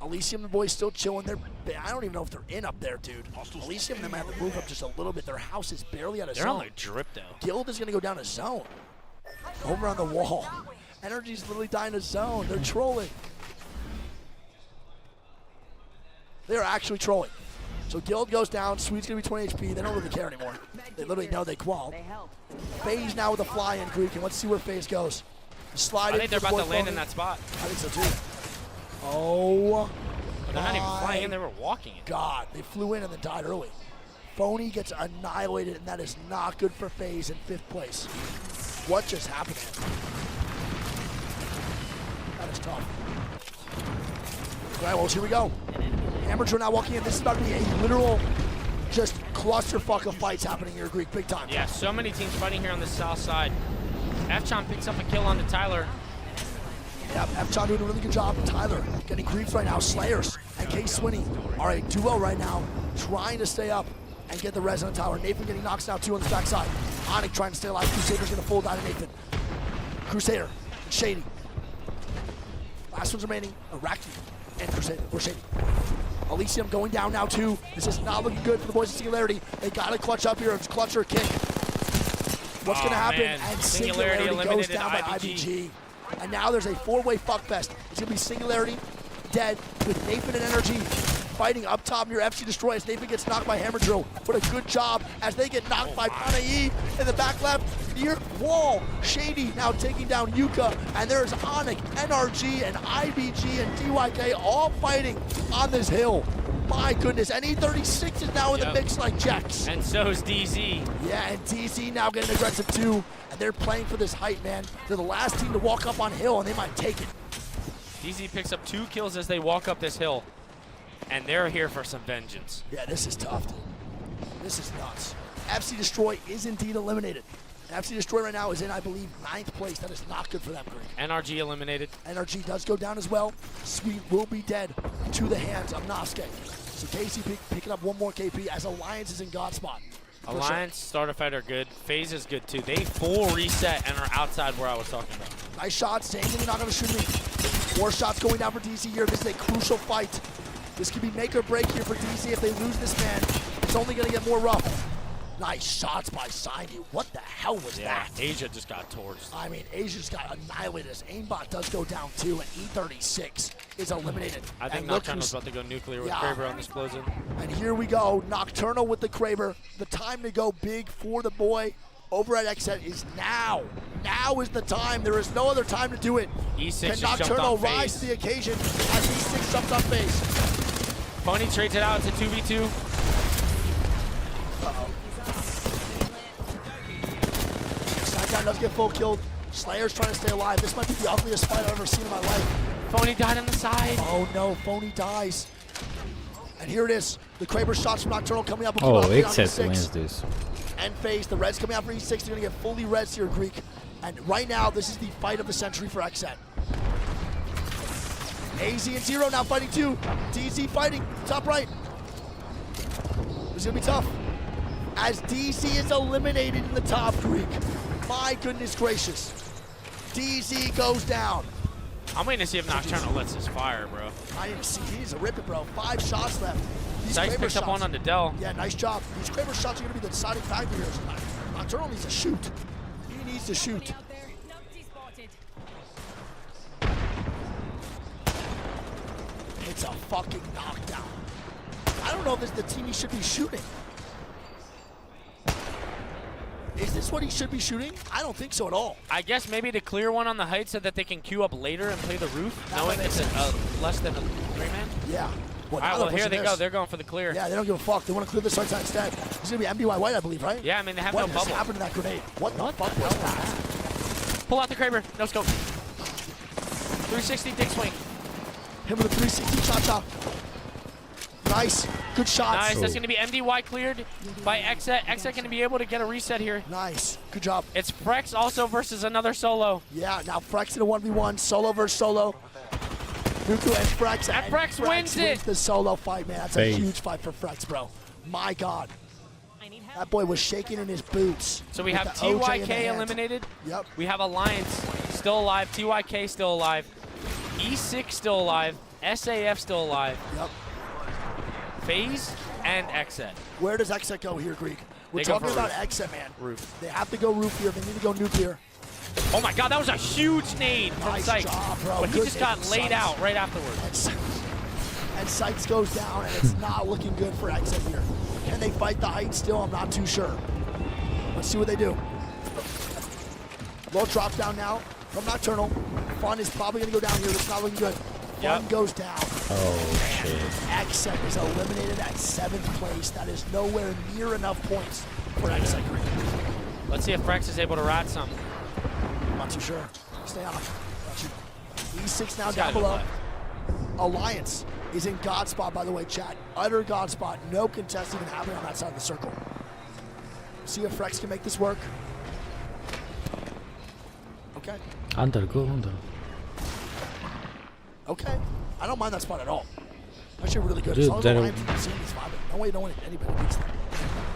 Elysium, the boys still chilling. I don't even know if they're in up there, dude. Elysium and them have to move up just a little bit. Their house is barely out of zone. They're on their drip, though. Guild is going to go down a zone. Over on the wall. Energy's literally dying a zone. They're trolling. They're actually trolling. So Guild goes down. Sweet's going to be 20 HP. They don't really care anymore. They literally know they qual. FaZe now with a fly in, Greek, and let's see where FaZe goes. Slide I think they're about to land in that spot. I think so, too. Oh, they're not even flying in, they were walking in. God, they flew in and then died early. Phony gets annihilated, and that is not good for FaZe in 5th place. What just happened here? That is tough. All right, well, here we go. Amateur now walking in. This is about to be a literal just clusterfuck of fights happening here, Greek, big time. Yeah, so many teams fighting here on the south side. F-Chon picks up a kill onto Tyler. Yep, F-Chon doing a really good job. Tyler getting creeps right now. Slayers and K Swinney are a duo right now, trying to stay up and get the res on the tower. Nathan getting knocks out 2 on the backside. Onyx trying to stay alive. Crusader's gonna fold out of Nathan. Crusader and Shady. Last one's remaining. Araki and Crusader or Shady. Elysium going down now too. This is not looking good for the boys of Singularity. They gotta clutch up here. It's clutch or kick. What's gonna happen? Man. And Singularity goes eliminated down by IBG. And now there's a 4-way fuck fest. It's gonna be Singularity dead with Nathan and Energy fighting up top near FC Destroy as Nathan gets knocked by Hammer Drill. What a good job as they get knocked by Panay in the back left near wall. Shady now taking down Yuka, and there's Onyx, NRG, and IBG and DYK all fighting on this hill. My goodness, and E36 is now in the mix like Jex. And so is DZ. Yeah, and DZ now getting aggressive too, and they're playing for this height, man. They're the last team to walk up on hill, and they might take it. DZ picks up 2 kills as they walk up this hill, and they're here for some vengeance. Yeah, this is tough, dude. This is nuts. FC Destroy is indeed eliminated. FC Destroy right now is in, I believe, 9th place. That is not good for them, Greg. NRG eliminated. NRG does go down as well. Sweet will be dead to the hands of Nosuke. So KC picking up one more KP as Alliance is in God spot. Alliance, Starter Fight are good. FaZe is good too. They full reset and are outside where I was talking about. Nice shots. Saying you're not going to shoot me. 4 shots going down for DC here. This is a crucial fight. This could be make or break here for DC. If they lose this man, it's only going to get more rough. Nice shots by Sidey. What the hell was that? Asia just got torched. I mean, Asia just got annihilated. His aimbot does go down too, and E36 is eliminated. I think Nocturnal's about to go nuclear with Kraber on this close-in. And here we go. Nocturnal with the Kraber. The time to go big for the boy over at XZ is now. Now is the time. There is no other time to do it. E6 Can Nocturnal rise to the occasion as E6 jumps on FaZe? Pony trades it out. It's a 2v2. Uh-oh. Snackdown does get full killed. Slayer's trying to stay alive. This might be the ugliest fight I've ever seen in my life. Phony died on the side. Oh no, Phony dies. And here it is. The Kraber shots from Nocturnal coming up. Oh, XZ wins this. And FaZe, the Reds coming out for E6. They're going to get fully Reds here, Greek. And right now, this is the fight of the century for XZ. AZ and Zero now fighting too. DZ fighting, top right. This is going to be tough. As DZ is eliminated in the top, Greek. My goodness gracious. DZ goes down. I'm waiting to see if Nocturnal lets this fire, bro. I need to see. He needs to rip it, bro. 5 shots left. Sykes picks up one on the Dell. Yeah, nice job. These Kraber shots are going to be the deciding factor here tonight. Nocturnal needs to shoot. He needs to shoot. It's a fucking knockdown. I don't know if this is the team he should be shooting. Is this what he should be shooting? I don't think so at all. I guess maybe to clear one on the height so that they can queue up later and play the roof, knowing it's a less than a 3-man. Yeah. All right, well, here they go. They're going for the clear. Yeah, they don't give a fuck. They want to clear this right side instead. This is going to be MDY White, I believe, right? Yeah, I mean, they have what no bubble. What happened to that grenade? What the fuck was that? Pull out the Kraber. No scope. 360 dig swing. Hit with a 360 cha-cha. Nice. Good shots. Nice. That's going to be MDY cleared by XZ. XZ going to be able to get a reset here. Nice. Good job. It's Frex also versus another solo. Yeah, now Frex in a 1v1. Solo versus solo. Nuku and Frex. And Frex wins it. The solo fight, man. That's a huge fight for Frex, bro. My God. That boy was shaking in his boots. So we have TYK eliminated. Yep. We have Alliance still alive. TYK still alive. E6 still alive. SAF still alive. Yep. FaZe and XZ. Where does XZ go here, Greek? We're talking about XZ, man. Roof. They have to go roof here. They need to go nuclear. Oh my God, that was a huge nade from Sykes. Job, bro. But he just got laid out right afterwards. And Sykes goes down, and it's not looking good for XZ here. Can they fight the height still? I'm not too sure. Let's see what they do. Low drop down now from Nocturnal. Fun is probably going to go down here. It's not looking good. Fun goes down. Oh, shit. XZ is eliminated at 7th place. That is nowhere near enough points for XZ Green. Let's see if Frex is able to rat some. I'm not too sure. Stay on. E6 now down below. Alliance is in God spot, by the way, chat. Utter God spot. No contest even happening on that side of the circle. See if Frex can make this work. Okay. Under, go under. Okay. I don't mind that spot at all. Actually really good. Dude, as long as Alliance can see these five. No way anybody beats them.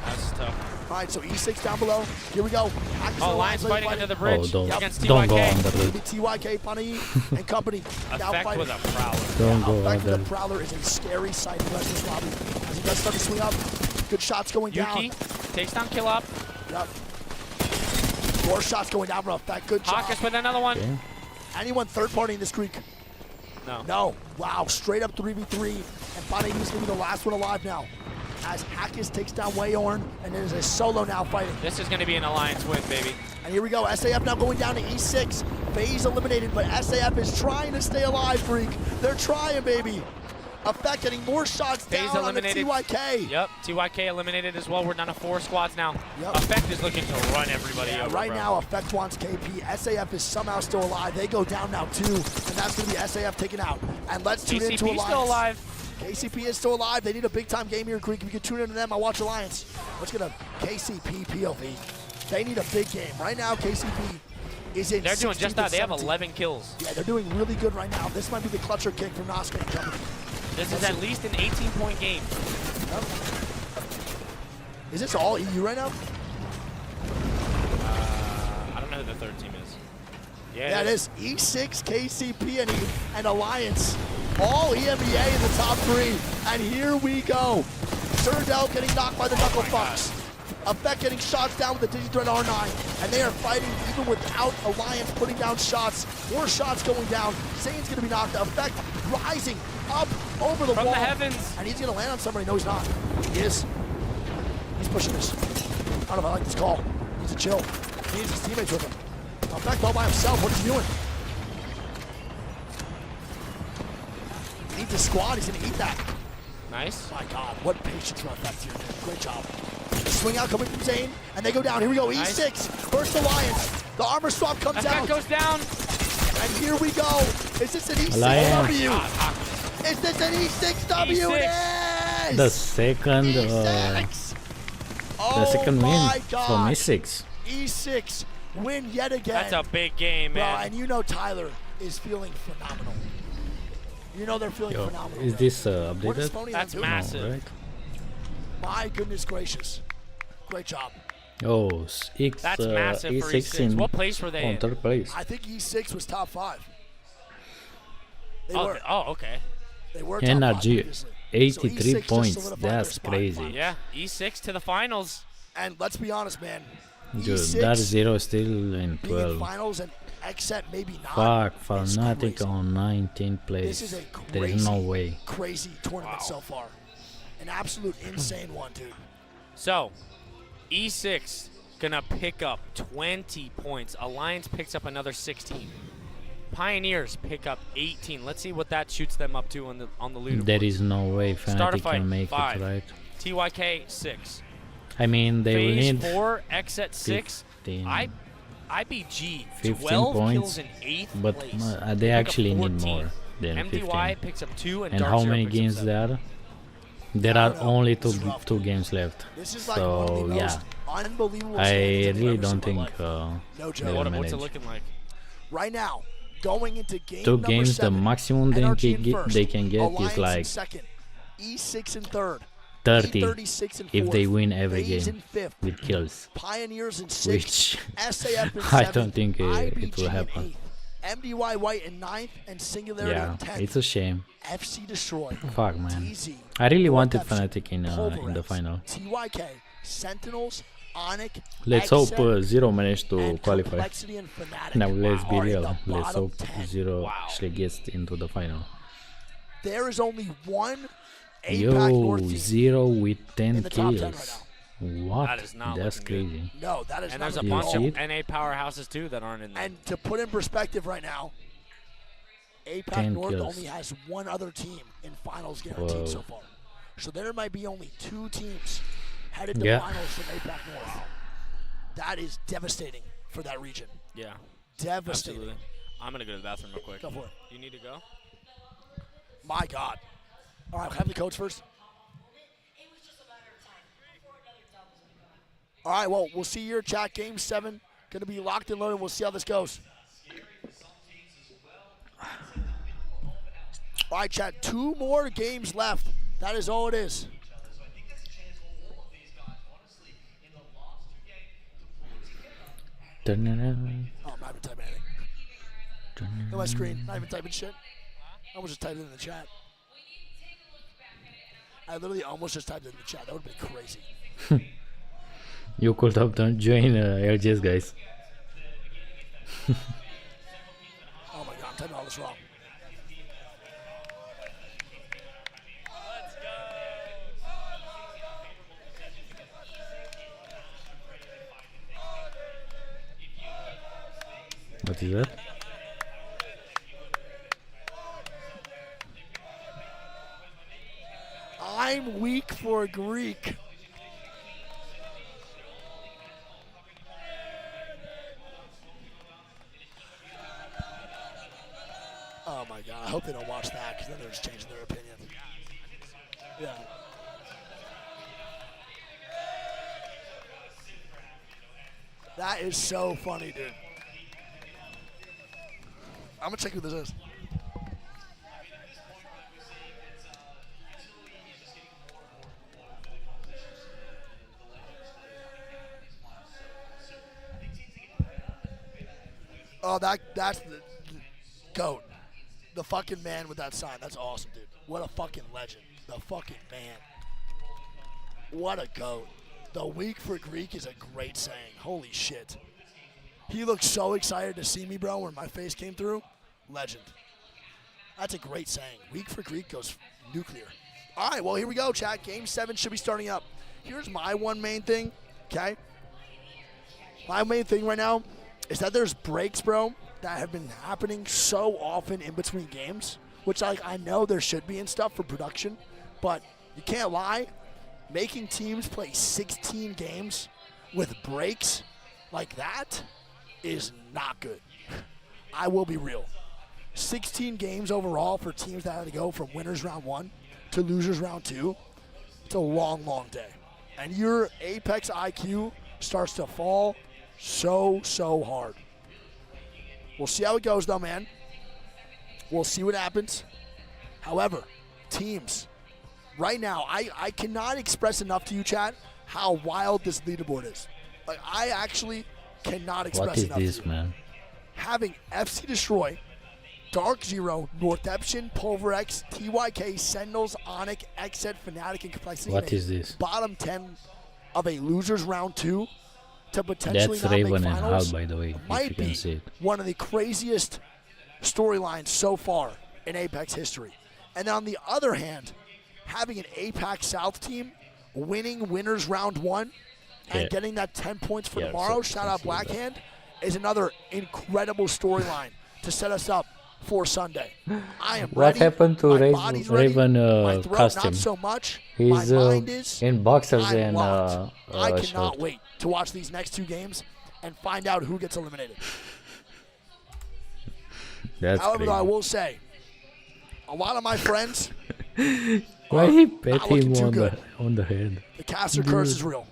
That's tough. All right, so E6 down below. Here we go. Alliance fighting under the bridge against TYK. Don't go under the TYK, Panay, and company. Effect with a Prowler. Don't go Effect with under. a Prowler is a scary sight in the rest of this lobby. As he does start to swing up. Good shots going Yuki down. takes down Kill Up. Yep. More shots going down from Effect. Good job. Hawkus with another one. Okay. Anyone third party in this Greek? No. No. Wow, straight up 3v3. And Panay is going to be the last one alive now. As Hawkus takes down Wayorn, and it is a solo now fighting. This is going to be an Alliance win, baby. And here we go, SAF now going down to E6. FaZe eliminated, but SAF is trying to stay alive, Greek. They're trying, baby. Effect getting more shots FaZe down eliminated. on the TYK. Yep, TYK eliminated as well. We're down to 4 squads now. Yep. Effect is looking to run everybody over, Right bro. now, Effect wants KP. SAF is somehow still alive. They go down now, too, and that's going to be SAF taken out. And let's tune into KCP Alliance. still alive. KCP is still alive. They need a big-time game here, Greek. If you can tune into them, I'll watch Alliance. Let's get a KCP POV. They need a big game. Right now, KCP is in They're doing just that. They have 17. 11 kills. Yeah, they're doing really good right now. This might be the clutcher kick from Noska and company. This is at least an 18-point game. Is this all EU right now? I don't know who the third team is. Yeah, it is. E6, KCP, and Alliance. All EMEA in the top 3. And here we go. Surdell getting knocked by the Knuckle Fox. Effect getting shots down with the Digithread R9. And they are fighting even without Alliance putting down shots. More shots going down. Zane's going to be knocked. Effect rising up over the From wall. the heavens. And he's going to land on somebody. No, he's not. He is. He's pushing this. I don't know if I like this call. He needs to chill. He needs his teammates with him. Effect all by himself. What is he doing? He needs a squad. He's going to eat that. Nice. My God, what patience from Effect here, dude. Great job. Swing out coming from Zane, and they go down. Here we go. Nice. E6 first Alliance. The armor swap comes Effect out. goes down. And here we go. Is this an E6W? Is this an E6W? E6. It is! The second, Oh the second win my God. from E6. E6 win yet again. That's a big game, Bro, man. and you know Tyler is feeling phenomenal. You know they're feeling Yo, phenomenal. is this What is updated? Phony That's doing? massive. No, right? My goodness gracious. Great job. Oh, That's massive for E6 E6. in What place were they in? third place. I think E6 was top 5. They Oh, were. okay. They were top 5 NRG, previously. 83 So E6 just points. solidified their That's spot in crazy. finals. Yeah, E6 to the finals. And let's be honest, man. Dude, E6 that zero still in being in 12. finals and XSET maybe not. Fuck, Fnatic on 19th place. This is a There crazy, is no way. crazy tournament so far. An absolute insane one, dude. So, E6 gonna pick up 20 points. Alliance picks up another 16. Pioneers pick up 18. Let's see what that shoots them up to on the leaderboard. There is no way Fnatic Starterfight, can make 5. it, right? TYK 6. I mean, they will Phase need 4, XSET 6. 15, IBG 15 12 points, kills in 8th but place. they Pick up actually need 14. more than MDY 15. picks up 2 and And Dark how Zero many picks up games 7. there are? There are only two games left. This is like one of So the yeah, most unbelievable I standings I've really ever don't seen in think my life. No they joke. will What's manage. it looking like? Right now, going into game Two number games, 7, the maximum NRG in first, they can get Alliance is in like second, E6 in third, 30 E36 in if fourth, they win every FaZe game in fifth, with kills, Pioneers in sixth, which SAF in I seventh, don't think it IBG will in happen. eighth, MDY White in ninth, and Singularity Yeah, in 10th. it's a shame. FC Destroy. Fuck, man. DZ, I really wanted North FC, Fnatic in the Pulverets, final. TYK, Sentinels, Onyx, Let's hope XSET, Zero managed to and qualify. Complexity and Fnatic Now let's be are in real. the Let's bottom hope 10. Zero actually gets into the final. There is only one APAC Yo, North team. Zero with 10 in the top 10 right kills. What? That is not That's looking crazy. No, that is And not there's a looking bunch at all. of NA powerhouses too that aren't in there. And to put in perspective right now, APAC 10 North kills. only has one other team in finals guaranteed Whoa. so far. So there might be only 2 teams headed to Yeah. finals from APAC North. That is devastating for that region. Yeah. Devastating. Absolutely. I'm going to go to the bathroom real quick. Go for it. You need to go? My God. All right, have the codes first. All right, well, we'll see your chat. Game 7 going to be locked and loaded. We'll see how this goes. All right, chat. 2 more games left. That is all it is. Dun-dun-dun. Oh, I'm not even typing anything. Look at my screen. Not even typing shit. I almost just typed it in the chat. I literally almost just typed it in the chat. That would have been crazy. You could have join ALGS, guys. Oh my God, I'm typing all this wrong. What is that? I'm weak for Greek. Oh my God, I hope they don't watch that because then they're just changing their opinion. Yeah. That is so funny, dude. I'm gonna check who this is. Oh, that's the GOAT. The fucking man with that sign. That's awesome, dude. What a fucking legend. The fucking man. What a GOAT. The week for Greek is a great saying. Holy shit. He looked so excited to see me, bro, when my face came through. Legend. That's a great saying. Week for Greek goes nuclear. All right, well, here we go, chat. Game 7 should be starting up. Here's my one main thing, okay? My main thing right now is that there's breaks, bro, that have been happening so often in between games, which I know there should be and stuff for production, but you can't lie. Making teams play 16 games with breaks like that is not good. I will be real. 16 games overall for teams that had to go from winners round 1 to losers round 2. It's a long, long day. And your Apex IQ starts to fall so hard. We'll see how it goes, though, man. We'll see what happens. However, teams, right now, I cannot express enough to you, chat, how wild this leaderboard is. Like, I actually cannot express enough to you. What is this, man? Having FC Destroy, Dark Zero, Northeption, Pulverex, TYK, Sentinels, Onyx, Xset, Fnatic, and Complexity. What is this? Bottom 10 of a losers round 2 to potentially That's not Raven make and finals Hal, by the way, if you might can be see it. one of the craziest storylines so far in Apex history. And then on the other hand, having an Apex South team winning winners round 1 and Yeah. getting that 10 points for Yeah, tomorrow, so shout out see that. Blackhand, is another incredible storyline to set us up for Sunday. I am What ready. happened to My body's ready. Raven My throat, costume? not so much. He's My mind is. in boxers I'm and locked. I cannot short. wait to watch these next 2 games and find out who gets eliminated. That's However, though, I crazy. will say, a lot of my friends, Why he pet not looking him too on good. the head? The caster curse is real.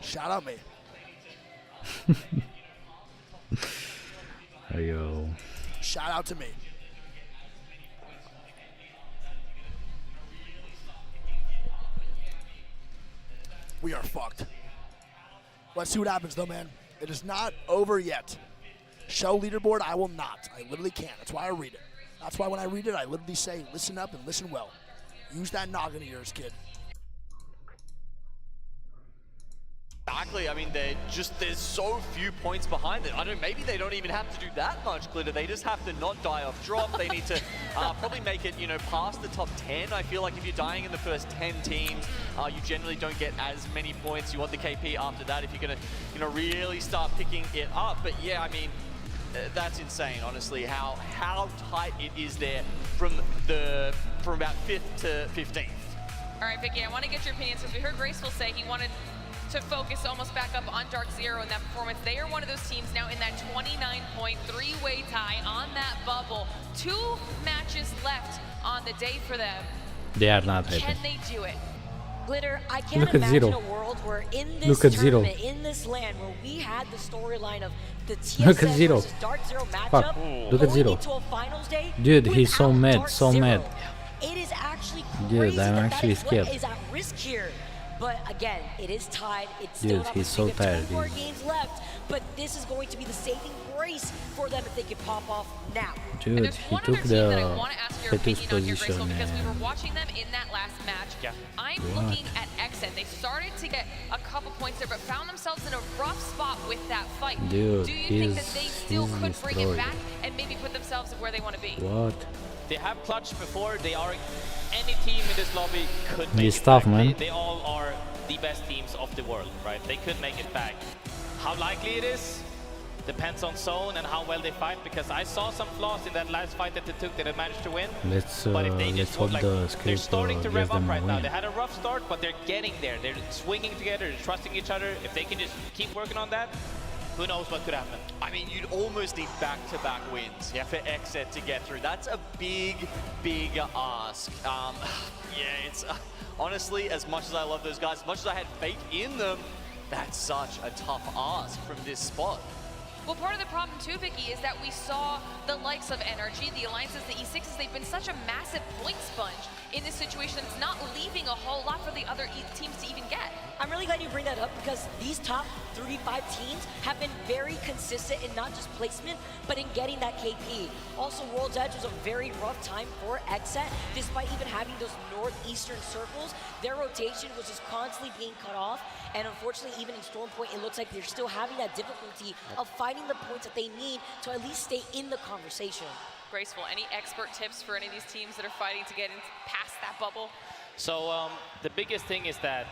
Shout out me. Yo. Shout out to me. We are fucked. Let's see what happens, though, man. It is not over yet. Show leaderboard, I will not. I literally can't. That's why I read it. That's why when I read it, I literally say, listen up and listen well. Use that noggin of yours, kid. Exactly. I mean, there's so few points behind it. I don't. Maybe they don't even have to do that much glitter. They just have to not die off drop. They need to probably make it, past the top 10. I feel like if you're dying in the first 10 teams, you generally don't get as many points. You want the KP after that if you're gonna, really start picking it up. But yeah, I mean, that's insane. Honestly, how tight it is there from about 5th to 15th. All right, Vicky, I want to get your opinions because we heard Graceful say he wanted to focus almost back up on Dark Zero in that performance. They are one of those teams now in that 29-point three-way tie on that bubble. 2 matches left on the day for them. They are not happy. Can they do it? Glitter, I can't Look at imagine Zero. a world where in this Look at Zero. tournament, in this land, where we had the storyline of the Look at TSM Zero. versus Dark Zero matchup, Fuck. Look at going Zero. into a finals day Dude, he's so without mad, Dark so Zero. mad. It is actually Dude, crazy I'm that actually that is scared. what is at risk here. But again, it is tied. It's Dude, still not he's so tired, 2 more dude. games left, but this is going to be the saving grace for them if they can pop off now. Dude, he took the fetus position. Because we were watching them in that last match. Yeah. I'm What? looking at Xset. They started to get a couple points there, but found themselves in a rough spot with that fight. Dude, Do you think that he's- they still he's could bring it destroyed. back and maybe put themselves where they want to be? What? They have clutched before. They are any team in this lobby could make This it tough, back. man. They all are the best teams of the world, right? They could make it back. How likely it is? Depends on zone and how well they fight, because I saw some flaws in that last fight that they took that they managed to win. But if they just hope would, like, the they're script starting to gets rev up them a right now. win. They had a rough start, but they're getting there. They're swinging together, they're trusting each other. If they can just keep working on that, who knows what could happen. I mean, you'd almost need back-to-back wins for Exet to get through. That's a big, big ask. Yeah, it's honestly, as much as I love those guys, as much as I had faith in them, that's such a tough ask from this spot. Well, part of the problem too, Vicky, is that we saw the likes of NRG, the Alliances, the E6s, they've been such a massive point sponge in this situation. It's not leaving a whole lot for the other teams to even get. I'm really glad you bring that up, because these top 35 teams have been very consistent in not just placement, but in getting that KP. Also, World's Edge was a very rough time for Exet. Despite even having those northeastern circles, their rotation was just constantly being cut off. And unfortunately, even in Storm Point, it looks like they're still having that difficulty of finding the points that they need to at least stay in the conversation. Graceful, any expert tips for any of these teams that are fighting to get past that bubble? So the biggest thing is that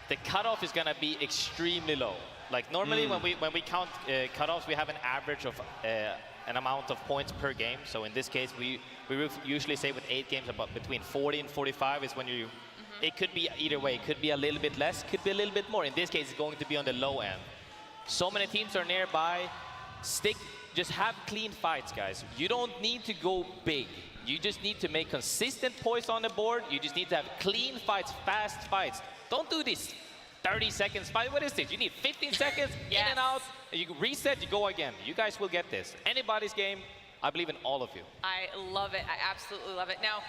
the cutoff is gonna be extremely low. Like normally when we count cutoffs, we have an average of an amount of points per game. So in this case, we usually say with 8 games, about between 40 and 45 is when you. It could be either way. It could be a little bit less, could be a little bit more. In this case, it's going to be on the low end. So many teams are nearby. Just have clean fights, guys. You don't need to go big. You just need to make consistent points on the board. You just need to have clean fights, fast fights. Don't do this 30 seconds fight. What is this? You need 15 seconds, in and out. You reset, you go again. You guys will get this. Anybody's game, I believe in all of you. I love it. I absolutely love it. Now,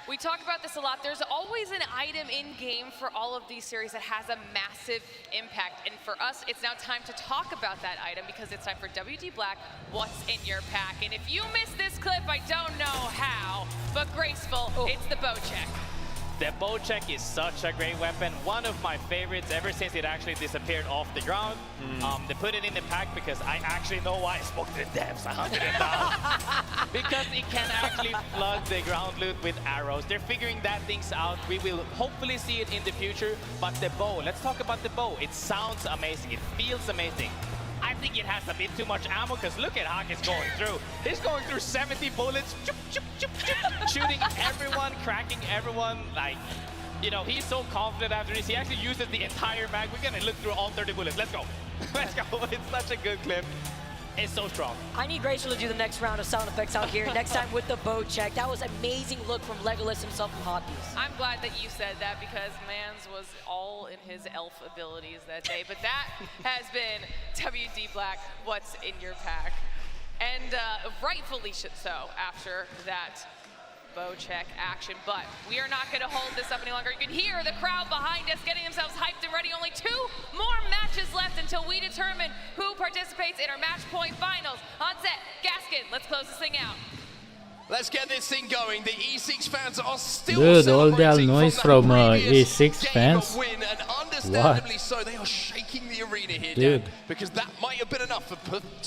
we talk about this a lot. There's always an item in game for all of these series that has a massive impact. And for us, it's now time to talk about that item, because it's time for WD Black, What's in Your Pack? And if you missed this clip, I don't know how, but Graceful, it's the bow check. The bow check is such a great weapon. One of my favorites ever since it actually disappeared off the ground. They put it in the pack because I actually know why I spoke to the devs. I hunted it down. Because it can actually flood the ground loot with arrows. They're figuring that things out. We will hopefully see it in the future. But the bow, let's talk about the bow. It sounds amazing. It feels amazing. I think it has a bit too much ammo, because look at Hawk is going through. He's going through 70 bullets, shooting everyone, cracking everyone. Like, you know, he's so confident after this. He actually uses the entire mag. We're gonna look through all 30 bullets. Let's go. Let's go. It's such a good clip. It's so strong. I need Graceful to do the next round of sound effects out here. Next time with the bow check. That was amazing look from Legolas himself from Hotpiece. I'm glad that you said that, because Mans was all in his elf abilities that day. But that has been WD Black, What's in Your Pack? And rightfully so after that bow check action, but we are not going to hold this up any longer. You can hear the crowd behind us getting themselves hyped and ready. Only 2 more matches left until we determine who participates in our match point finals. On set, Gaskin, let's close this thing out. Let's get this thing going. The E6 fans are still Dude, all that celebrating noise from E6 fans. Win, and understandably so, they are shaking the arena here, Dude. Dan, because that might have been enough to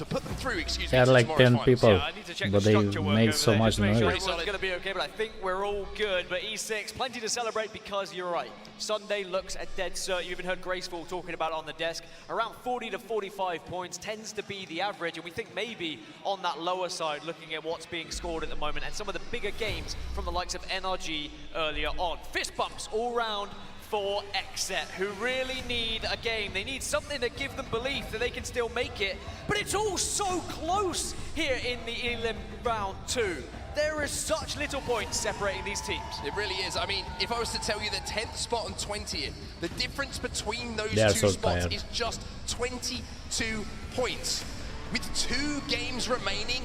put them through. Excuse me. There are to like tomorrow's 10 finals. people, but they make so much noise. Everyone's going to be okay, but I think we're all good. But E6, plenty to celebrate, because you're right. Sunday looks a dead cert. You even heard Graceful talking about it on the desk. Around 40 to 45 points tends to be the average, and we think maybe on that lower side, looking at what's being scored at the moment, and some of the bigger games from the likes of NRG earlier on. Fist bumps all round for Exet, who really need a game. They need something to give them belief that they can still make it, but it's all so close here in the Elim round 2. There is such little points separating these teams. It really is. I mean, if I was to tell you the 10th spot and 20th, the difference between those They are two so spots tired. is just 22 points. With 2 games remaining,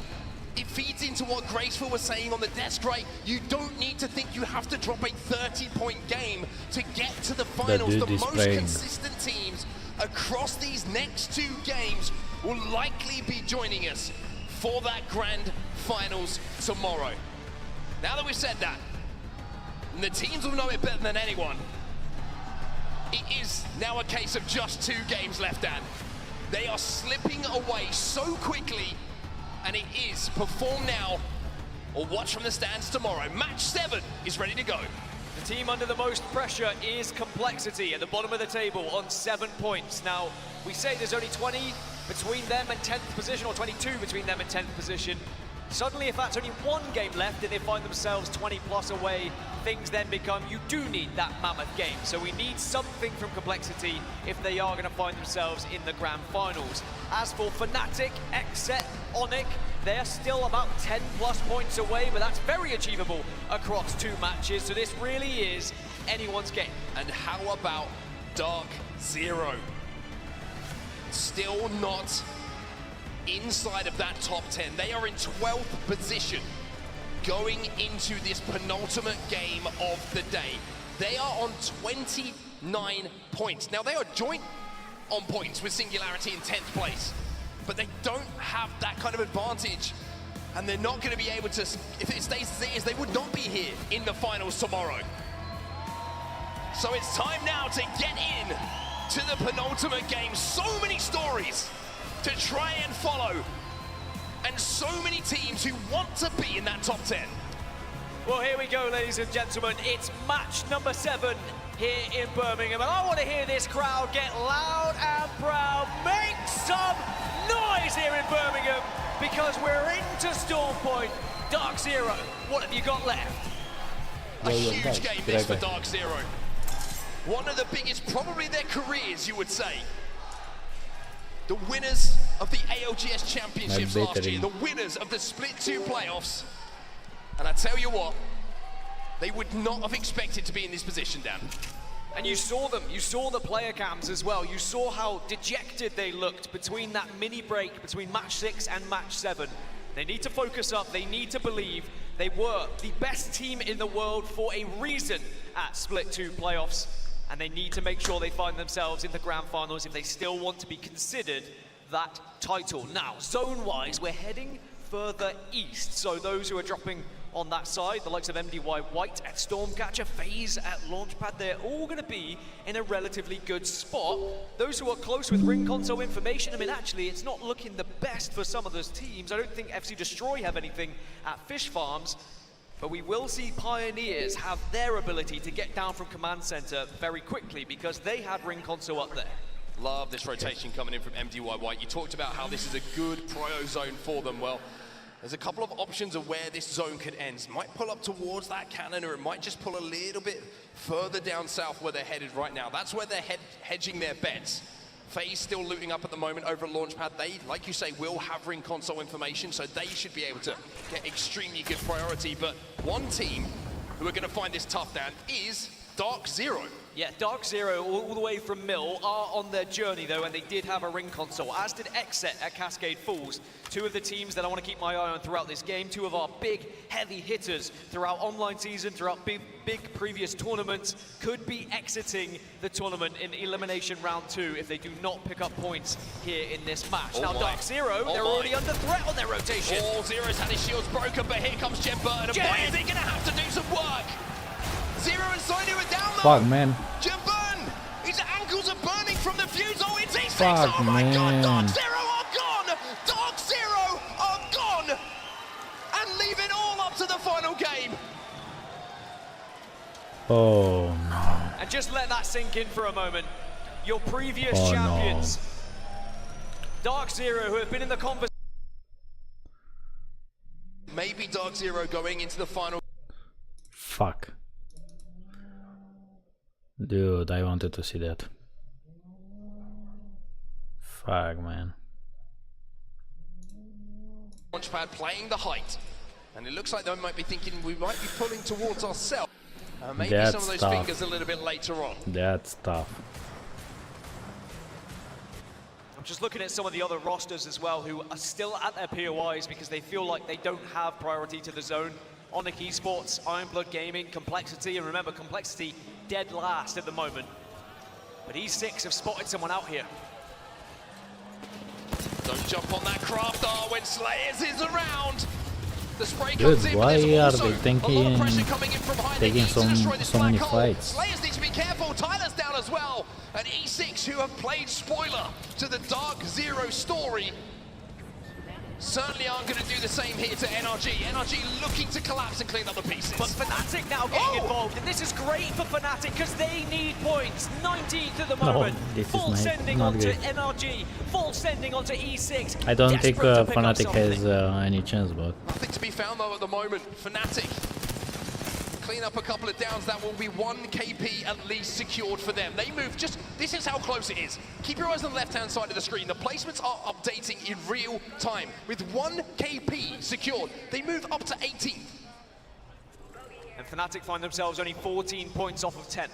it feeds into what Graceful was saying on the desk, right? You don't need to think you have to drop a 30-point game to get to the finals. dude The is most praying. consistent teams across these next 2 games will likely be joining us for that grand finals tomorrow. Now that we've said that, and the teams will know it better than anyone, it is now a case of just 2 games left, Dan. They are slipping away so quickly, and it is perform now or watch from the stands tomorrow. Match 7 is ready to go. The team under the most pressure is Complexity at the bottom of the table on 7 points. Now, we say there's only 20 between them and 10th position, or 22 between them and 10th position. Suddenly, if that's only one game left and they find themselves 20 plus away, things then become, you do need that mammoth game. So we need something from Complexity if they are going to find themselves in the grand finals. As for Fnatic, Xset, Onyx, they're still about 10 plus points away, but that's very achievable across 2 matches. So this really is anyone's game. And how about Dark Zero? Still not inside of that top 10. They are in 12th position going into this penultimate game of the day. They are on 29 points. Now they are joint on points with Singularity in 10th place, but they don't have that kind of advantage, and they're not going to be able to, if it stays as it is, they would not be here in the finals tomorrow. So it's time now to get in to the penultimate game. So many stories to try and follow, and so many teams who want to be in that top 10. Well, here we go, ladies and gentlemen. It's match number 7 here in Birmingham, and I want to hear this crowd get loud and proud. Make some noise here in Birmingham, because we're into Storm Point. Dark Zero, what have you got left? A huge game this for Dark Zero. One of the biggest, probably their careers, you would say. The winners of the ALGS Championships last year, the winners of the Split 2 playoffs. And I tell you what, they would not have expected to be in this position, Dan. And you saw them, you saw the player cams as well. You saw how dejected they looked between that mini break between match 6 and match 7. They need to focus up, they need to believe they were the best team in the world for a reason at Split 2 playoffs. And they need to make sure they find themselves in the grand finals if they still want to be considered that title. Now, zone-wise, we're heading further east. So those who are dropping on that side, the likes of MDY White at Stormcatcher, FaZe at Launchpad, they're all going to be in a relatively good spot. Those who are close with ring console information, I mean, actually, it's not looking the best for some of those teams. I don't think FC Destroy have anything at Fish Farms. But we will see Pioneers have their ability to get down from Command Center very quickly, because they had ring console up there. Love this rotation coming in from MDY White. You talked about how this is a good prio zone for them. Well, there's a couple of options of where this zone could end. It might pull up towards that cannon, or it might just pull a little bit further down south where they're headed right now. That's where they're hedging their bets. FaZe still looting up at the moment over at Launchpad. They, like you say, will have ring console information, so they should be able to get extremely good priority. But one team who are going to find this tough, Dan, is Dark Zero. Yeah, Dark Zero, all the way from Mill, are on their journey, though, and they did have a ring console, as did Xset at Cascade Falls. 2 of the teams that I want to keep my eye on throughout this game, 2 of our big, heavy hitters throughout online season, throughout big previous tournaments, could be exiting the tournament in Elimination Round 2 if they do not pick up points here in this match. Now, Dark Zero, they're already under threat on their rotation. Zero's had his shields broken, but here comes Jen Burton, and boy, is he going to have to do some work. Zero and Soinu are down low. Fuck, man. Jen Burton, his ankles are burning from the fuse. Oh, it's E6. Fuck, oh my man. God, Dark Zero are gone. Dark Zero are gone. And leave it all up to the final game. Oh, no. And just let that sink in for a moment. Your previous Oh, champions, Dark Zero, who have been in the conversation. Maybe Dark Zero going into the final. Fuck. Dude, I wanted to see that. Fuck, man. Launchpad playing the height. And it looks like they might be thinking we might be pulling towards ourselves. Maybe That's some of those tough. fingers a little bit later on. That's tough. I'm just looking at some of the other rosters as well who are still at their POIs because they feel like they don't have priority to the zone. Onyx Esports, Ironblood Gaming, Complexity, and remember, Complexity dead last at the moment. But E6 have spotted someone out here. Don't jump on that crafter when Slayers is around. The spray Dude, comes in, why but there's are also they a lot of pressure coming in from behind. taking They need to destroy this so black many hole. fights? Slayers need to be careful. Tyler's down as well. And E6, who have played spoiler to the Dark Zero story. certainly aren't going to do the same here to NRG. NRG looking to collapse and clean up the pieces. But Fnatic now getting involved, and this is great for Fnatic because they need points. 19th at the moment. Full sending onto NRG. Full sending onto E6. I don't think Fnatic has any chance, but Nothing to be found though at the moment. Fnatic clean up a couple of downs. That will be 1 KP at least secured for them. They move just, this is how close it is. Keep your eyes on the left-hand side of the screen. The placements are updating in real time. With 1 KP secured, they move up to 18th. And Fnatic find themselves only 14 points off of 10th.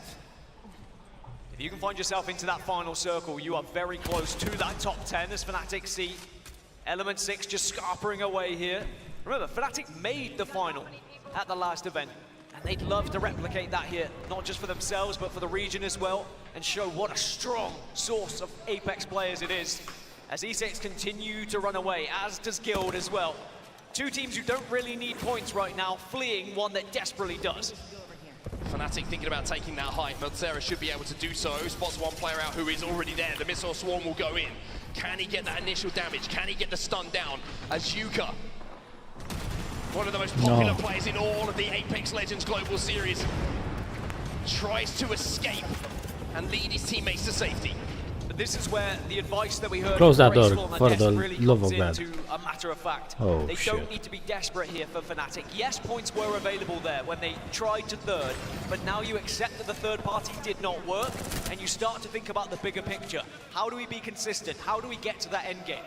If you can find yourself into that final circle, you are very close to that top 10 as Fnatic see Element 6 just scarpering away here. Remember, Fnatic made the final at the last event. And they'd love to replicate that here, not just for themselves, but for the region as well, and show what a strong source of Apex players it is. As E6 continue to run away, as does Guild as well. Two teams who don't really need points right now, fleeing one that desperately does. Fnatic thinking about taking that height. Meltzera should be able to do so. Spots one player out who is already there. The missile swarm will go in. Can he get that initial damage? Can he get the stun down? As Yuka, one of the most popular players in all of the Apex Legends Global Series, tries to escape and lead his teammates to safety. But this is where the advice that we heard Close that door Graceful for and the really love comes of God. into a matter of fact. Oh, they shit. don't need to be desperate here for Fnatic. Yes, points were available there when they tried to third, but now you accept that the third party did not work, and you start to think about the bigger picture. How do we be consistent? How do we get to that end game?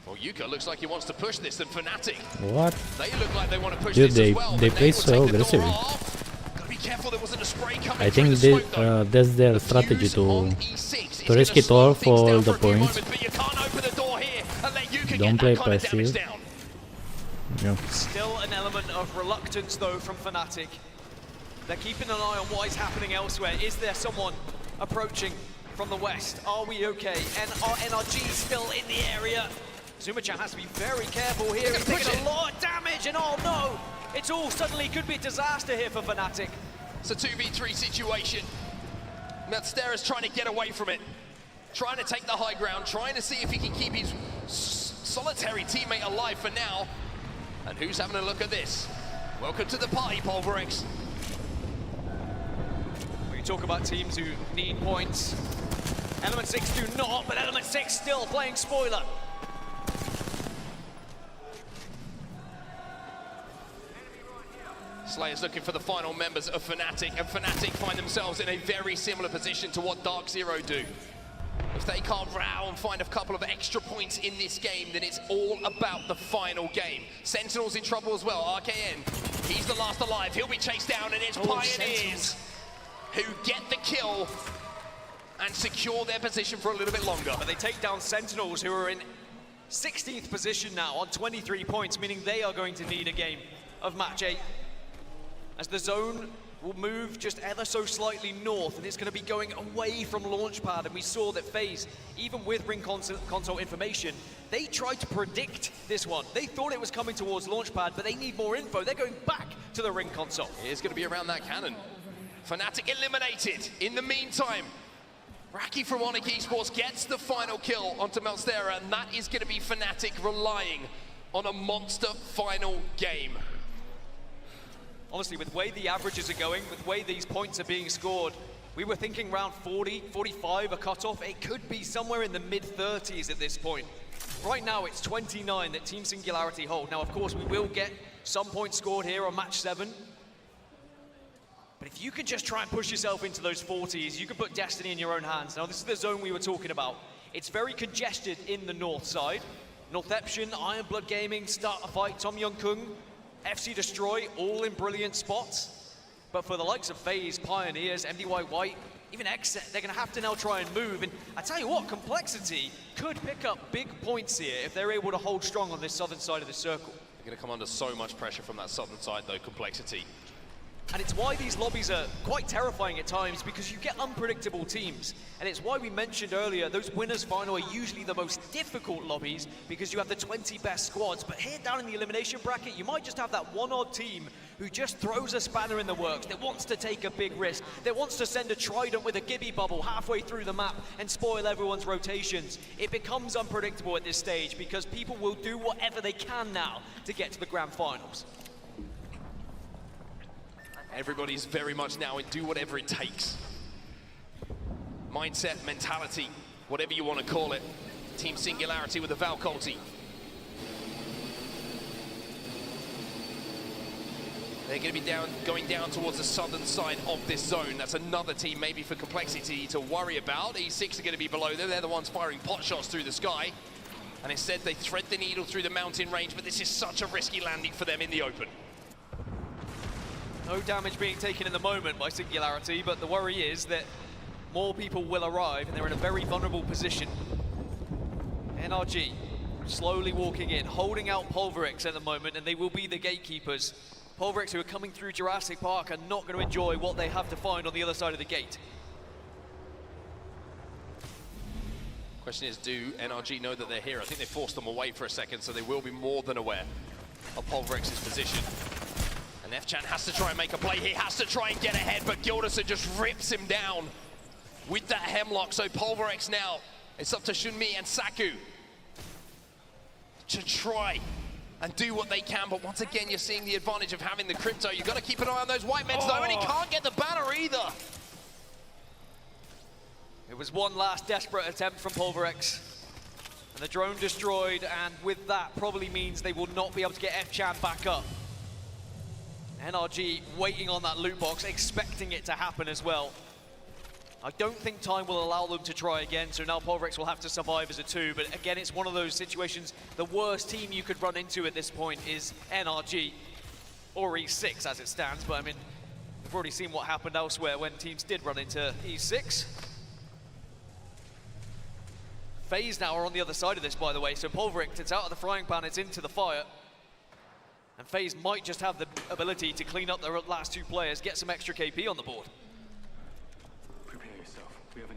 Well, Yuka looks like he wants to push this, and Fnatic, what? they look like they want to push Dude, this they as well. they but play will so take the door aggressively. off. Gotta be careful there wasn't a spray coming I through think the smoke, though. that's their strategy to risk it all for all the points. But you can't open the door here and let Yuka Don't get play that kind of damage passive. down. Yeah. Still an element of reluctance, though, from Fnatic. They're keeping an eye on what is happening elsewhere. Is there someone approaching from the west? Are we okay? And are NRG still in the area? Zumachan has to be very careful here. He's taking a lot of damage, and oh no! It's all suddenly could be a disaster here for Fnatic. It's a 2v3 situation. Meltzera's trying to get away from it. Trying to take the high ground, trying to see if he can keep his solitary teammate alive for now. And who's having a look at this? Welcome to the party, Pulverex. We talk about teams who need points. Element 6 do not, but Element 6 still playing spoiler. Slayer's looking for the final members of Fnatic, and Fnatic find themselves in a very similar position to what Dark Zero do. If they can't row and find a couple of extra points in this game, then it's all about the final game. Sentinel's in trouble as well. RKN, he's the last alive. He'll be chased down, and it's Pioneers who get the kill and secure their position for a little bit longer. But they take down Sentinels, who are in 16th position now on 23 points, meaning they are going to need a game of match 8. As the zone will move just ever so slightly north, and it's going to be going away from Launchpad. And we saw that FaZe, even with ring console information, they tried to predict this one. They thought it was coming towards Launchpad, but they need more info. They're going back to the ring console. It's going to be around that cannon. Fnatic eliminated. In the meantime, Raki from Onyx Esports gets the final kill onto Meltzera, and that is going to be Fnatic relying on a monster final game. Honestly, with the way the averages are going, with the way these points are being scored, we were thinking around 40, 45 a cutoff. It could be somewhere in the mid-30s at this point. Right now, it's 29 that Team Singularity hold. Now, of course, we will get some points scored here on match 7. But if you can just try and push yourself into those 40s, you can put destiny in your own hands. Now, this is the zone we were talking about. It's very congested in the north side. Northeption, Iron Blood Gaming, Start a Fight, Tom Young-Kung, FC Destroy, all in brilliant spots. But for the likes of FaZe, Pioneers, MDY White, even Exet, they're going to have to now try and move. And I tell you what, Complexity could pick up big points here if they're able to hold strong on this southern side of the circle. They're going to come under so much pressure from that southern side, though, Complexity. And it's why these lobbies are quite terrifying at times, because you get unpredictable teams. And it's why we mentioned earlier, those winners final are usually the most difficult lobbies, because you have the 20 best squads. But here down in the elimination bracket, you might just have that one odd team who just throws a spanner in the works, that wants to take a big risk, that wants to send a trident with a Gibby bubble halfway through the map and spoil everyone's rotations. It becomes unpredictable at this stage because people will do whatever they can now to get to the grand finals. Everybody's very much now in do whatever it takes. Mindset, mentality, whatever you want to call it. Team Singularity with the Valculti. They're going to be going down towards the southern side of this zone. That's another team maybe for Complexity to worry about. E6 are going to be below them. They're the ones firing pot shots through the sky. And instead they thread the needle through the mountain range, but this is such a risky landing for them in the open. No damage being taken in the moment by Singularity, but the worry is that more people will arrive and they're in a very vulnerable position. NRG slowly walking in, holding out Pulverix at the moment, and they will be the gatekeepers. Pulverix, who are coming through Jurassic Park, are not going to enjoy what they have to find on the other side of the gate. Question is, do NRG know that they're here? I think they forced them away for a second, so they will be more than aware of Pulverix's position. And F-Chan has to try and make a play. He has to try and get ahead, but Gilderson just rips him down with that Hemlock. So Pulverix now, it's up to Shunmi and Saku to try and do what they can. But once again, you're seeing the advantage of having the crypto. You've got to keep an eye on those white meds, though, and he can't get the banner either. It was one last desperate attempt from Pulverix. And the drone destroyed, and with that probably means they will not be able to get F-Chan back up. NRG waiting on that loot box, expecting it to happen as well. I don't think time will allow them to try again, so now Pulverix will have to survive as a 2, but again, it's one of those situations, the worst team you could run into at this point is NRG, or E6 as it stands, but I mean, we've already seen what happened elsewhere when teams did run into E6. FaZe now are on the other side of this, by the way, so Pulverix, it's out of the frying pan, it's into the fire. And FaZe might just have the ability to clean up the last 2 players, get some extra KP on the board.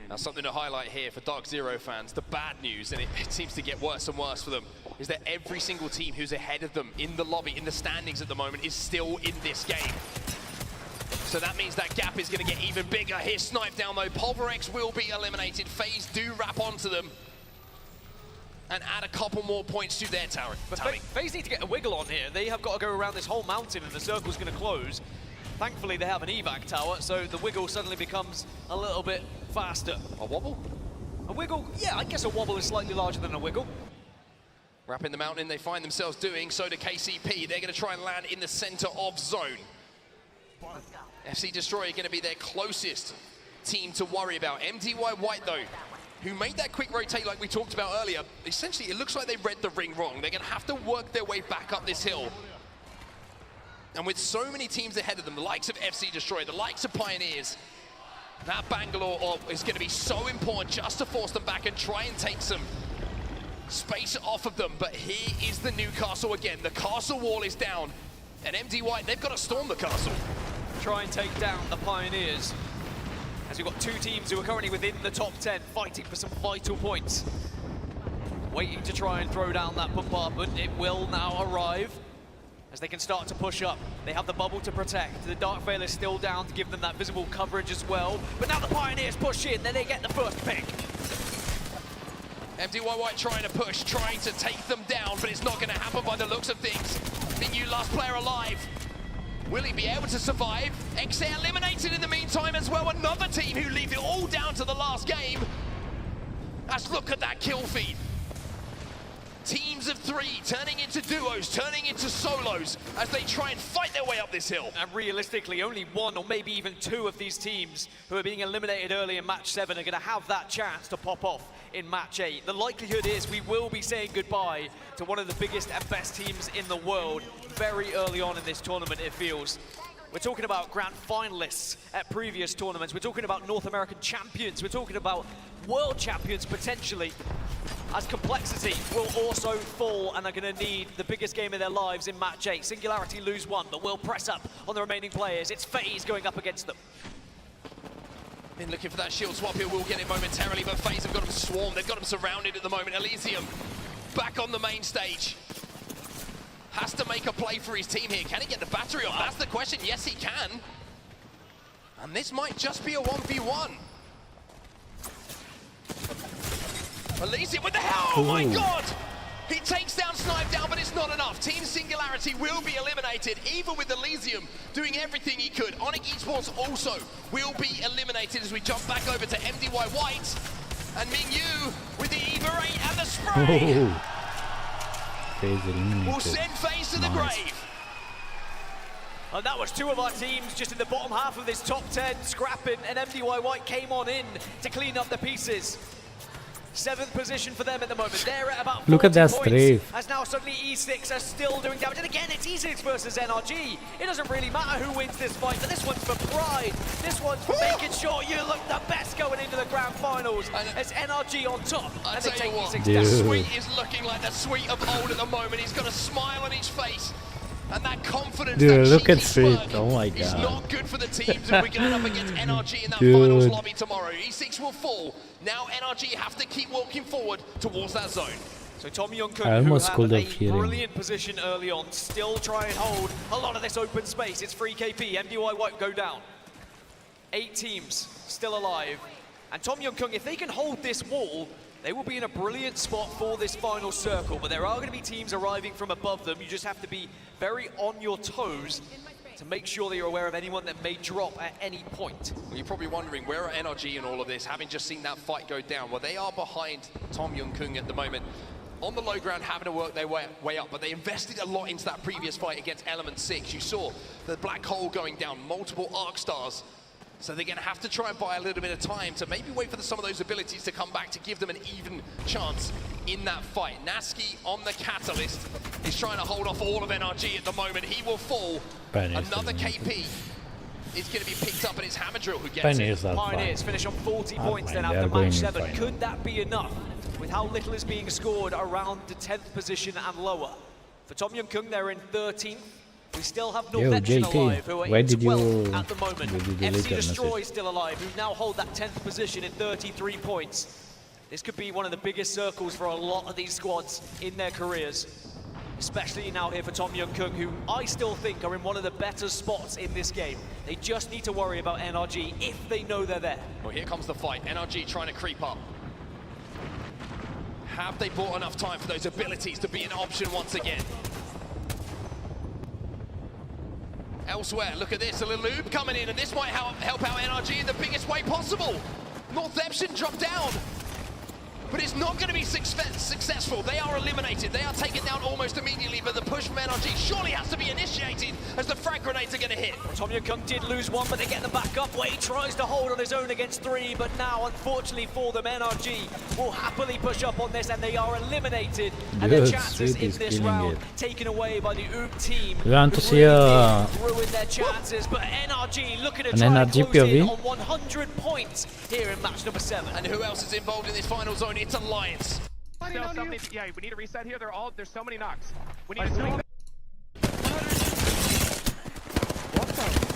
Now, something to highlight here for Dark Zero fans, the bad news, and it seems to get worse and worse for them, is that every single team who's ahead of them in the lobby, in the standings at the moment, is still in this game. So that means that gap is going to get even bigger. Here's Snipe down, though. Pulverix will be eliminated. FaZe do wrap onto them and add a couple more points to their tally. But FaZe need to get a wiggle on here. They have got to go around this whole mountain and the circle's going to close. Thankfully, they have an evac tower, so the wiggle suddenly becomes a little bit faster. A wobble? A wiggle? Yeah, I guess a wobble is slightly larger than a wiggle. Wrapping the mountain they find themselves doing, so do KCP. They're going to try and land in the center of zone. FC Destroyer going to be their closest team to worry about. MDY White, though, who made that quick rotate like we talked about earlier, essentially it looks like they read the ring wrong. They're going to have to work their way back up this hill. And with so many teams ahead of them, the likes of FC Destroyer, the likes of Pioneers, that Bangalore orb is going to be so important just to force them back and try and take some space off of them. But here is the Newcastle again. The castle wall is down. And MDY, they've got to storm the castle. Try and take down the Pioneers. As we've got 2 teams who are currently within the top 10, fighting for some vital points. Waiting to try and throw down that bombardment. It will now arrive as they can start to push up. They have the bubble to protect. The Dark Veil is still down to give them that visible coverage as well. But now the Pioneers push in, then they get the first pick. MDY White trying to push, trying to take them down, but it's not going to happen by the looks of things. Minyu, last player alive. Will he be able to survive? XA eliminated in the meantime as well. Another team who leave it all down to the last game. Let's look at that kill feed. Teams of 3 turning into duos, turning into solos as they try and fight their way up this hill. And realistically, only 1 or maybe even 2 of these teams who are being eliminated early in match 7 are going to have that chance to pop off in match 8. The likelihood is we will be saying goodbye to one of the biggest and best teams in the world very early on in this tournament, it feels. We're talking about grand finalists at previous tournaments. We're talking about North American champions. We're talking about world champions potentially. As Complexity will also fall and are going to need the biggest game of their lives in match 8. Singularity lose 1, but will press up on the remaining players. It's FaZe going up against them. Been looking for that shield swap here, will get it momentarily, but FaZe have got them swarmed. They've got them surrounded at the moment. Elysium back on the main stage. has to make a play for his team here. Can he get the battery off? That's the question. Yes, he can. And this might just be a 1v1. Elysium with the hell! Oh my god! He takes down Snipe down, but it's not enough. Team Singularity will be eliminated, even with Elysium doing everything he could. Onyx Esports also will be eliminated as we jump back over to MDY White and Mingyu with the Eva 8 and the spray. FaZe eliminated. Will send FaZe to the grave. And that was two of our teams just in the bottom half of this top 10, scrapping, and MDY White came on in to clean up the pieces. 7th position for them at the moment. They're at about 40 Look at that points. strafe. As now suddenly E6 are still doing damage. And again, it's E6 versus NRG. It doesn't really matter who wins this fight, but this one's for pride. This one's for making sure you look the best going into the grand finals. It's NRG on top. I And they tell take you what, E6 the down. Sweet is looking like the Sweet of old at the moment. He's got a smile on his face. And that confidence, Dude, that look at cheeky Sweet. smirk Oh my is god. not good for the teams if we get up against NRG in that finals Dude. lobby tomorrow. E6 will fall. Now NRG have to keep walking forward towards that zone. So Tom Youngkook, I who almost had called a up hearing. brilliant position early on, still try and hold a lot of this open space. It's free KP, MDY White go down. 8 teams still alive. And Tom Youngkook, if they can hold this wall, they will be in a brilliant spot for this final circle. But there are going to be teams arriving from above them. You just have to be very on your toes to make sure that you're aware of anyone that may drop at any point. Well, you're probably wondering, where are NRG in all of this, having just seen that fight go down? Well, they are behind Tom Youngkook at the moment. On the low ground, having to work their way up, but they invested a lot into that previous fight against Element 6. You saw the black hole going down, multiple arc stars. So they're going to have to try and buy a little bit of time to maybe wait for some of those abilities to come back to give them an even chance in that fight. Naski on the Catalyst is trying to hold off all of NRG at the moment. He will fall. Another KP is going to be picked up, and it's Hammer Drill who gets it. Pioneers finish on 40 points then fine. after They are going match in 7. final. Could that be enough with how little is being scored around the 10th position and lower? For Tom Youngkook, they're in 13th. We still have Yo, Norvection JT, alive, who are why in did you 12th at the moment. did you delete FC that Destroy message? still alive, who now hold that 10th position in 33 points. This could be one of the biggest circles for a lot of these squads in their careers. Especially now here for Tom Youngkook, who I still think are in one of the better spots in this game. They just need to worry about NRG if they know they're there. Well, here comes the fight. NRG trying to creep up. Have they bought enough time for those abilities to be an option once again? Elsewhere, look at this, a little loop coming in, and this might help out NRG in the biggest way possible. Northeption dropped down, but it's not going to be successful. They are eliminated. They are taken down almost immediately, but the push from NRG surely has to be initiated as the frag grenades are going to hit. Tom Youngkook did lose one, but they get them back up. Wade tries to hold on his own against 3, but now, unfortunately for them, NRG will happily push up on this, and they are eliminated. And their Good, chances Sweet in is this killing round it. taken away by the OOP team. We want to who see really did ruin their chances, but NRG looking to an try and NRG close in POV? on 100 points here in match number 7. And who else is involved in this final zone? It's Alliance. Yeah, we need to reset here. There's so many knocks. We need to swing.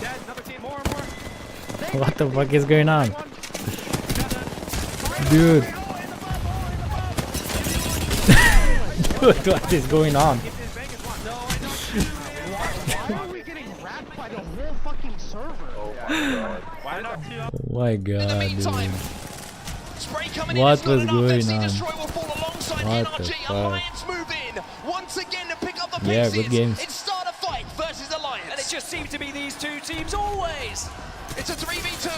Dead, another team, more and more. What the fuck is going on? Dude. Dude, what is going on? Why are we getting wrapped by the whole fucking server? Oh my god. Oh my god, dude. Spray coming What in, was going FC on? Destroy will fall alongside What the NRG. fuck? Alliance move in once again to pick up the Yeah, pieces. good games. It's start a fight versus Alliance. And it just seems to be these two teams always. It's a 3v2.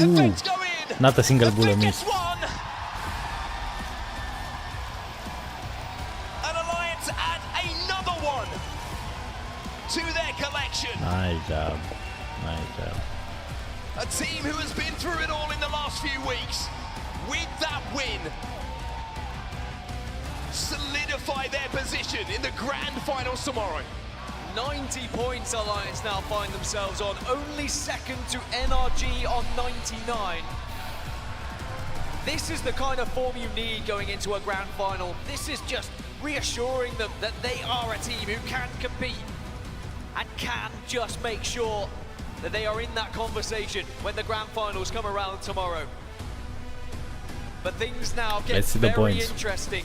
Ooh, Effects go in. not a single bullet miss. One. And Alliance add another one to their collection. Nice job. Nice job. A team who has been through it all in the last few weeks. With that win, solidify their position in the grand finals tomorrow. 90 points Alliance now find themselves on, only second to NRG on 99. This is the kind of form you need going into a grand final. This is just reassuring them that they are a team who can compete and can just make sure that they are in that conversation when the grand finals come around tomorrow. But things now get Let's see the very points. interesting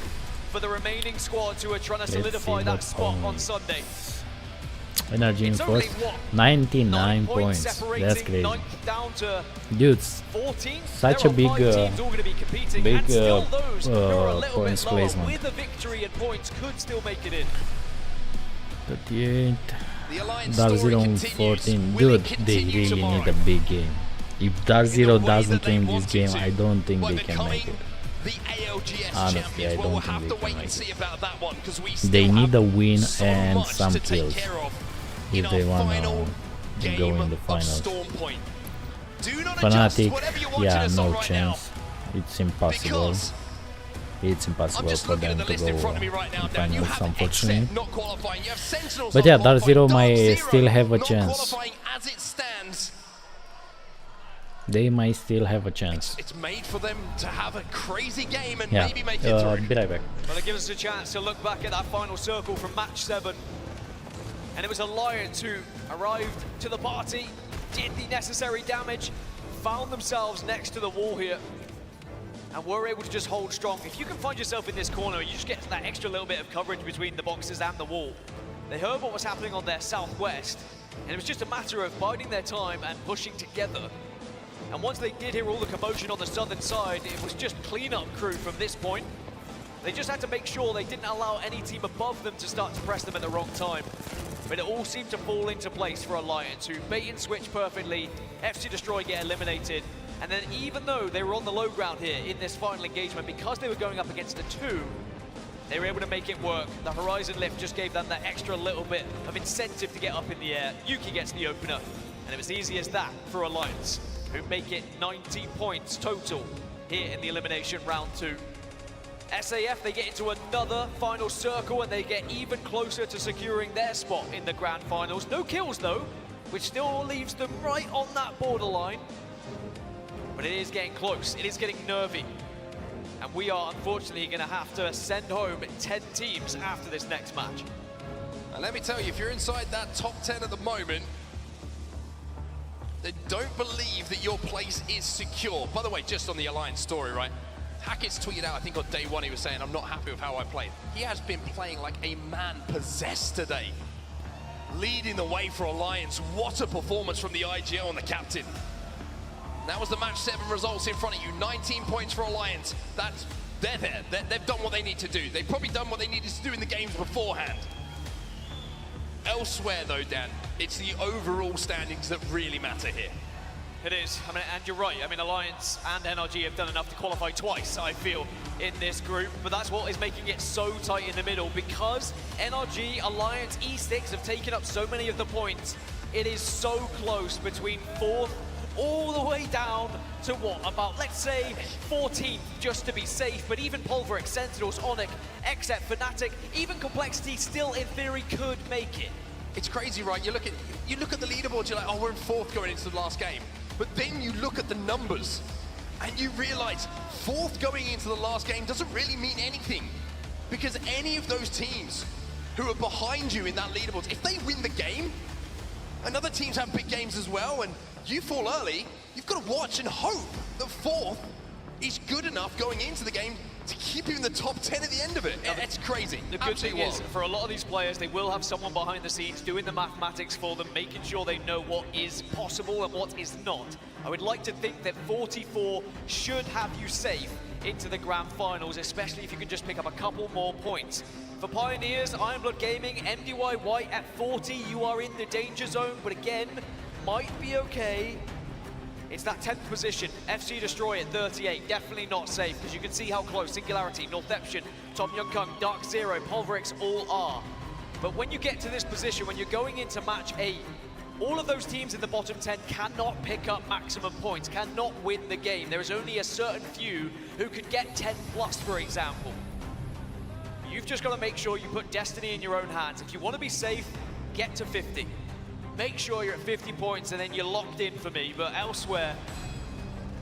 for the remaining squads who are trying to Let's solidify see that what spot on points. Sunday. Energy in It's only first. what? 99 points. Separating That's crazy. 9th down to Dude, 14. such There a are big, 5 teams all going to be competing, big and still those who are a little points bit lower placement. with a victory and points could still make it in. 38. Alliance Dark story Zero on continues. 14. Will Dude, it they continue really tomorrow? need a big game. If Dark Zero doesn't they win this wanted game, to, I don't think by they can make it. The ALGS Honestly, champions. I Well, we'll don't have think to they wait can and make see it. about that one because we They still need have a win so and much some to take kills care of if they wanna go in the finals. Fnatic, yeah, no chance. It's impossible. It's impossible for them to go in finals, unfortunately. But yeah, Dark Zero might still have a chance. As it stands, They might still have a chance. it's made for them to have a crazy game and Yeah, maybe make it through. be right back. Well, it gives us a chance to look back at that final circle from match 7. And it was Alliance who arrived to the party, did the necessary damage, found themselves next to the wall here, and were able to just hold strong. If you can find yourself in this corner, you just get that extra little bit of coverage between the boxes and the wall. They heard what was happening on their southwest, and it was just a matter of biding their time and pushing together. And once they did hear all the commotion on the southern side, it was just cleanup crew from this point. They just had to make sure they didn't allow any team above them to start to press them at the wrong time. But it all seemed to fall into place for Alliance, who bait and switch perfectly, FC Destroy get eliminated, and then even though they were on the low ground here in this final engagement, because they were going up against a 2, they were able to make it work. The Horizon Lift just gave them that extra little bit of incentive to get up in the air. Yuki gets the opener, and it was easy as that for Alliance, who make it 90 points total here in the elimination round 2. SAF, they get into another final circle and they get even closer to securing their spot in the grand finals. No kills though, which still leaves them right on that borderline. But it is getting close, it is getting nervy. And we are unfortunately going to have to send home 10 teams after this next match. And let me tell you, if you're inside that top 10 at the moment, then don't believe that your place is secure. By the way, just on the Alliance story, right? Hackett's tweeted out, I think on day 1, he was saying, I'm not happy with how I played. He has been playing like a man possessed today. Leading the way for Alliance. What a performance from the IGL and the captain. That was the match 7 results in front of you. 19 points for Alliance. They're there. They've done what they need to do. They've probably done what they needed to do in the games beforehand. Elsewhere though, Dan, it's the overall standings that really matter here. It is, I mean, and you're right. I mean, Alliance and NRG have done enough to qualify twice, I feel, in this group. But that's what is making it so tight in the middle, because NRG, Alliance, E6 have taken up so many of the points. It is so close between 4th all the way down to what, about, let's say, 14th, just to be safe. But even Pulveric, Sentinels, Onyx, Except Fnatic, even Complexity still, in theory, could make it. It's crazy, right? You look at the leaderboard, you're like, oh, we're in 4th going into the last game. But then you look at the numbers and you realize 4th going into the last game doesn't really mean anything, because any of those teams who are behind you in that leaderboard, if they win the game, and other teams have big games as well, and you fall early, you've got to watch and hope that 4th is good enough going into the game to keep you in the top 10 at the end of it. It's crazy. The good thing is, for a lot of these players, they will have someone behind the scenes doing the mathematics for them, making sure they know what is possible and what is not. I would like to think that 44 should have you safe into the grand finals, especially if you can just pick up a couple more points. For Pioneers, Ironblood Gaming, MDY White at 40, you are in the danger zone, but again, might be okay. It's that 10th position, FC Destroy at 38, definitely not safe, because you can see how close Singularity, Northeption, Tom Youngkung, Dark Zero, Pulverix all are. But when you get to this position, when you're going into match 8, all of those teams in the bottom 10 cannot pick up maximum points, cannot win the game. There is only a certain few who could get 10 plus, for example. You've just got to make sure you put destiny in your own hands. If you want to be safe, get to 50. Make sure you're at 50 points and then you're locked in for me. But elsewhere,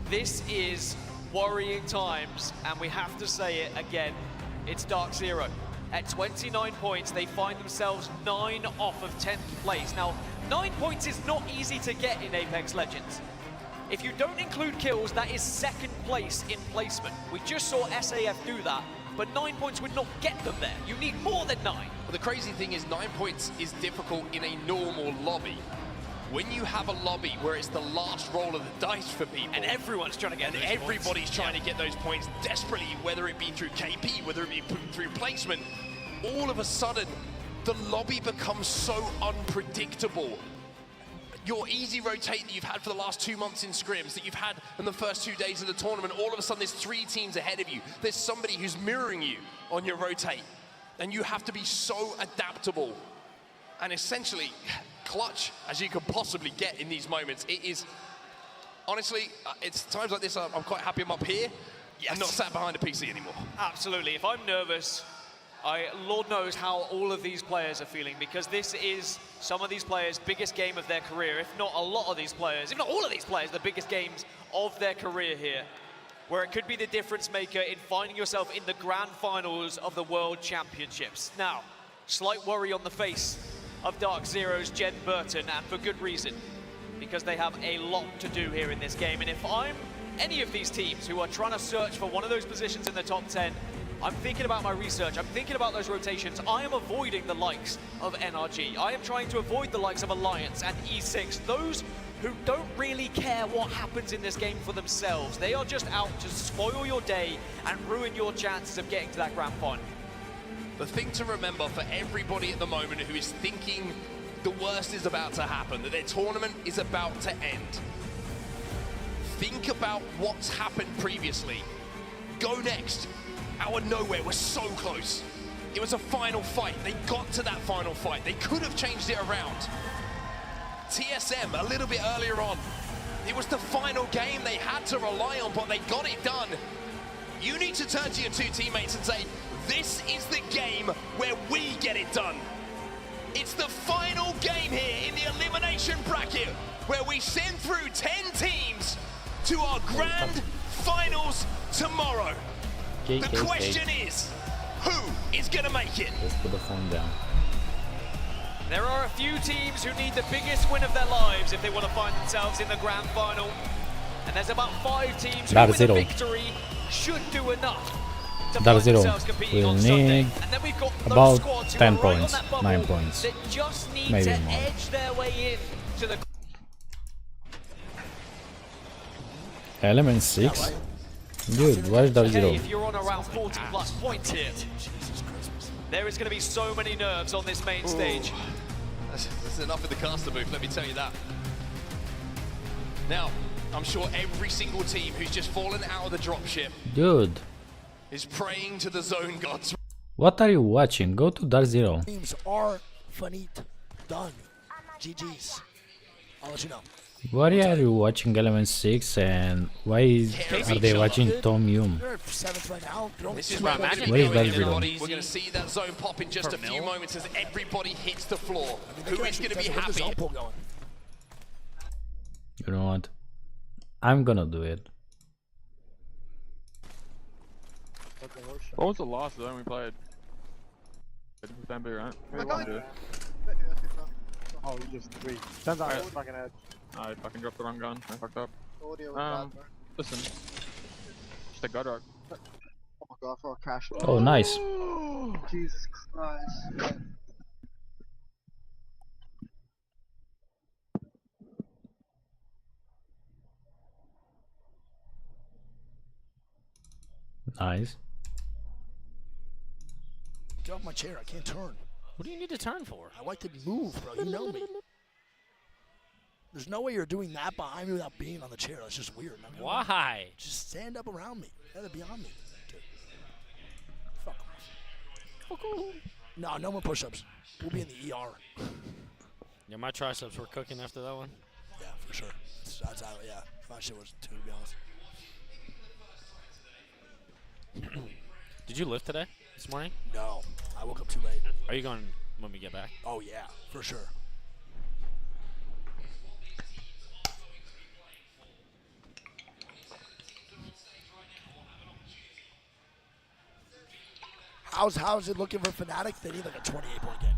this is worrying times, and we have to say it again. It's Dark Zero. At 29 points, they find themselves 9 off of 10th place. Now, 9 points is not easy to get in Apex Legends. If you don't include kills, that is 2nd place in placement. We just saw SAF do that but 9 points would not get them there. You need more than 9. But the crazy thing is 9 points is difficult in a normal lobby. When you have a lobby where it's the last roll of the dice for people, and everyone's trying to get and everybody's trying to get those points desperately, whether it be through KP, whether it be through placement, all of a sudden the lobby becomes so unpredictable. Your easy rotate that you've had for the last 2 months in scrims, that you've had in the first 2 days of the tournament, all of a sudden there's 3 teams ahead of you. There's somebody who's mirroring you on your rotate, and you have to be so adaptable and essentially clutch as you could possibly get in these moments. It is, honestly, it's times like this I'm quite happy I'm up here and not sat behind a PC anymore. Absolutely. If I'm nervous, Lord knows how all of these players are feeling, because this is some of these players' biggest game of their career, if not a lot of these players, if not all of these players, the biggest games of their career here, where it could be the difference maker in finding yourself in the grand finals of the World Championships. Now, slight worry on the face of Dark Zero's Jen Burton, and for good reason, because they have a lot to do here in this game. And if I'm any of these teams who are trying to search for one of those positions in the top 10, I'm thinking about my research, I'm thinking about those rotations. I am avoiding the likes of NRG. I am trying to avoid the likes of Alliance and E6, those who don't really care what happens in this game for themselves. They are just out to spoil your day and ruin your chances of getting to that grand final. The thing to remember for everybody at the moment who is thinking the worst is about to happen, that their tournament is about to end, think about what's happened previously. Go Next, out of nowhere, was so close. It was a final fight. They got to that final fight. They could have changed it around. TSM, a little bit earlier on, it was the final game they had to rely on, but they got it done. You need to turn to your 2 teammates and say, this is the game where we get it done. It's the final game here in the elimination bracket where we send through 10 teams to our grand finals tomorrow. The question is, who is going to make it? Let's put the phone down. There are a few teams who need the biggest win of their lives if they want to find themselves in the grand final. And there's about 5 teams who with a victory should do enough. Dark Zero will need about 10 points, 9 points, maybe more. Element 6? Dude, why is Dark Zero? If you're on around 40 plus points here, there is going to be so many nerves on this main stage. That's enough of the caster booth, let me tell you that. Now, I'm sure every single team who's just fallen out of the dropship, dude, is praying to the zone gods. What are you watching? Go to Dark Zero. Teams are finite, done. GG's. I'll let you know. Why are you watching Element 6 and why are they watching Tom Yum? They're 7th right now. This is where is Dark Zero? We're going to see that zone pop in just a few moments as everybody hits the floor. Who is going to be happy? You know what? I'm gonna do it. What was the last zone we played? Bamboo, right? Oh, you just 3. Turns out I was fucking edge. I fucking dropped the wrong gun. I fucked up. Listen. Just a god rock. Oh my god, I thought I crashed. Oh, nice. Jesus Christ. Nice. Get off my chair, I can't turn. What do you need to turn for? I like to move, bro, you know me. There's no way you're doing that behind me without being on the chair. That's just weird. Why? Just stand up around me. Rather be on me. Dude. Fuck off. No, no more push-ups. We'll be in the ER. Yeah, my triceps were cooking after that one. Yeah, for sure. That's yeah, my shit was too, to be honest. Did you lift today, this morning? No, I woke up too late. Are you going when we get back? Oh yeah, for sure. How's it looking for Fnatic? They need like a 28-point game.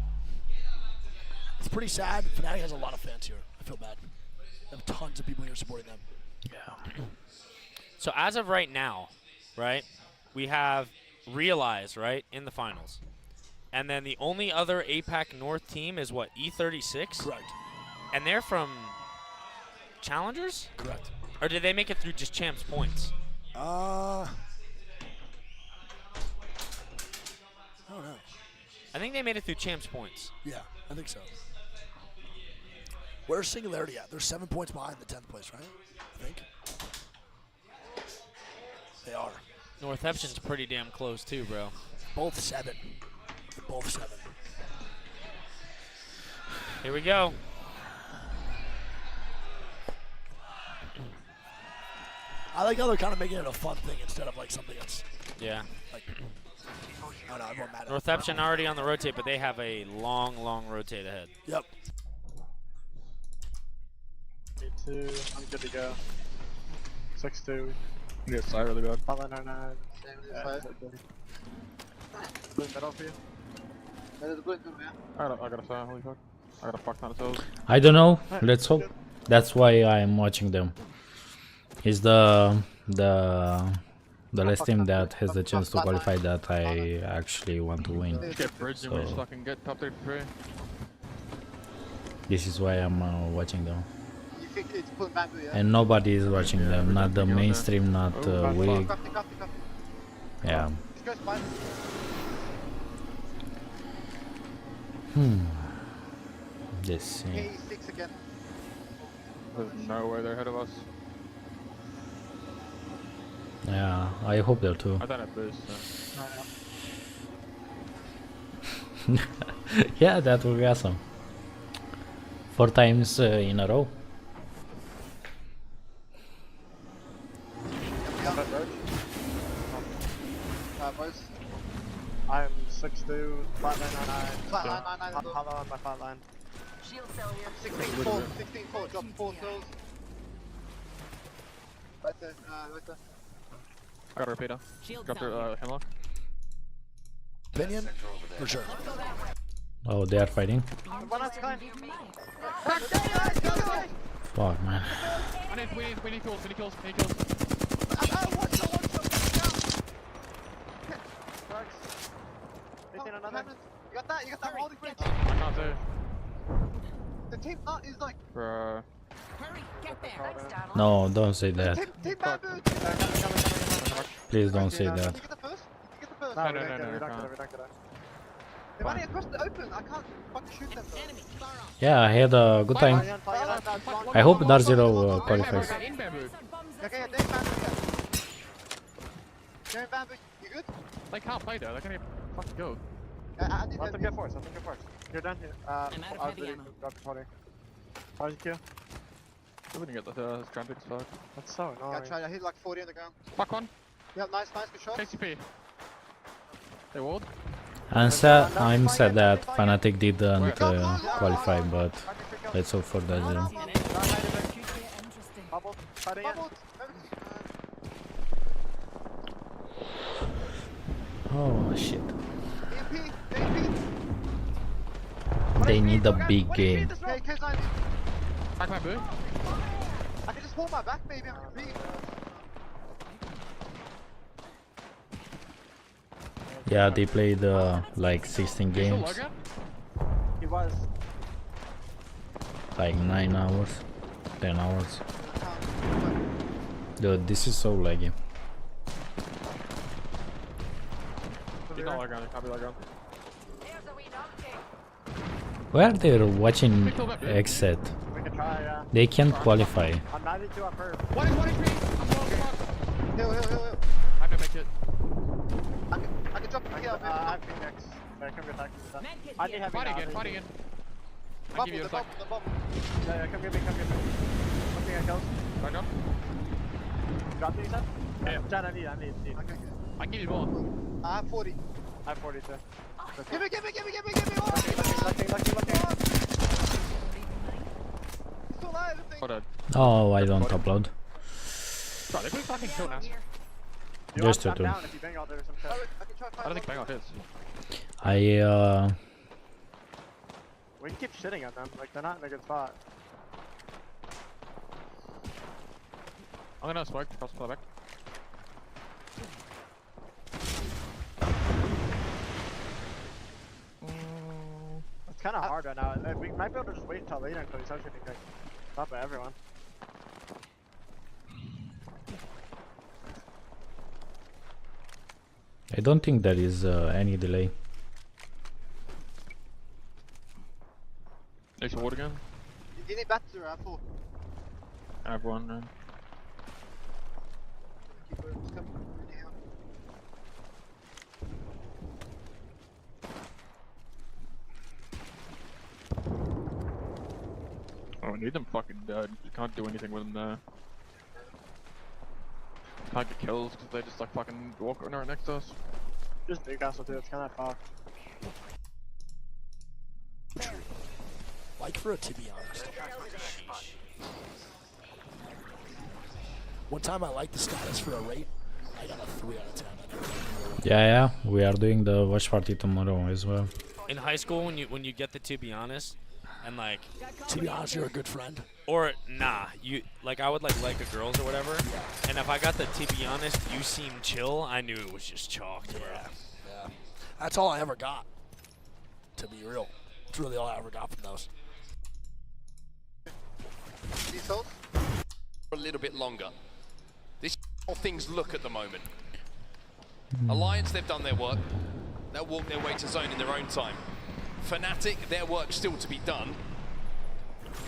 It's pretty sad. Fnatic has a lot of fans here. I feel bad. They have tons of people here supporting them. Yeah. So as of right now, right, we have Realize, right, in the finals. And then the only other APAC North team is what, E36? Correct. And they're from Challengers? Correct. Or did they make it through just Champs points? I don't know. I think they made it through Champs points. Yeah, I think so. Where's Singularity at? They're 7 points behind the 10th place, right? I think. They are. Northampton's pretty damn close too, bro. Both 7. Both 7. Here we go. I like how they're kind of making it a fun thing instead of like something that's Yeah. like, I don't know, it won't matter. Northampton already on the rotate, but they have a long, long rotate ahead. Yep. Me too. I'm good to go. 6-2. Yeah, it's really bad. Follow 9-9. Blue middle for you. I gotta say, holy fuck. I got a fuck ton of souls. I don't know. Let's hope. That's why I'm watching them. He's the last team that has the chance to qualify that I actually want to win. Get bridge and we just fucking get top 33. This is why I'm watching them. You think it's pulling bamboo, yeah? And nobody is watching them. Not the mainstream, not Wig. Yeah. Let's see. There's no way they're ahead of us. Yeah, I hope they're too. I thought it boost. Yeah, that would be awesome. 4 times in a row. I'm 6-2, flatline 9-9. Hollow on my flatline. Shield cell here. 16-4, drop 4 kills. Right there, right there. I got a repeater. Drop their hemlock. Opinion? For sure. Oh, they are fighting. One last time. Fuck, man. We need kills. One shot. Another. You got that? You got that holding bridge? I can't do. The team is like. Bruh. Hurry, get there. No, don't say that. Team bamboo. Please don't say that. You get the first? You get the first? No, we don't get it. They're running across the open. I can't fucking shoot them. Yeah, I had a good time. I hope Darzero qualifies. Okay, they're bamboo. They're bamboo. You good? They can't play though. They're gonna fucking go. Let them get force. You're done here. I'm out of heavy ammo. Got 20. How's your kill? We're gonna get the stranded fuck. That's so annoying. Yeah, I hit like 40 on the ground. Fuck one. Yeah, nice, good shot. KCP. They walled. I'm sad that Fnatic didn't qualify, but let's hope for Darzero. Bubble, fighting it. Oh shit. They need a big game. Back my boot. I can just hold my back, baby. I'm competing. Yeah, they played like 16 games. He was. Like 9 hours, 10 hours. Dude, this is so laggy. He's not lagging, can't be lagging. Where they're watching exit? We can try, yeah. They can't qualify. I'm 92 up first. What is 23? I'm blowing the fuck. Hill. I can make it. I can drop here. I have Phoenix. I can get back to that. I need heavy. Fight again. I'll give you a sec. Yeah, come get me. Something I kills. Back up. Drop me, you said? Yeah. Chad, I need. Okay. I can give you more. I have 40. I have 40 too. Give me! Lucky. Still alive, Oh, dead. Oh, I don't upload. Bro, they're going fucking kill now. Just to do. I don't think Bangor hits. We can keep shitting at them, like they're not in a good spot. I'm gonna smoke, cross pull back. kind of hard right now. We might be able to just wait until later until he's actually like top of everyone. I don't think there is any delay. Next ward again. You need better apple. I have one. Oh, I need them fucking dead. You can't do anything with them there. Can't get kills because they just like fucking walk right next to us. Just big castle too, it's kind of far. Like for it, to be honest. One time I liked the status for a rate, I got a 3 out of 10. Yeah, we are doing the watch party tomorrow as well. In high school, when you get the to be honest, and like. To be honest, you're a good friend. Or nah, you like I would like the girls or whatever, and if I got the to be honest, you seem chill, I knew it was just chalked, bro. Yeah. That's all I ever got. To be real, it's really all I ever got from those. A little bit longer. This how things look at the moment. Alliance, they've done their work. They'll walk their way to zone in their own time. Fnatic, their work still to be done.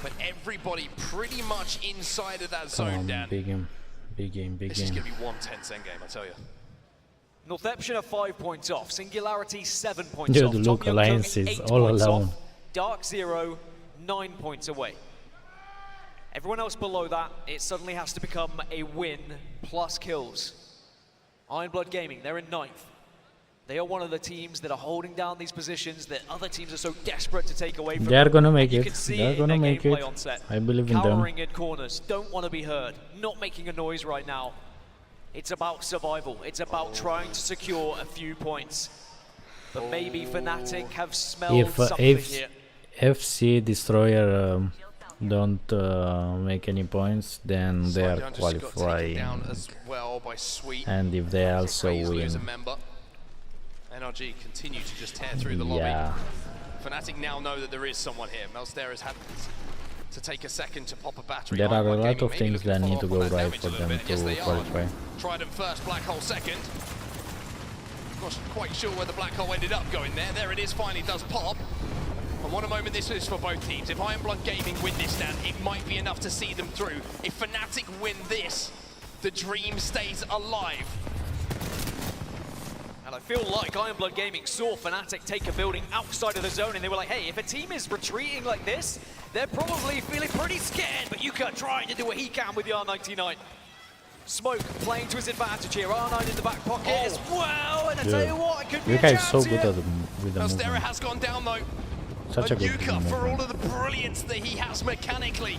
But everybody pretty much inside of that zone, Dan. Big game, big game, big This game. is going to be one tense endgame, I tell you. Northeption are 5 points off. Singularity 7 points Dude, off. look, Tom Alliance Young is 8 all points alone. off. Dark Zero 9 points away. Everyone else below that, it suddenly has to become a win plus kills. Ironblood Gaming, they're in 9th. They are one of the teams that are holding down these positions that other teams are so desperate to take away from They are them. gonna make You it. can see They are in gonna their make gameplay it. on set. I believe in them. Cowering in corners, don't want to be heard, not making a noise right now. It's about survival. It's about trying to secure a few points. But maybe Fnatic have smelled If something here. FC Destroyer don't make any points, then they are Showdown just got taken qualifying. down as well by Sweet. And if they also Raise win, lose a member. NRG continue to just tear through the lobby. yeah. Fnatic now know that there is someone here. Melster has had to take a second to pop a battery. There are a Ironblood lot Gaming of maybe things looking that to need to follow go up on that right damage for a little them bit. Yes, to they are. qualify. Trident first, Black Hole second. Not quite sure where the Black Hole ended up going there. There it is, finally does pop. And what a moment this is for both teams. If Ironblood Gaming win this stand, it might be enough to see them through. If Fnatic win this, the dream stays alive. And I feel like Ironblood Gaming saw Fnatic take a building outside of the zone and they were like, hey, if a team is retreating like this, they're probably feeling pretty scared, but Yuka trying to do what he can with the R99. Smoke playing to his advantage here, R9 in the back pocket as well, and I tell you what, it could be a Yuka is chance so good here. at with the Melstera movement. has gone down though. Such a But good Yuka, for all movement. of the brilliance that he has mechanically,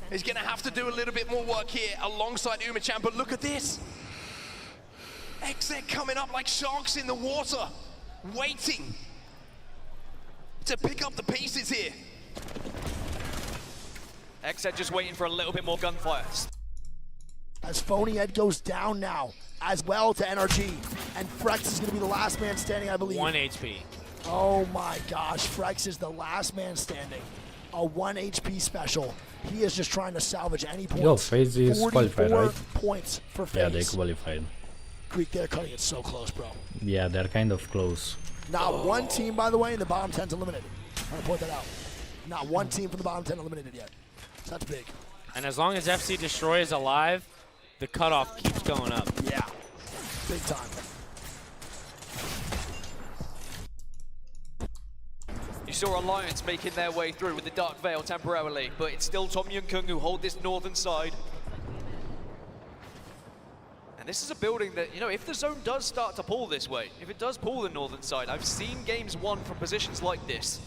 is going to have to do a little bit more work here alongside Umachan. But look at this. Exec coming up like sharks in the water, waiting to pick up the pieces here. Exed just waiting for a little bit more gunfire. As Phony Ed goes down now, as well to NRG. And Frex is going to be the last man standing, I believe. 1 HP. Oh my gosh, Frex is the last man standing. A 1 HP special. He is just trying to salvage any points. Yo, FaZe is 44 qualified, right? points for FaZe. Yeah, they qualified. Greek, they're cutting it so close, bro. Yeah, they're kind of close. Not one team, by the way, in the bottom 10's eliminated. I'm going to point that out. Not one team from the bottom 10 eliminated yet. So that's big. And as long as FC Destroy is alive, the cutoff keeps going up. Yeah, big time. You saw Alliance making their way through with the Dark Veil temporarily, but it's still Tom Young-Kung who hold this northern side. And this is a building that, you know, if the zone does start to pull this way, if it does pull the northern side, I've seen games won from positions like this.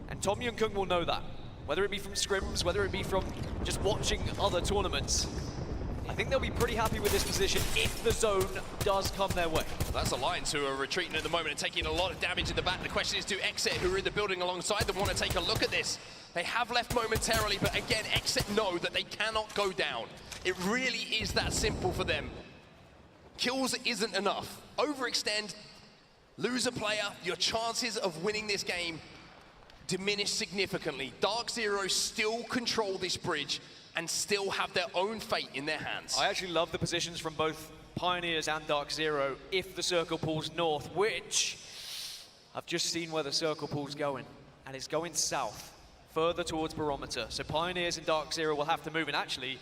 And Tom Young-Kung will know that. Whether it be from scrims, whether it be from just watching other tournaments. I think they'll be pretty happy with this position if the zone does come their way. That's Alliance who are retreating at the moment and taking a lot of damage in the back. The question is, do Exit, who are in the building alongside them, want to take a look at this? They have left momentarily, but again, Exit know that they cannot go down. It really is that simple for them. Kills isn't enough. Overextend Lose a player, your chances of winning this game diminish significantly. Dark Zero still control this bridge and still have their own fate in their hands. I actually love the positions from both Pioneers and Dark Zero if the circle pulls north, which I've just seen where the circle pool's going, and it's going south, further towards Barometer. So Pioneers and Dark Zero will have to move, and actually,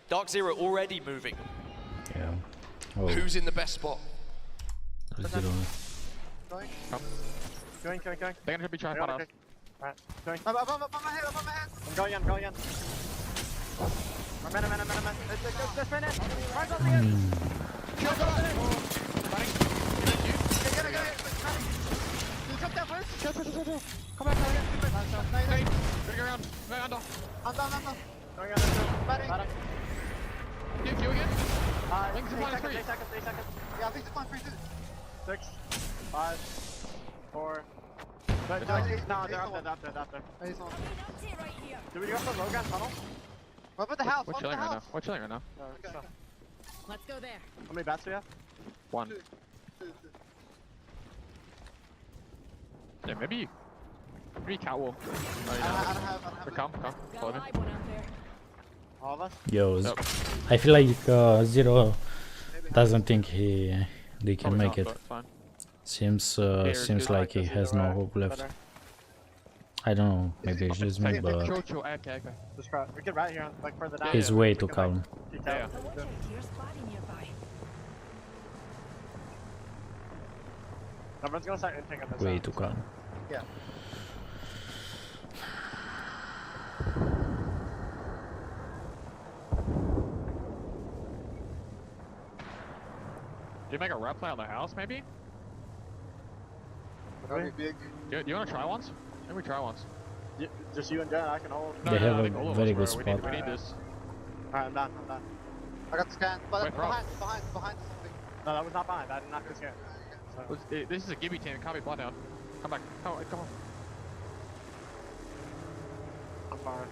Dark Zero already moving. Yeah. Oh. Who's in the best spot? Zero. Going. Going. They're gonna be trying to fight us. Right. Going. Above my head. I'm going in. Man. This minute. Right on the end. Kill the Get it. You jump down first. Chill. Come back. Hey. Bring around. I'm down. Going on. Batting. You again? Link's in 3 seconds. Yeah, Link's in 3. 6, 5, 4. No, they're up there. Do we go for low gun tunnel? What about the house? We're chilling right now. Okay. Let's go there. How many bats do we have? 1. Yeah, maybe catwalk. I don't have. Come. Follow me. All of us? Yo, I feel like Zero doesn't think they can make it. Seems like he has no hope left. I don't know, maybe it's just me, but Okay. We get right here, like further down. he's way too calm. Yeah. Everyone's gonna start inting on this. Way too calm. Yeah. Do you make a rep play on the house, maybe? Really big. Do you want to try once? Maybe try once. Just you and Jen, I can hold. They have a very good spot. We need this. Alright, I'm done. I got the scan. But behind something. No, that was not behind. I did not get the scan. So. This is a Gibby team. It can't be bought down. Come back. Come on. I'm far.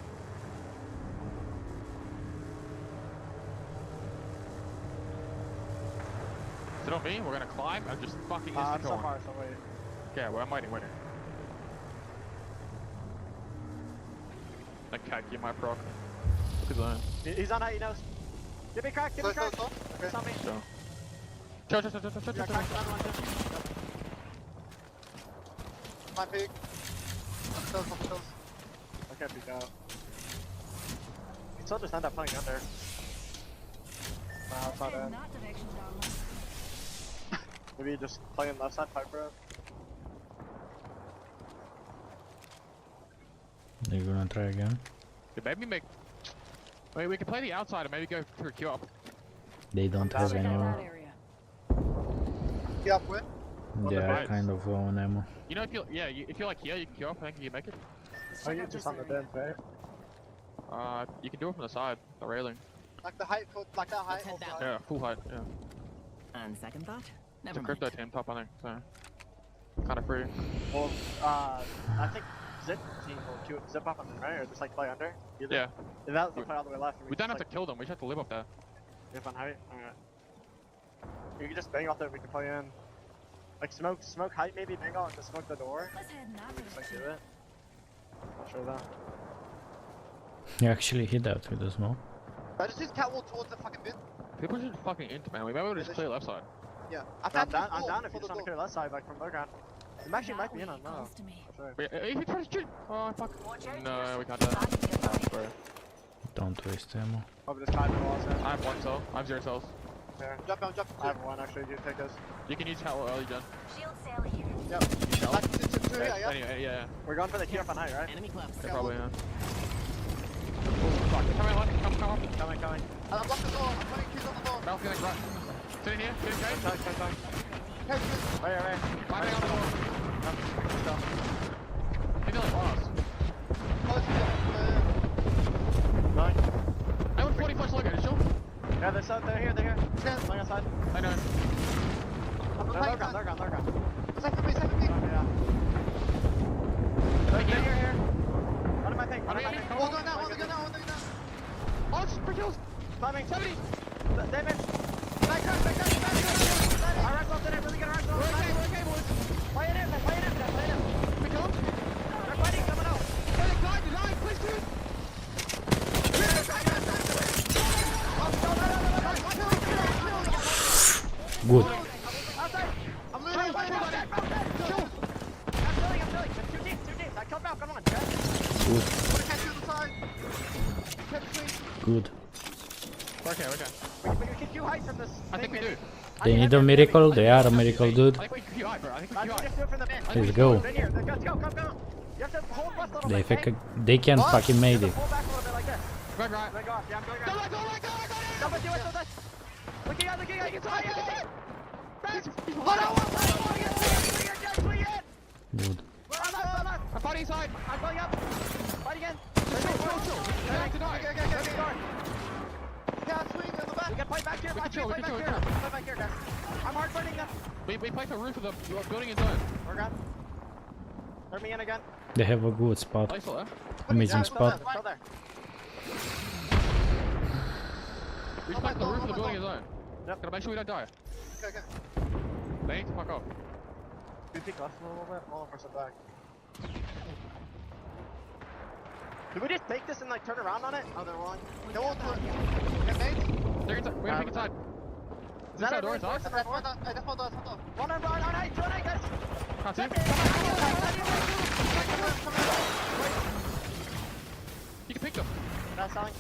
Is it on me? We're gonna climb and just fucking instant I'm so kill far, so wait. Yeah, well, I'm waiting. I can't get my proc. Look at that. He's on height, he knows. Give me crack. Okay. It's on me. Chill. Yeah, crack's another one, too. My pig. Kills. I can't peek out. You can still just end up playing under. Nah, it's not in. Maybe you just play in left side pipe road. They're gonna try again. Maybe wait, we can play the outside and maybe go through Q up. They don't have any ammo. Q up with? Yeah, kind of low on ammo. You know, if you like here, you can Q up. I think you can make it. Oh, you're just on the bench, right? You can do it from the side, the railing. Like the height, like that height. Yeah, full height. Yeah. And second thought. It's a crypto team top, I think. So kind of free. Well, I think Zipp team will queue Zipp up on them, right? Or just like play under? Either. Yeah. If that was the play all the way left. We don't have to kill them, we just have to live up there. If on height? Alright. You can just bang off there, we can play in. Like smoke height maybe, bang out and just smoke the door. We just like do it. Not sure that. You actually hit that with the smoke. I just use catwalk towards the fucking bin. People should fucking int, man. We might be able to just clear left side. Yeah. I'm down if you just want to clear left side, like from low ground. It actually might be in on now. Wait, if you try to shoot! Oh, fuck. No, we can't do that. Sorry. Don't waste ammo. Probably just time the walls there. I have 1 cell. I have 0 cells. There. Jump. I have 1 actually, you take those. You can use Catwalk early, Jen. Shield cell here. Yep. Anyway, yeah. We're going for the key up on height, right? Enemy close. Yeah, probably, yeah. Fuck, come in, come. Coming. I'm locked the door. I'm putting keys on the door. Ralph, right. Sitting here, Coming. Hey, right. My thing on the door. Maybe like boss. Nine. I went 40 flash logo, sure? Yeah, they're here. Stand on outside. I know. They're gone. Second me. Yeah. Here. What am I thinking? One going down. Oh, it's for kills. Climbing. 70. Damage. Back. Alright, well, did it. Really good. Alright, well, we're okay, boys. Good. Outside. I'm losing. I'm filling. Two deep. I killed now. Come on, guys. Good. I'm gonna catch you on the side. Catch between. Good. Okay. We can queue height from this. I think we do. They need a miracle. They are a miracle, dude. I think we can queue high, bro. I think we can queue Just do it from the mid. Let's go. Right here. Let's go. Come. You have to hold west a little They bit, okay? they can fucking made it. Pull back a little bit like this. Going right. Leg off. Yeah, I'm going right. Go. Come on, do it. Looking out. Good. I'm fighting inside. I'm going up. Fight again. Yeah, swing on the back. We can fight back here. Fight back here, guys. I'm hard fighting them. We play for roof of the building in zone. We're gone. Throw me in again. They have a good spot. Play still there. Amazing Yeah, spot. Still there. We play for the roof of the building in zone. Yep. Gotta make sure we don't die. Okay. They need to fuck off. Can you peek us a little bit? All of us are back. Did we just take this and like turn around on it? Oh, they're wrong. They won't do it. Get mates? They're inside. We're gonna pick inside. Is that our a door inside? Hold on. One on, guys. Can't see him. You can pick them. That's selling.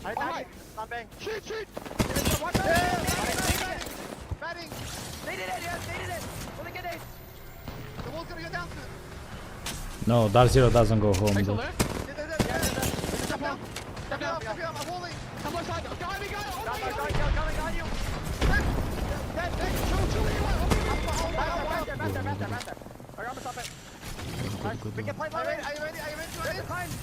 Alright. Not bang. Shoot. Batting. They did it. Really good ace. The wall's gonna go down soon. No, Dark Zero doesn't go home. Are you still Dude. there? Step down. I'm holding. Come on, side. Go. Coming on you. Back there. I got to stop it. We can play low. Are you ready? Are you ready?